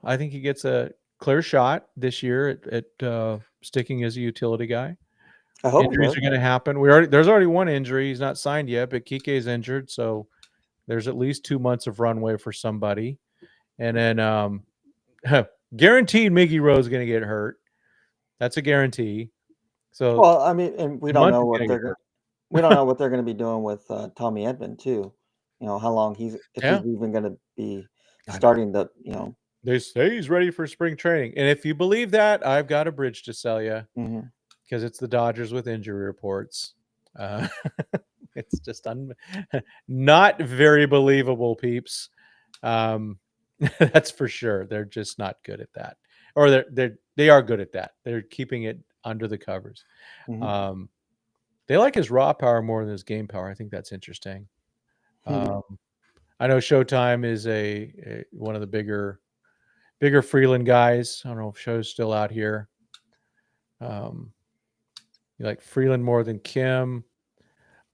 I think he gets a clear shot this year at sticking as a utility guy. I hope he Injuries does. are going to happen. There's already one injury. He's not signed yet, but Kike's injured, so there's at least 2 months of runway for somebody. And then guaranteed Miggy Rowe's going to get hurt. That's a guarantee. So Well, I mean, and we don't Munch know is what going to they're get hurt. we don't know what they're going to be doing with Tommy Edman too. How long if Yeah, he's even going to be I know. starting the. They say he's ready for spring training, and if you believe that, I've got a bridge to sell you Mhm. because it's the Dodgers with injury reports. Uh, it's just not very believable, peeps. That's for sure. They're just not good at that, or they are good at that. They're keeping it under the covers. Mhm. Um, they like his raw power more than his game power. I think that's interesting. Mhm. Um, I know Showtime is one of the bigger Freeland guys. I don't know if Show's still out here. You like Freeland more than Kim.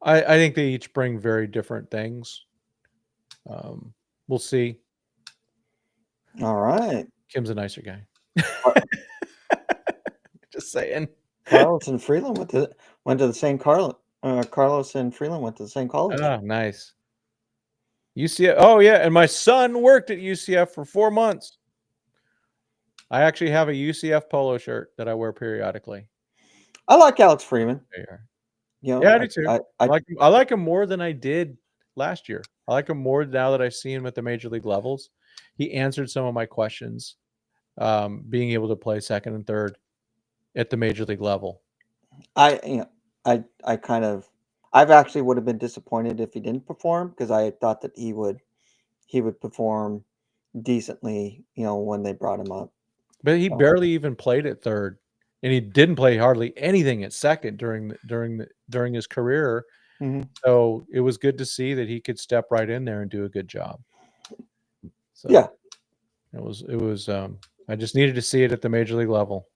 I think they each bring very different things. We'll see. All right. Kim's a nicer guy. Car- Just saying. Carlos and Freeland went to the same Carlos and Freeland went to the same college. Ah, nice. UCF. Oh yeah, and my son worked at UCF for 4 months. I actually have a UCF polo shirt that I wear periodically. I like Alex Freeman. There. You Yeah, I know, do too. I I like him more than I did last year. I like him more now that I see him at the major league levels. He answered some of my questions, being able to play second and third at the major league level. you know, I kind of, I've actually would have been disappointed if he didn't perform because I thought that he would perform decently, you know, when they brought him up. But he So, barely even played at third, and he didn't play hardly anything at second during his career. mhm. So it was good to see that he could step right in there and do a good job. So Yeah, it was I just needed to see it at the major league level.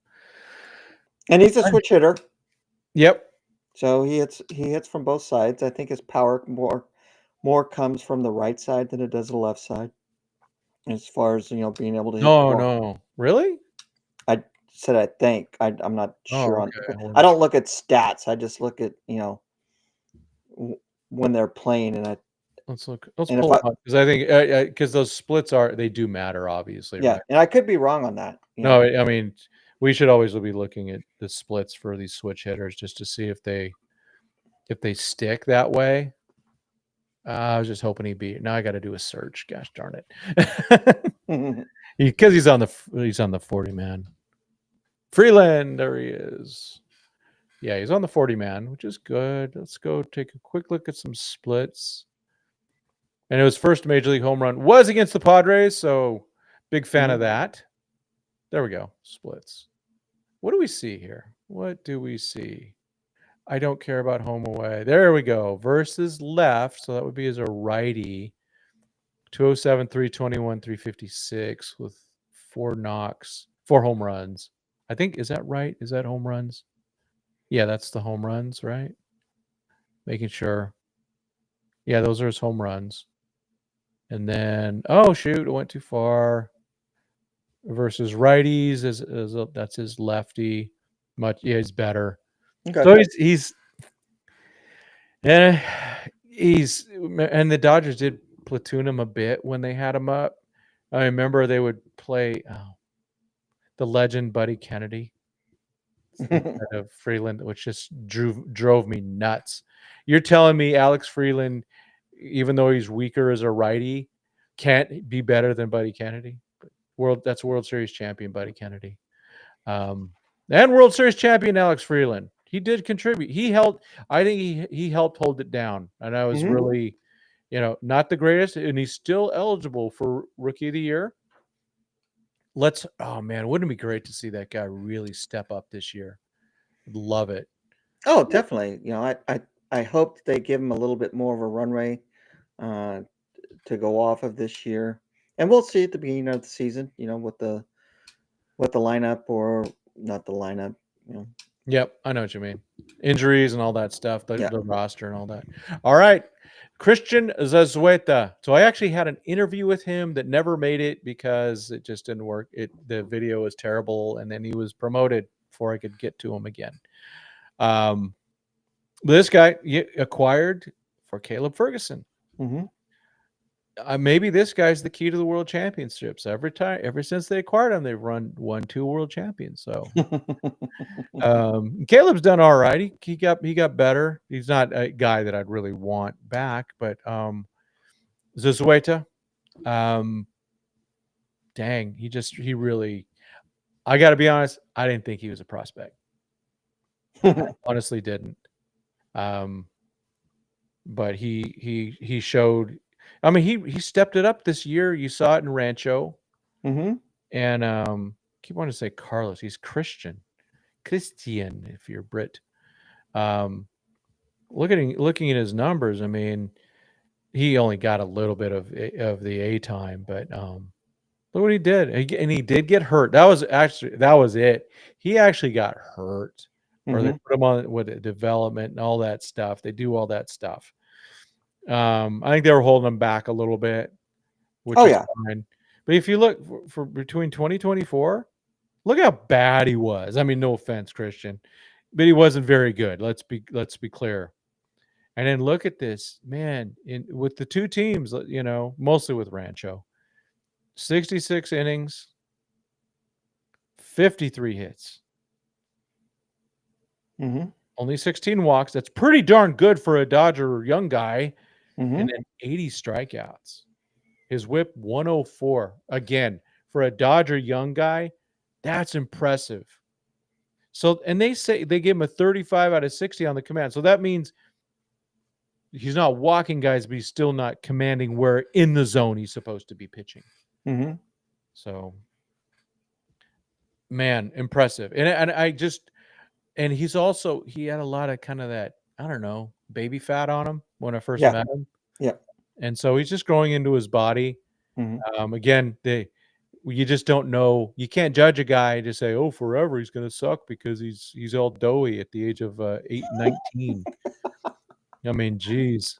and he's a switch hitter, Yep. so he hits from both sides. I think his power more comes from the right side than it does the left side, as far as, you know, being able to hit the No, ball. no. Really? I said I think. I'm not Oh, sure on. okay. I I wasn't don't look at stats. I just look at, you know, when they're playing, Let's look. Let's and if pull I them up because I think because those splits they do matter, obviously, yeah, right? and I could be wrong on that. You No, know, I mean we should always be looking at the splits for these switch hitters just to see if they stick that way. I was just hoping he'd be. Now I got to do a search. Gosh darn it! Because he's on the 40 man. Freeland, there he is. Yeah, he's on the 40 man, which is good. Let's go take a quick look at some splits. And his first major league home run was against the Padres, so big fan of that. There we go. Splits. What do we see here? What do we see? I don't care about home away. There we go. Versus left, so that would be as a righty. 207, 321, 356 with 4 knocks, 4 home runs. I think, is that right? Is that home runs? Yeah, that's the home runs, right? Making sure. Yeah, those are his home runs. And then, oh shoot, it went too far. Versus righties that's his lefty. He's better. okay. So eh, he's and the Dodgers did platoon him a bit when they had him up. I remember they would play the legend Buddy Kennedy instead of Freeland, which just drove me nuts. You're telling me Alex Freeland, even though he's weaker as a righty, can't be better than Buddy Kennedy? That's World Series champion Buddy Kennedy. And World Series champion Alex Freeland. He did contribute. I think he helped hold it down. And I was Mhm. really, not the greatest, and he's still eligible for Rookie of the Year. Oh man, wouldn't it be great to see that guy really step up this year? Love it. Oh, definitely. You know, I hope they give him a little bit more of a runway uh, to go off of this year, and we'll see at the beginning of the season. You know, with the lineup or not the lineup. You know, Yep, I know what you mean. Injuries and all that stuff, yeah. the roster and all that. All right. Christian Zazueta. So I actually had an interview with him that never made it because it just didn't work. The video was terrible, and then he was promoted before I could get to him again. This guy acquired for Caleb Ferguson. Mm-hmm. Maybe this guy's the key to the world championships. Ever since they acquired him, they've won 2 world champions. So Caleb's done all right. He got better. He's not a guy that I'd really want back, but Zazueta, dang, he really. I got to be honest. I didn't think he was a prospect. I honestly didn't. But he showed. I mean, he stepped it up this year. You saw it in Rancho, Mm-hmm. and keep wanting to say Carlos. He's Christian, if you're Brit. Um, looking at his numbers, I mean, he only got a little bit of the A time, but look what he did, and he did get hurt. That was it. He actually got hurt, or they Mm-hmm. put him on with development and all that stuff. They do all that stuff. I think they were holding him back a little bit, which Oh is yeah. fine. But if you look for between 2024, look how bad he was. I mean, no offense, Christian, but he wasn't very good. Let's be clear. And then look at this, man, with the 2 teams, mostly with Rancho. 66 innings, 53 hits, Mm-hmm. only 16 walks. That's pretty darn good for a Dodger young guy. Mm-hmm. And then 80 strikeouts. His whip 104. Again, for a Dodger young guy, that's impressive. So, and they say they gave him a 35 out of 60 on the command. So that means he's not walking guys, but he's still not commanding where in the zone he's supposed to be pitching. Mm-hmm. So, man, impressive. And I just, and he's also, he had a lot of kind of that, I don't know, baby fat on him when I first Yeah. met him. Yeah. And so he's just growing into his body. Again, you just don't know. You can't judge a guy to say, "Oh, forever he's going to suck because he's all doughy at the age of 19." I mean, geez,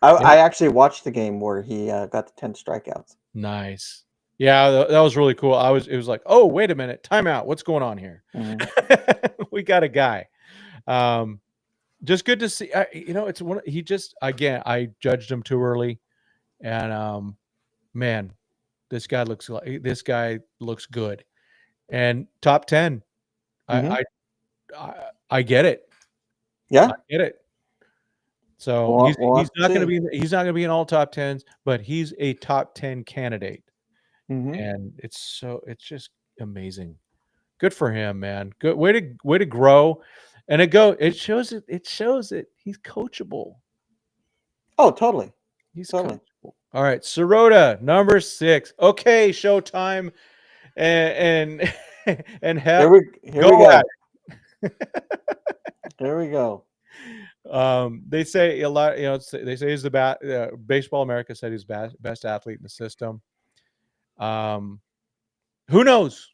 I actually watched the game where he got the 10 strikeouts. nice. Yeah, that was really cool. It was like, oh, wait a minute, timeout. What's going on here? Mm-hmm. We got a guy. Just good to see. It's one. He just again, I judged him too early, and man, this guy looks good. And top 10. Mm-hmm. I get it. Yeah. I get it. So We'll he's have to not going to see. be in all top 10s, but he's a top 10 candidate. Mm-hmm. And it's just amazing. Good for him, man. Good way to grow. And it shows that he's coachable. Oh, totally. He's Totally. coachable. All right, Sirota, number 6. Okay, Showtime and and Here Hep, we go go. at There we go. it. They say a lot, they say he's the Baseball America said he's best athlete in the system. Who knows?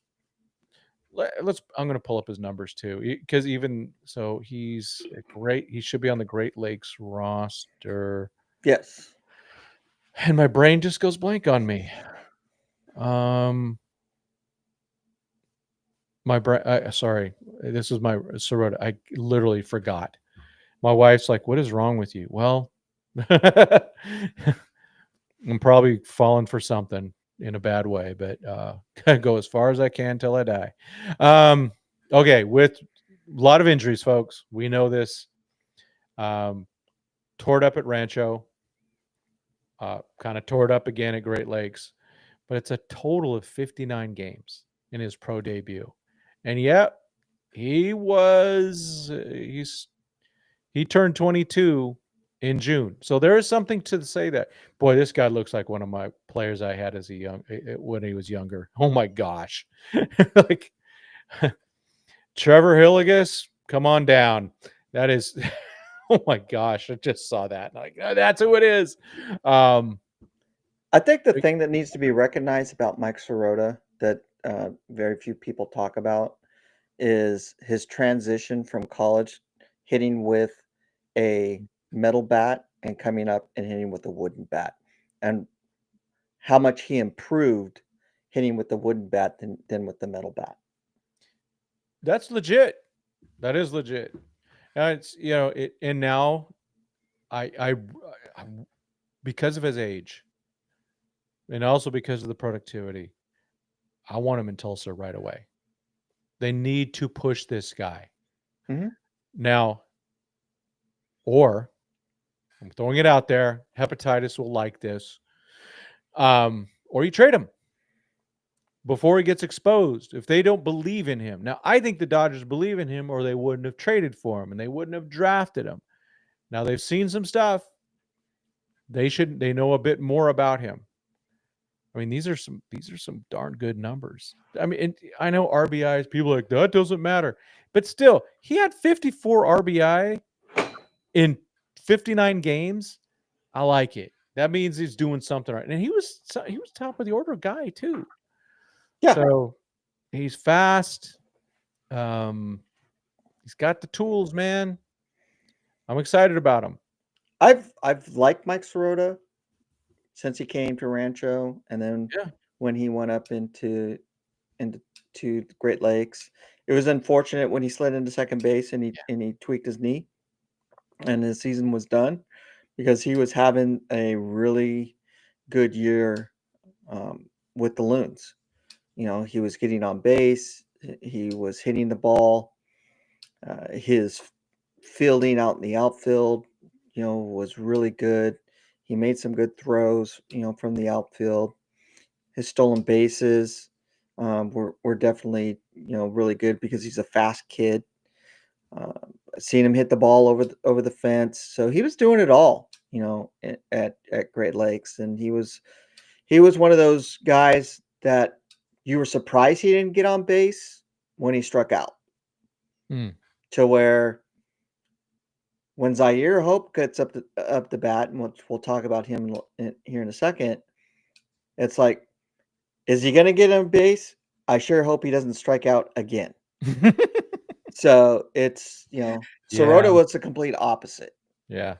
I'm going to pull up his numbers too, because even so, he should be on the Great Lakes roster, Yes. and my brain just goes blank on me. My brain. Sorry, this is my Sirota. I literally forgot. My wife's like, "What is wrong with you?" Well, I'm probably falling for something in a bad way, but go as far as I can till I die. Okay, with a lot of injuries, folks. We know this. Tore it up at Rancho, kind of tore it up again at Great Lakes, but it's a total of 59 games in his pro debut. And yeah, he turned 22 in June. So there is something to say that, boy, this guy looks like one of my players I had when he was younger. Oh my gosh. Like Trevor Hilligus, come on down. That is, oh my gosh, I just saw that. Like, that's who it is. I think the thing that needs to be recognized about Mike Sirota that very few people talk about is his transition from college hitting with a metal bat and coming up and hitting with a wooden bat, and how much he improved hitting with the wooden bat than with the metal bat. That's legit. That is legit. It's and now I because of his age and also because of the productivity, I want him in Tulsa right away. They need to push this guy. Mm-hmm. Now, or I'm throwing it out there, hepatitis will like this. Or you trade him before he gets exposed. If they don't believe in him. Now, I think the Dodgers believe in him or they wouldn't have traded for him and they wouldn't have drafted him. Now they've seen some stuff. They know a bit more about him. I mean, these are some darn good numbers. I mean, and I know RBIs, people are like, that doesn't matter. But still, he had 54 RBI in 59 games. I like it. That means he's doing something right. And he was top of the order guy too. Yeah. So he's fast. He's got the tools, man. I'm excited about him. I've liked Mike Sirota since he came to Rancho, and then Yeah. when he went up into the Great Lakes. It was unfortunate when he slid into second base and he tweaked his knee, and his season was done because he was having a really good year with the Loons. He was getting on base. He was hitting the ball. His fielding out in the outfield, was really good. He made some good throws, from the outfield. His stolen bases were definitely, really good because he's a fast kid. Seen him hit the ball over the fence, so he was doing it all, at Great Lakes, and he was one of those guys that you were surprised he didn't get on base when he struck out. Hmm. To where when Zaire Hope gets up the bat, and we'll talk about him here in a second, it's like, is he going to get on base? I sure hope he doesn't strike out again. So it's, Sirota Yeah. was the complete opposite. Yeah.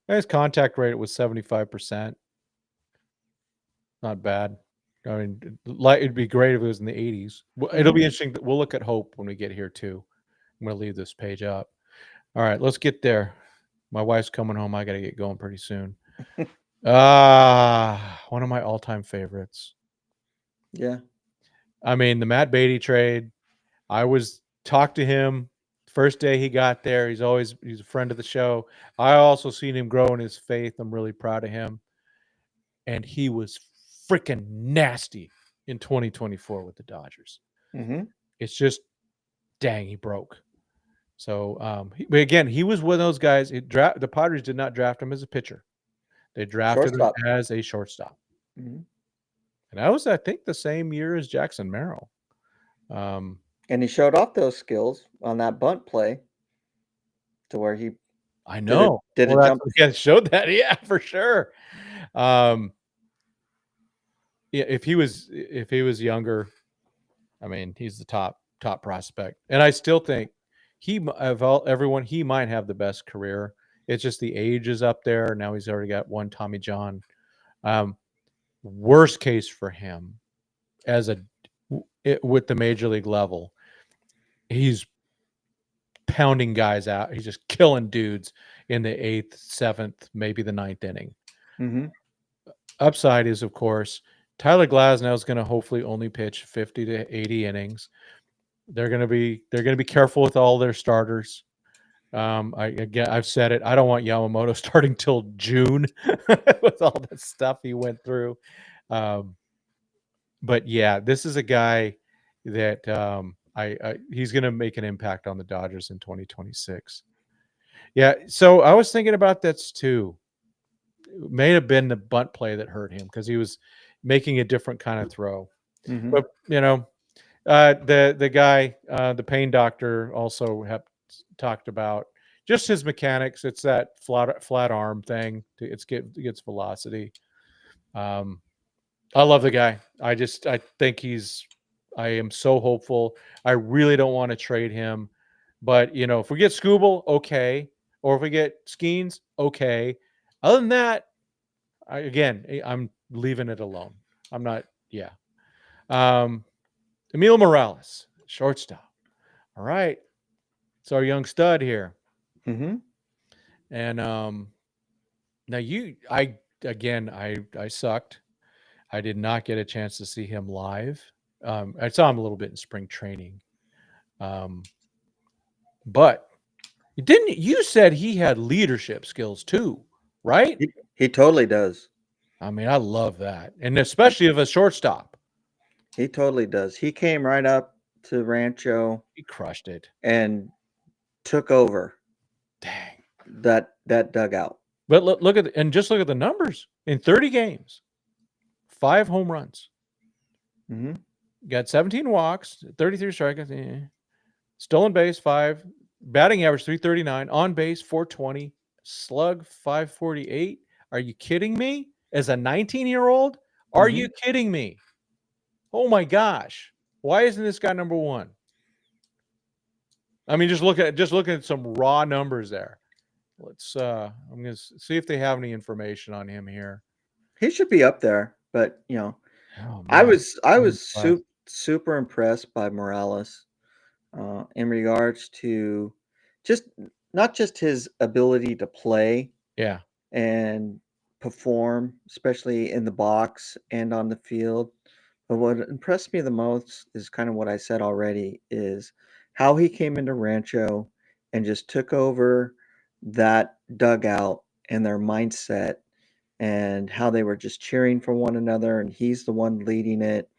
His contact rate was 75%. Not bad. I mean, it'd be great if it was in the 80s. It'll be interesting. We'll look at Hope when we get here too. I'm going to leave this page up. All right, let's get there. My wife's coming home. I got to get going pretty soon. One of my all-time favorites. Yeah. I mean, the Matt Beatty trade. I was talked to him first day he got there. He's a friend of the show. I also seen him grow in his faith. I'm really proud of him. And he was freaking nasty in 2024 with the Dodgers. It's just, dang, he broke. So, but again, he was one of those guys. The Padres did not draft him as a pitcher. They drafted him as a shortstop. And that was, I think, the same year as Jackson Merrill. And he showed off those skills on that bunt play to where he I know. did a jump. Yeah, showed that. Yeah, for sure. Yeah, if he was younger, I mean, he's the top prospect. And I still think he might have the best career. It's just the age is up there. Now he's already got one Tommy John. Worst case for him with the major league level, he's pounding guys out. He's just killing dudes in the 8th, 7th, maybe the 9th inning. Upside is, of course, Tyler Glasnow is going to hopefully only pitch 50 to 80 innings. They're going to be careful with all their starters. I've said it. I don't want Yamamoto starting till June with all the stuff he went through. But yeah, this is a guy that he's going to make an impact on the Dodgers in 2026. Yeah, so I was thinking about this too. It may have been the bunt play that hurt him because he was making a different kind of throw. But the guy, the pain doctor, also talked about just his mechanics. It's that flat arm thing. It gets velocity. I love the guy. I think I am so hopeful. I really don't want to trade him, but if we get Scooble, okay, or if we get Skeens, okay. Other than that, I'm leaving it alone. I'm not. Yeah. Emil Morales, shortstop. All right. It's our young stud here. And now I sucked. I did not get a chance to see him live. I saw him a little bit in spring training. But you said he had leadership skills too, right? He totally does. I mean, I love that. And especially of a shortstop. He totally does. He came right up to Rancho. He crushed it. And took over. Dang. That dugout. But look at the numbers. In 30 games, 5 home runs. Got 17 walks, 33 strikeouts. Stolen base, 5. Batting average, 339. On base, 420. Slug, 548. Are you kidding me? As a 19-year-old? Are you kidding me? Oh, my gosh. Why isn't this guy number 1? I mean, just looking at some raw numbers there. Let's I'm going to see if they have any information on him here. He should be up there, but I was super impressed by Morales in regards to not just his ability to play, and perform, especially in the box and on the field, But what impressed me the most is kind of what I said already is how he came into Rancho and just took over that dugout and their mindset and how they were just cheering for one another and he's the one leading it.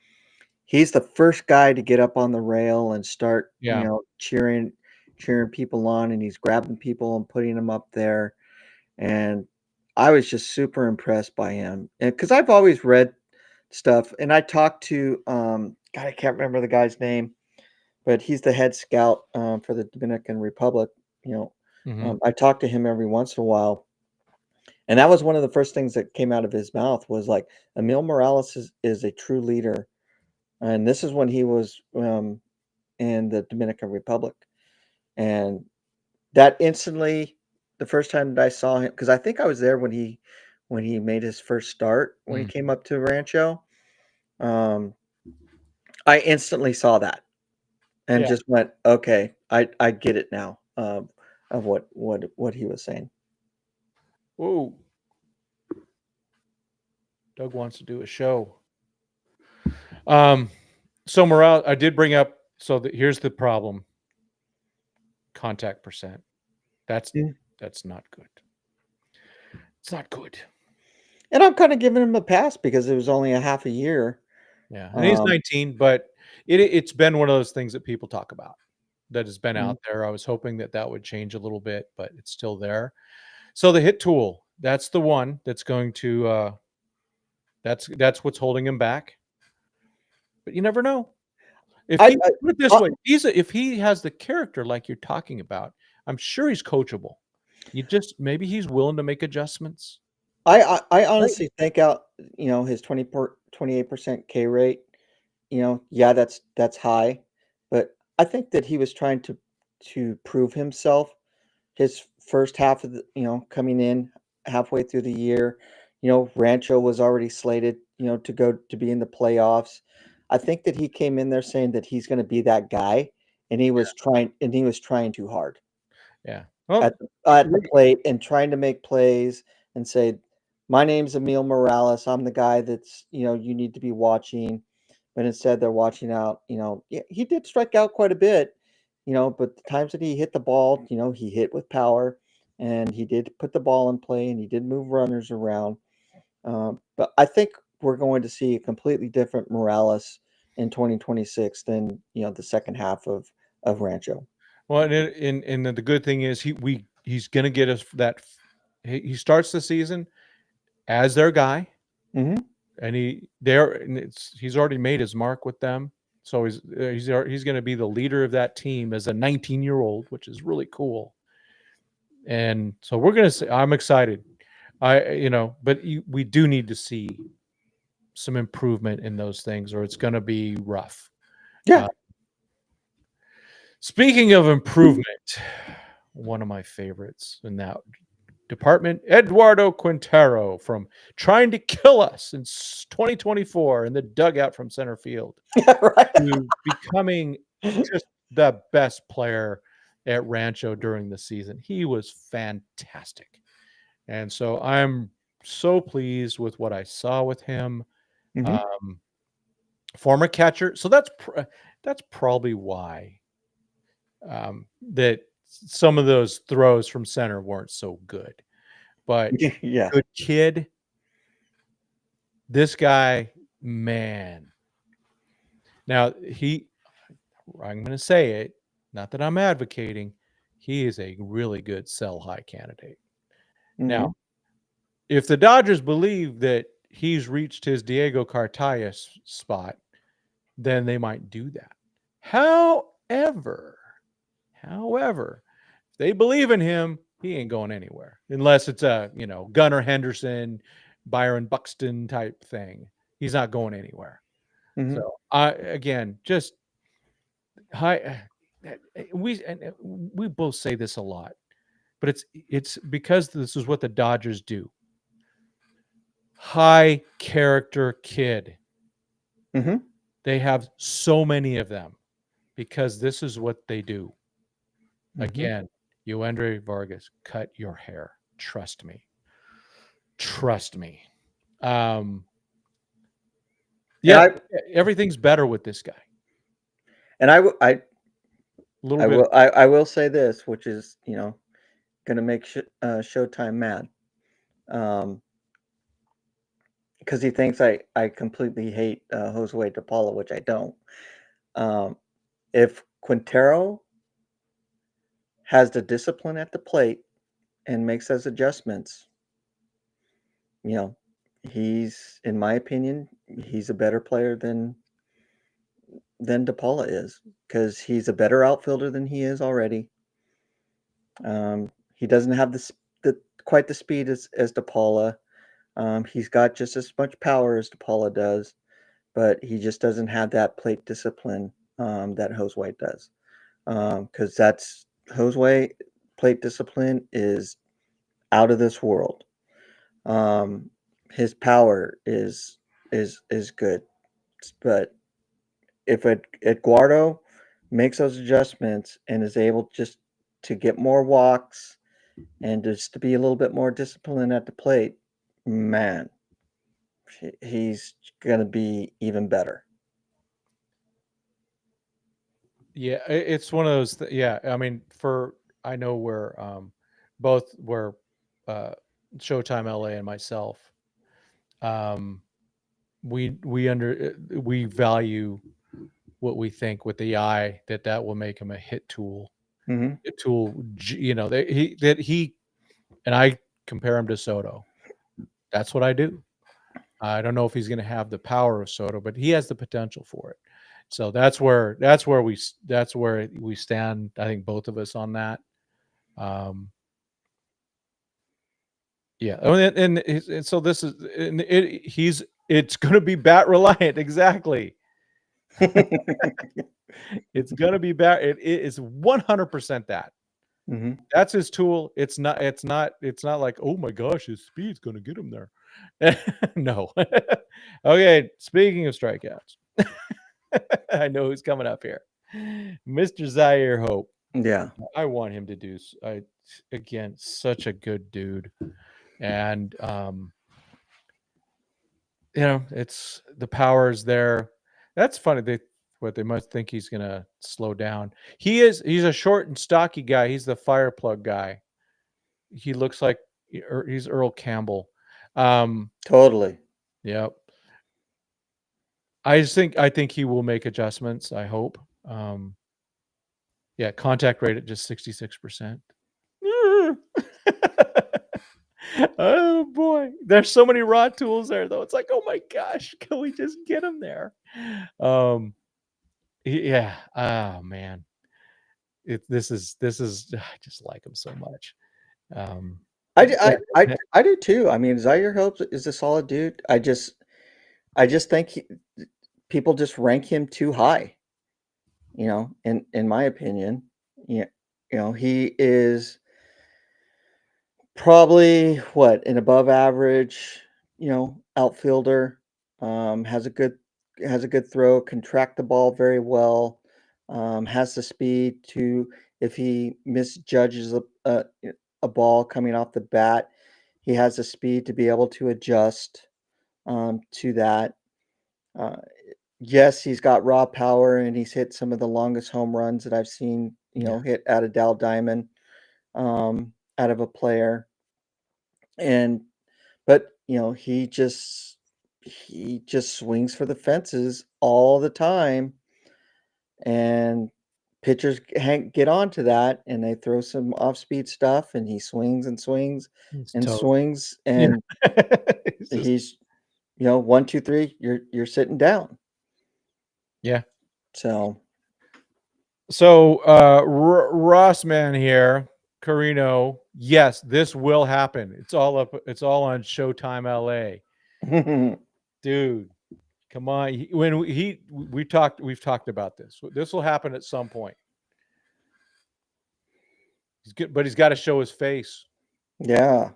He's the first guy to get up on the rail and start, Yeah. cheering people on and he's grabbing people and putting them up there. And I was just super impressed by him. And because I've always read stuff and I talked to God, I can't remember the guy's name, but he's the head scout for the Dominican Republic. You know, Hmm. I talk to him every once in a while. And that was one of the first things that came out of his mouth was like, Emil Morales is a true leader. And this is when he was in the Dominican Republic. And that instantly, the first time that I saw him, because I think I was there when he made his first start when he Mm. came up to Rancho. Um, I instantly saw that and Yeah. just went, okay, I get it now. Of what he was saying. Whoa. Doug wants to do a show. Um, so morale, I did bring up. So here's the problem: contact percent. That's Yeah. that's not good. It's not good. And I'm kind of giving him a pass because it was only a half a year. Yeah, and he's Um, 19, but it's been one of those things that people talk about that has been mhm. out there. I was hoping that that would change a little bit, but it's still there. So the hit tool, that's the one that's going to that's what's holding him back. But you never know. If he I, put it this I way, if he has the character like you're talking about, I'm sure he's coachable. You just maybe he's willing to make adjustments. I Right. honestly think out, his 28% K rate, yeah, that's high, but I think that he was trying to prove himself his first half of coming in halfway through the year. Rancho was already slated, to go to be in the playoffs. I think that he came in there saying that he's going to be that guy, and he was trying too hard Yeah. at Well, at the plate and trying to make plays and say, "My name's Emil Morales. I'm the guy that's you need to be watching." But instead, they're watching out. Yeah, he did strike out quite a bit, but the times that he hit the ball, he hit with power, and he did put the ball in play, and he did move runners around. But I think we're going to see a completely different Morales in 2026 than the second half of Rancho. well, and the good thing is he's going to get us that. He starts the season as their guy, Hmm. and he's already made his mark with them. So he's going to be the leader of that team as a 19-year-old, which is really cool. And so we're going to see. I'm excited. But we do need to see some improvement in those things, or it's going to be rough. Yeah. Uh, Speaking of improvement, one of my favorites in that department, Eduardo Quintero, from trying to kill us in 2024 in the dugout from center field Yeah. Right. to becoming just the best player at Rancho during the season. He was fantastic. And so I'm so pleased with what I saw with him. Hmm. Um, Former catcher. So that's probably why that some of those throws from center weren't so good. But Yeah. good kid, this guy, man. Now I'm going to say it, not that I'm advocating. He is a really good sell high candidate. Now, Hmm. if the Dodgers believe that he's reached his Diego Cartayas spot, then they might do that. However, if they believe in him, he ain't going anywhere unless it's a, Gunnar Henderson, Byron Buxton type thing. He's not going anywhere. Hmm. So I again just high. We both say this a lot, but it's because this is what the Dodgers do. High character kid. Hmm. They have so many of them because this is what they do. Hmm. Again, Yoendry Vargas, cut your hair. Trust me. Trust me. Um, Yeah, everything's better with this guy. And A little bit. I will say this, which is, going to make Showtime mad. Because he thinks I completely hate Josue DePaula, which I don't. If Quintero has the discipline at the plate and makes those adjustments, he's, in my opinion, he's a better player than DePaula is, because he's a better outfielder than he is already. He doesn't have quite the speed as DePaula. He's got just as much power as DePaula does, but he just doesn't have that plate discipline that Josue does. Because that's Josue plate discipline is out of this world. His power is good, but if Eduardo makes those adjustments and is able just to get more walks and just to be a little bit more disciplined at the plate, man, he's going to be even better. Yeah, it's one of those. Yeah, I mean, I know where both were Showtime LA and myself. We value what we think with the eye that will make him a hit tool. Mm-hmm. A tool, and I compare him to Soto. That's what I do. I don't know if he's going to have the power of Soto, but he has the potential for it. So that's where we stand. I think both of us on that. Yeah, and so this is it's going to be bat reliant. Exactly. It's going to be bat. It is 100% that. Mm-hmm. That's his tool. It's not like, oh my gosh, his speed's going to get him there. No. Okay, speaking of strikeouts, I know who's coming up here. Mr. Zaire Hope. Yeah. I want him to do again, such a good dude. And it's the power's there. That's funny. They must think he's gonna slow down. He's a short and stocky guy. He's the fire plug guy. He looks like he's Earl Campbell. Totally. Yep. I think he will make adjustments. I hope. Yeah, contact rate at just 66%. Oh boy, there's so many raw tools there though. It's like, oh my gosh, can we just get him there? Yeah. Oh man, this is I just like him so much. I do too. I mean, Zaire Hope is a solid dude. I just think people just rank him too high. In my opinion, he is probably an above average, outfielder. Has a good throw, can track the ball very well. Has the speed to, if he misjudges a ball coming off the bat, he has the speed to be able to adjust to that. Yes, he's got raw power, and he's hit some of the longest home runs that I've seen, hit out of Dow Diamond, out of a player. But he just swings for the fences all the time, and pitchers get onto that, and they throw some off-speed stuff, and he swings and swings and swings, and he's 1, 2, 3, you're sitting down. Yeah. So Ross man here, Carino. Yes, this will happen. It's all on Showtime LA. Dude, come on. We've talked about this. This will happen at some point. He's good, but he's got to show his face. Yeah.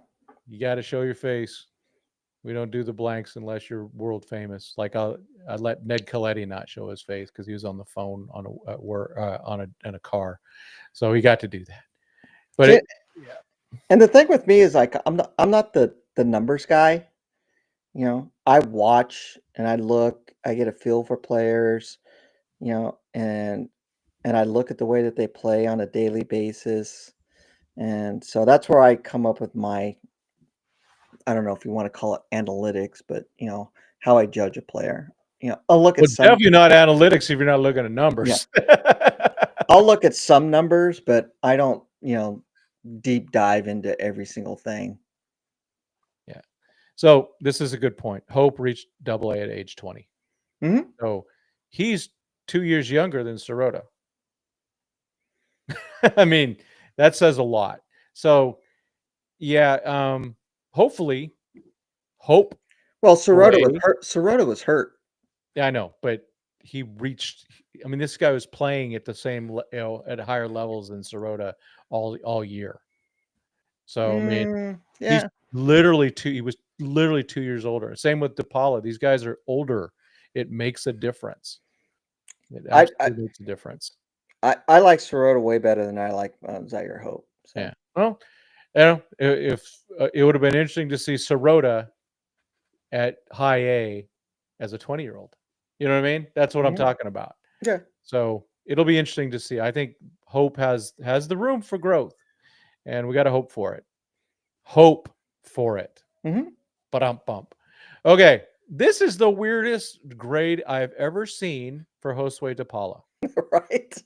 You got to show your face. We don't do the blanks unless you're world famous. Like I let Ned Coletti not show his face because he was on the phone in a car, so he got to do that. But and the thing with me is, like, I'm not the numbers guy. I watch and I get a feel for players, and I look at the way that they play on a daily basis. And so that's where I come up with my, I don't know if you want to call it analytics, but how I judge a player. I'll look at Well, some, definitely not analytics if you're not looking at yeah, numbers. I'll look at some numbers, but I don't, deep dive into every single thing. Yeah. So this is a good point. Hope reached Double A at age 20. Hmm. So he's 2 years younger than Sirota. I mean, that says a lot. So yeah, hopefully, hope Well, for Sirota was a. hurt. Sirota was hurt. Yeah, I know, but he reached. I mean, this guy was playing at the same, at higher levels than Sirota all year. So I mean, he's Yeah, literally two. He was literally 2 years older. Same with DePaula. These guys are older. It makes a difference. It I, I absolutely makes a difference. I like Sirota way better than I like Zaire Hope. Yeah. So Well, if it would have been interesting to see Sirota at high A as a 20-year-old. You know what I mean? That's what I'm mhm. talking about. Yeah. So it'll be interesting to see. I think Hope has the room for growth, and we got to hope for it. Hope for it. Hmm. Bump bump. Okay, this is the weirdest grade I've ever seen for Josue DePaula. Right.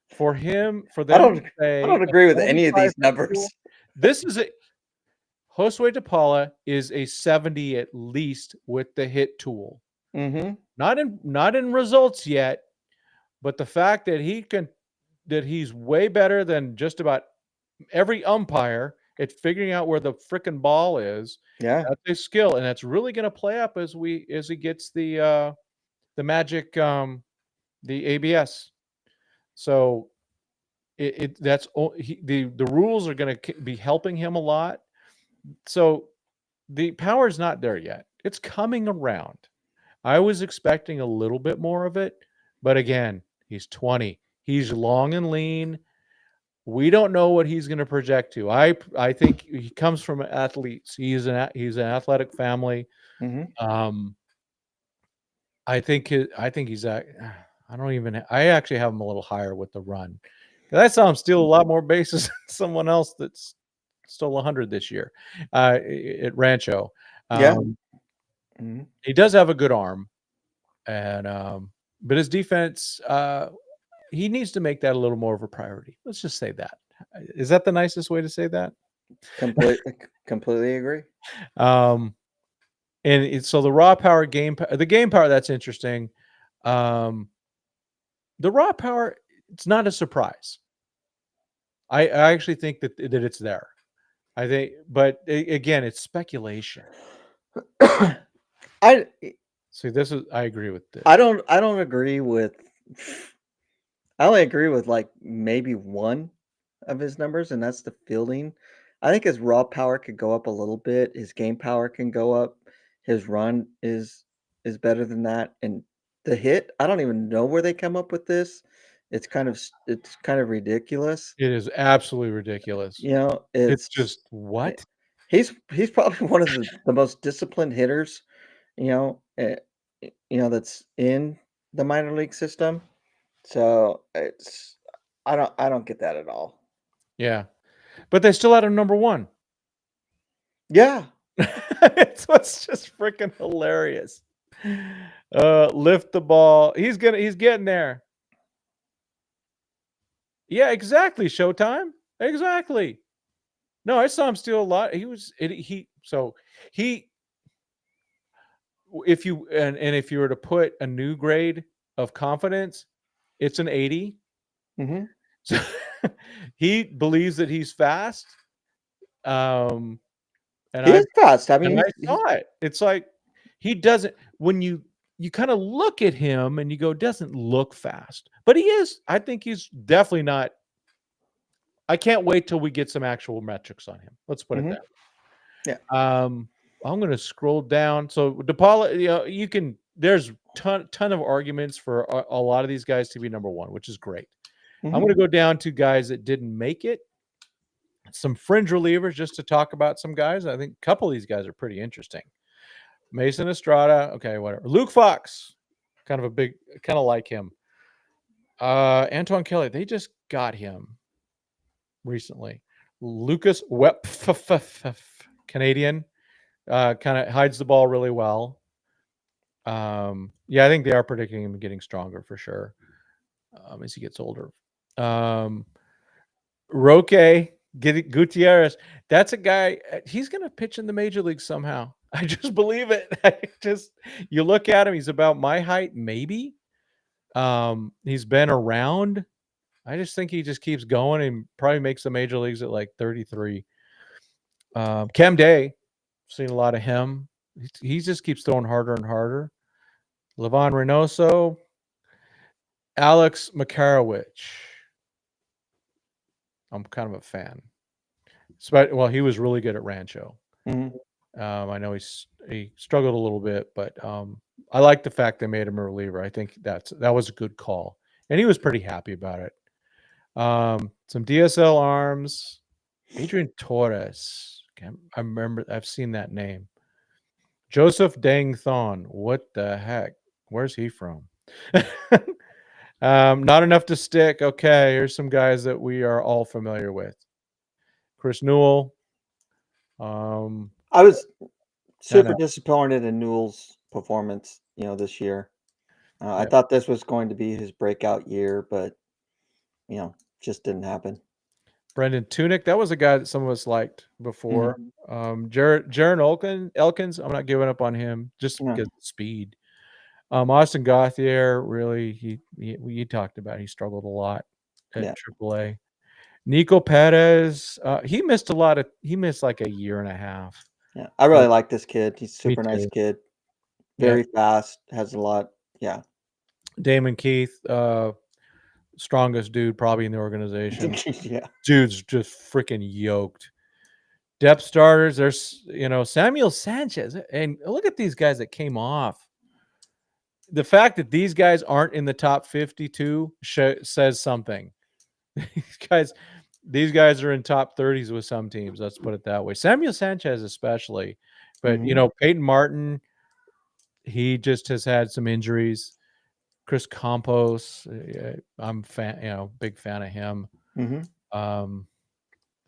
For him, for I them to don't I say don't a agree with any of 45 these hit numbers. tool, this is a Josue DePaula is a 70 at least with the hit tool. Hmm. Not in results yet, but the fact that he's way better than just about every umpire at figuring out where the frickin' ball is. Yeah. That's a skill, and that's really going to play up as he gets the magic the ABS. So the rules are going to be helping him a lot. So the power is not there yet. It's coming around. I was expecting a little bit more of it, but again, he's 20. He's long and lean. We don't know what he's going to project to. I think he comes from athletes. He's an athletic family. Hmm. Um, I think he's at. I don't even. I actually have him a little higher with the run. 'Cause I saw him steal a lot more bases than someone else that's stole 100 this year at Rancho. Yeah. Um, Mhm. he does have a good arm, and but his defense. He needs to make that a little more of a priority. Let's just say that. Is that the nicest way to say that? Completely agree. Um, so the raw power the game power, that's interesting. Um, the raw power, it's not a surprise. I actually think that it's there. I think, but again, it's speculation. I See, I agree with this. I don't agree with I only agree with like maybe one of his numbers, and that's the fielding. I think his raw power could go up a little bit. His game power can go up. His run is better than that. And the hit, I don't even know where they come up with this. It's kind of ridiculous. It is absolutely ridiculous. It's It's just what? he's probably one of the most disciplined hitters, you know, eh, that's in the minor league system. So I don't get that at all. Yeah, but they still had him number one. Yeah. It's what's just freaking hilarious. Lift the ball. He's getting there. Yeah, exactly. Showtime. Exactly. No, I saw him steal a lot. He if you and if you were to put a new grade of confidence, it's an 80. Mhm. So he believes that he's fast. Um, and He I is fast. I and mean, I saw it. It's like he doesn't when you kind of look at him and you go, doesn't look fast, but he is. I think he's definitely not. I can't wait till we get some actual metrics on him. Let's put it mhm. that. Yeah. I'm going to scroll down. So DePaula, you can. There's ton of arguments for a lot of these guys to be number one, which is great. I'm Mhm. going to go down to guys that didn't make it. Some fringe relievers just to talk about some guys. I think a couple of these guys are pretty interesting. Mason Estrada. Okay, whatever. Luke Fox, kind of like him. Antoine Kelly, they just got him recently. Lucas Wep, Canadian, kind of hides the ball really well. Yeah, I think they are predicting him getting stronger for sure as he gets older. Roque Gutierrez, that's a guy. He's going to pitch in the major league somehow. I just believe it. You look at him, he's about my height, maybe. He's been around. I just think he just keeps going and probably makes the major leagues at like 33. Cam Day, seen a lot of him. He just keeps throwing harder and harder. Levon Reynoso, Alex Makarowicz. I'm kind of a fan. Well, he was really good at Rancho. Mhm. I know he struggled a little bit, but I like the fact they made him a reliever. I think that was a good call, and he was pretty happy about it. Some DSL arms, Adrian Torres. I remember I've seen that name. Joseph Dang Thon. What the heck? Where's he from? Not enough to stick. Okay, here's some guys that we are all familiar with. Chris Newell. I was super Kinda disappointed in Newell's performance, this year. I yeah. thought this was going to be his breakout year, but just didn't happen. Brendan Tunick, that was a guy that some of us liked before. Jaron Elkins, I'm not giving up on him just No. because of speed. Austin Gauthier, really, we talked about he struggled a lot at Yeah. AAA. Nico Perez, he missed like a year and a half. Yeah. I really like this kid. He's a Me super nice too. kid. Yeah. Very fast, has a lot. Yeah. Damon Keith, strongest dude probably in the organization. Yeah. Dude's just freaking yoked. Depth starters, there's Samuel Sanchez, and look at these guys that came off. The fact that these guys aren't in the top 52 says something. These guys are in top 30s with some teams. Let's put it that way. Samuel Sanchez especially, but Mhm. Peyton Martin, he just has had some injuries. Chris Campos, I'm big fan of him. Mhm.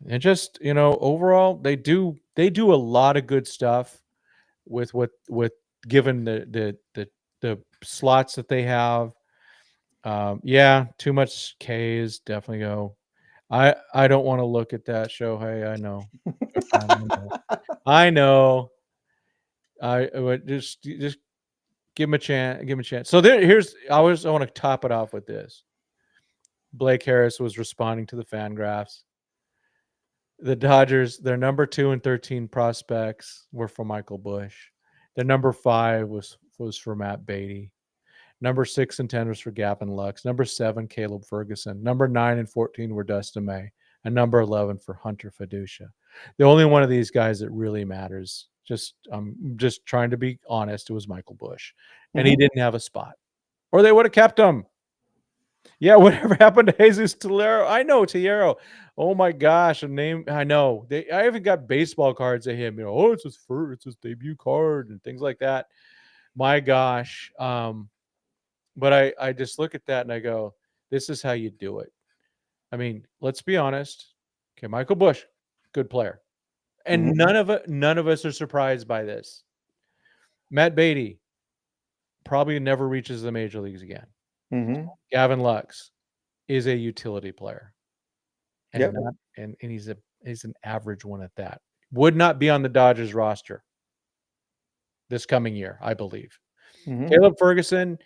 And just overall, they do a lot of good stuff with given the slots that they have. Yeah, too much K's definitely go. I don't want to look at that show. Hey, I know. I know. I would just give him a chance. Give him a chance. So I want to top it off with this. Blake Harris was responding to the Fangraphs. The Dodgers, their number 2 and 13 prospects were for Michael Busch. Their number 5 was for Matt Beatty. Number 6 and 10 was for Gavin Lux. Number 7, Caleb Ferguson. Number 9 and 14 were Dustin May. And number 11 for Hunter Fiducia. The only one of these guys that really matters, just trying to be honest, it was Michael Busch. And he didn't have a spot. Or they would have kept him. Yeah, whatever happened to Jesus Tellero? I know Tellero. Oh my gosh, a name I know. I even got baseball cards of him. It's his debut card and things like that. My gosh. But I just look at that and I go, this is how you do it. I mean, let's be honest. Okay, Michael Busch, good player. And none of us are surprised by this. Matt Beatty probably never reaches the major leagues again. Gavin Lux is a utility player. And Yep. and he's an average one at that. Would not be on the Dodgers roster this coming year, I believe. Caleb Ferguson,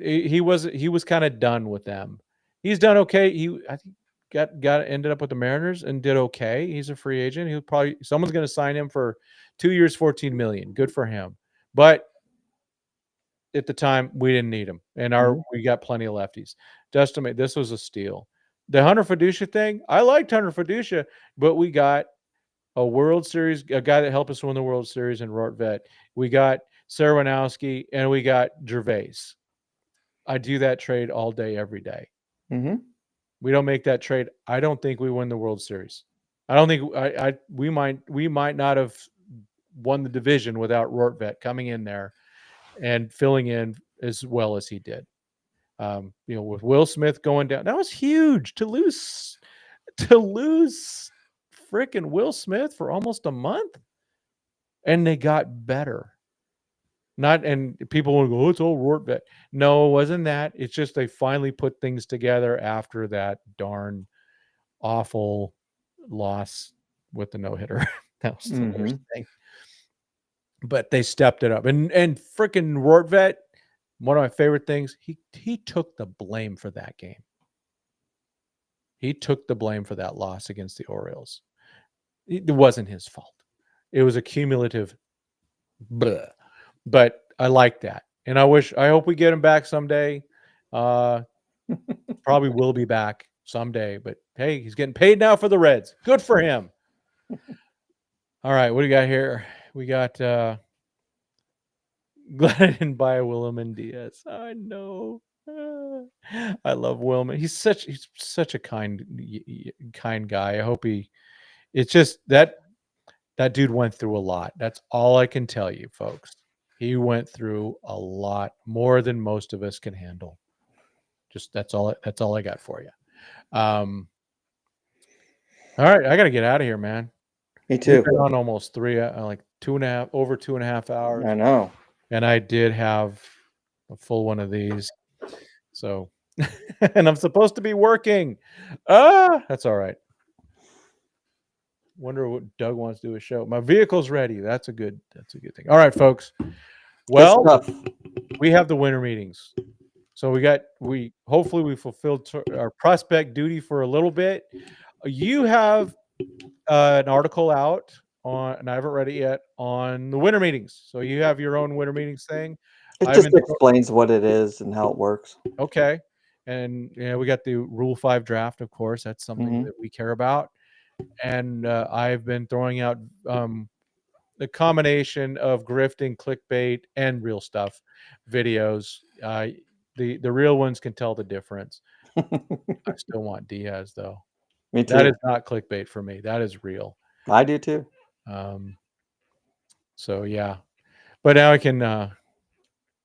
he was kind of done with them. He's done okay. I think ended up with the Mariners and did okay. He's a free agent. Someone's going to sign him for 2 years, $14 million. Good for him. But at the time, we didn't need him, and we got plenty of lefties. Dustin May, this was a steal. The Hunter Fiducia thing, I liked Hunter Fiducia, but we got a World Series, a guy that helped us win the World Series in Rort Vet. We got Serwanowski, and we got Gervais. I do that trade all day, every day. We don't make that trade. I don't think we win the World Series. I don't think we might not have won the division without Rortvet coming in there and filling in as well as he did. With Will Smith going down, that was huge to lose freaking Will Smith for almost a month, and they got better. And people will go, oh, it's all Rortvet. No, it wasn't that. It's just they finally put things together after that darn awful loss with the no-hitter. That was the worst thing. But they stepped it up. And freaking Rortvet, one of my favorite things, he took the blame for that game. He took the blame for that loss against the Orioles. It wasn't his fault. It was a cumulative blah. But I like that. And I hope we get him back someday. Probably will be back someday. But hey, he's getting paid now for the Reds. Good for him. All right, what do you got here? We got glad I didn't buy a William Diaz. I know. I love Wilman. He's such a kind guy. I hope it's just that dude went through a lot. That's all I can tell you, folks. He went through a lot more than most of us can handle. Just that's all I got for you. All right, I got to get out of here, man. Me too. We've been on almost like 2.5 hours. I know. And I did have a full one of these. So, and I'm supposed to be working. That's all right. Wonder what Doug wants to do a show. My vehicle's ready. That's a good thing. All right, folks. Well, we have the winter meetings. So hopefully we fulfilled our prospect duty for a little bit. You have an article out on, and I haven't read it yet, on the winter meetings. So you have your own winter meetings thing. It just explains what it is and how it works. Okay. And we got the Rule 5 draft, of course. That's something that we care about. And I've been throwing out the combination of grifting, clickbait, and real stuff videos. The real ones can tell the difference. I still want Diaz, though. Me too. That is not clickbait for me. That is real. I do too. So yeah, but now I can.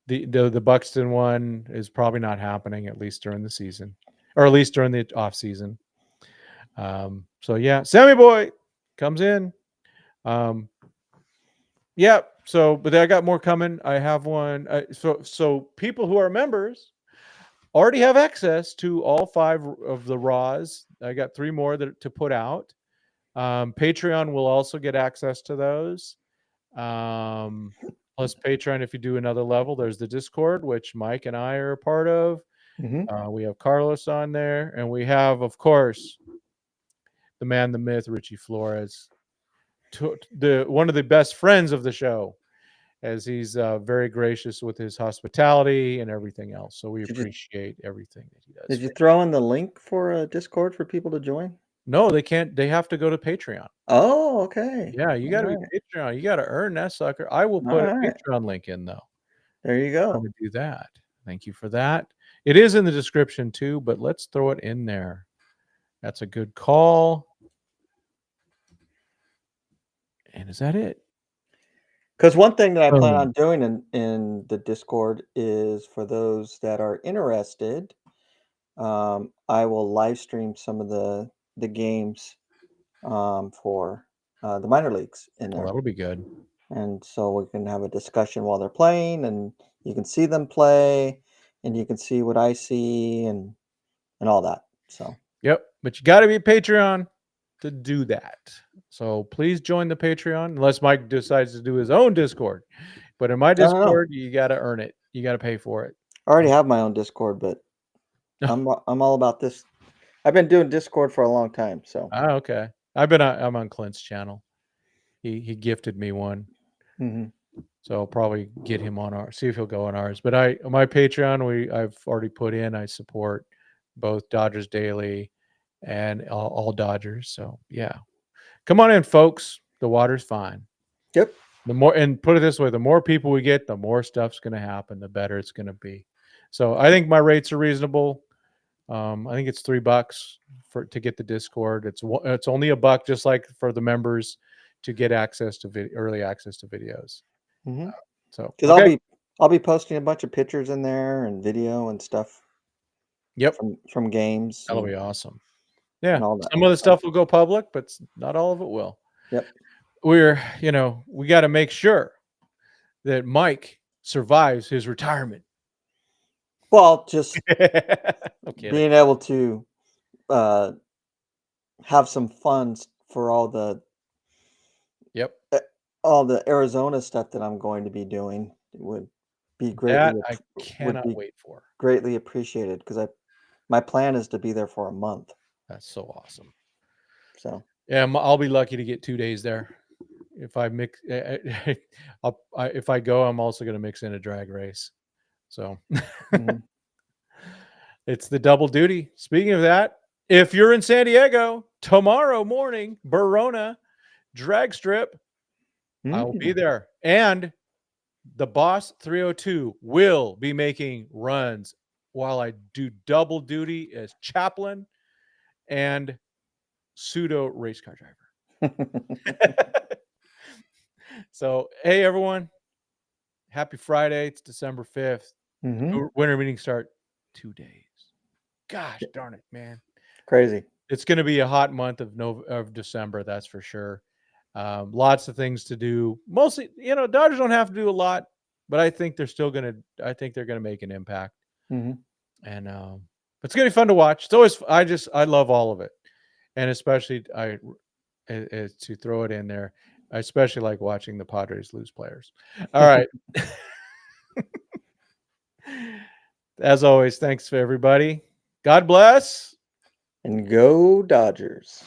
The Buxton one is probably not happening, at least during the season, or at least during the off season. So yeah, Sammy Boy comes in. Yeah. So, but I got more coming. I have one. So people who are members already have access to all 5 of the Raws. I got 3 more to put out. Patreon will also get access to those. Plus Patreon, if you do another level, there's the Discord, which Mike and I are a part of. We have Carlos on there, and we have, of course, the man, the myth, Richie Flores, one of the best friends of the show, as he's very gracious with his hospitality and everything else. So we appreciate everything that he does. Did you throw in the link for a Discord for people to join? No, they can't. They have to go to Patreon. Oh, okay. Yeah, you got to be Patreon. You got to earn that sucker. I will put a Patreon link in, though. There you go. I'm going to do that. Thank you for that. It is in the description, too, but let's throw it in there. That's a good call. And is that it? Because one thing that I plan on doing in the Discord is, for those that are interested, I will live stream some of the games for the minor leagues in there. Well, that'll be good. And so we can have a discussion while they're playing, and you can see them play, and you can see what I see and all that. So yep, but you got to be a Patreon to do that. So please join the Patreon, unless Mike decides to do his own Discord. But in my Discord, you got to earn it. You got to pay for it. I already have my own Discord, but I'm all about this. I've been doing Discord for a long time. So okay. I'm on Clint's channel. He gifted me one. So I'll probably get him on ours. See if he'll go on ours. But my Patreon, I've already put in. I support both Dodgers Daily and all Dodgers. So yeah, come on in, folks. The water's fine. Yep. And put it this way, the more people we get, the more stuff's going to happen, the better it's going to be. So I think my rates are reasonable. I think it's $3 to get the Discord. It's only $1, just like for the members. to get access to early access to videos. Mhm. So, 'Cause okay. I'll be posting a bunch of pictures in there and video and stuff Yep. from games That'll be and awesome. Yeah. all that Some of the stuff. stuff will go public, but not all of it will. Yep. We got to make sure that Mike survives his retirement. Well, just I'm kidding. being able to, uh, have some funds for Yep. all the Arizona stuff that I'm going to be doing would be That I would cannot be wait for. greatly appreciated because my plan is to be there for a month. That's so awesome. So, Yeah, I'll be lucky to get 2 days there. If I mix, if I go, I'm also going to mix in a drag race. So mhm. it's the double duty. Speaking of that, if you're in San Diego tomorrow morning, Verona drag strip, I will be Mm. there. And the Boss 302 will be making runs while I do double duty as chaplain and pseudo race car driver. So, hey, everyone. Happy Friday. It's December 5th. Mhm. Winter meetings start 2 days. Gosh darn it, man. Crazy. It's going to be a hot month of December, that's for sure. Lots of things to do. Mostly, Dodgers don't have to do a lot, but I think they're going to make an impact. Mhm. And it's going to be fun to watch. It's always I love all of it. And especially to throw it in there, I especially like watching the Padres lose players. All right. As always, thanks for everybody. God bless. And go Dodgers.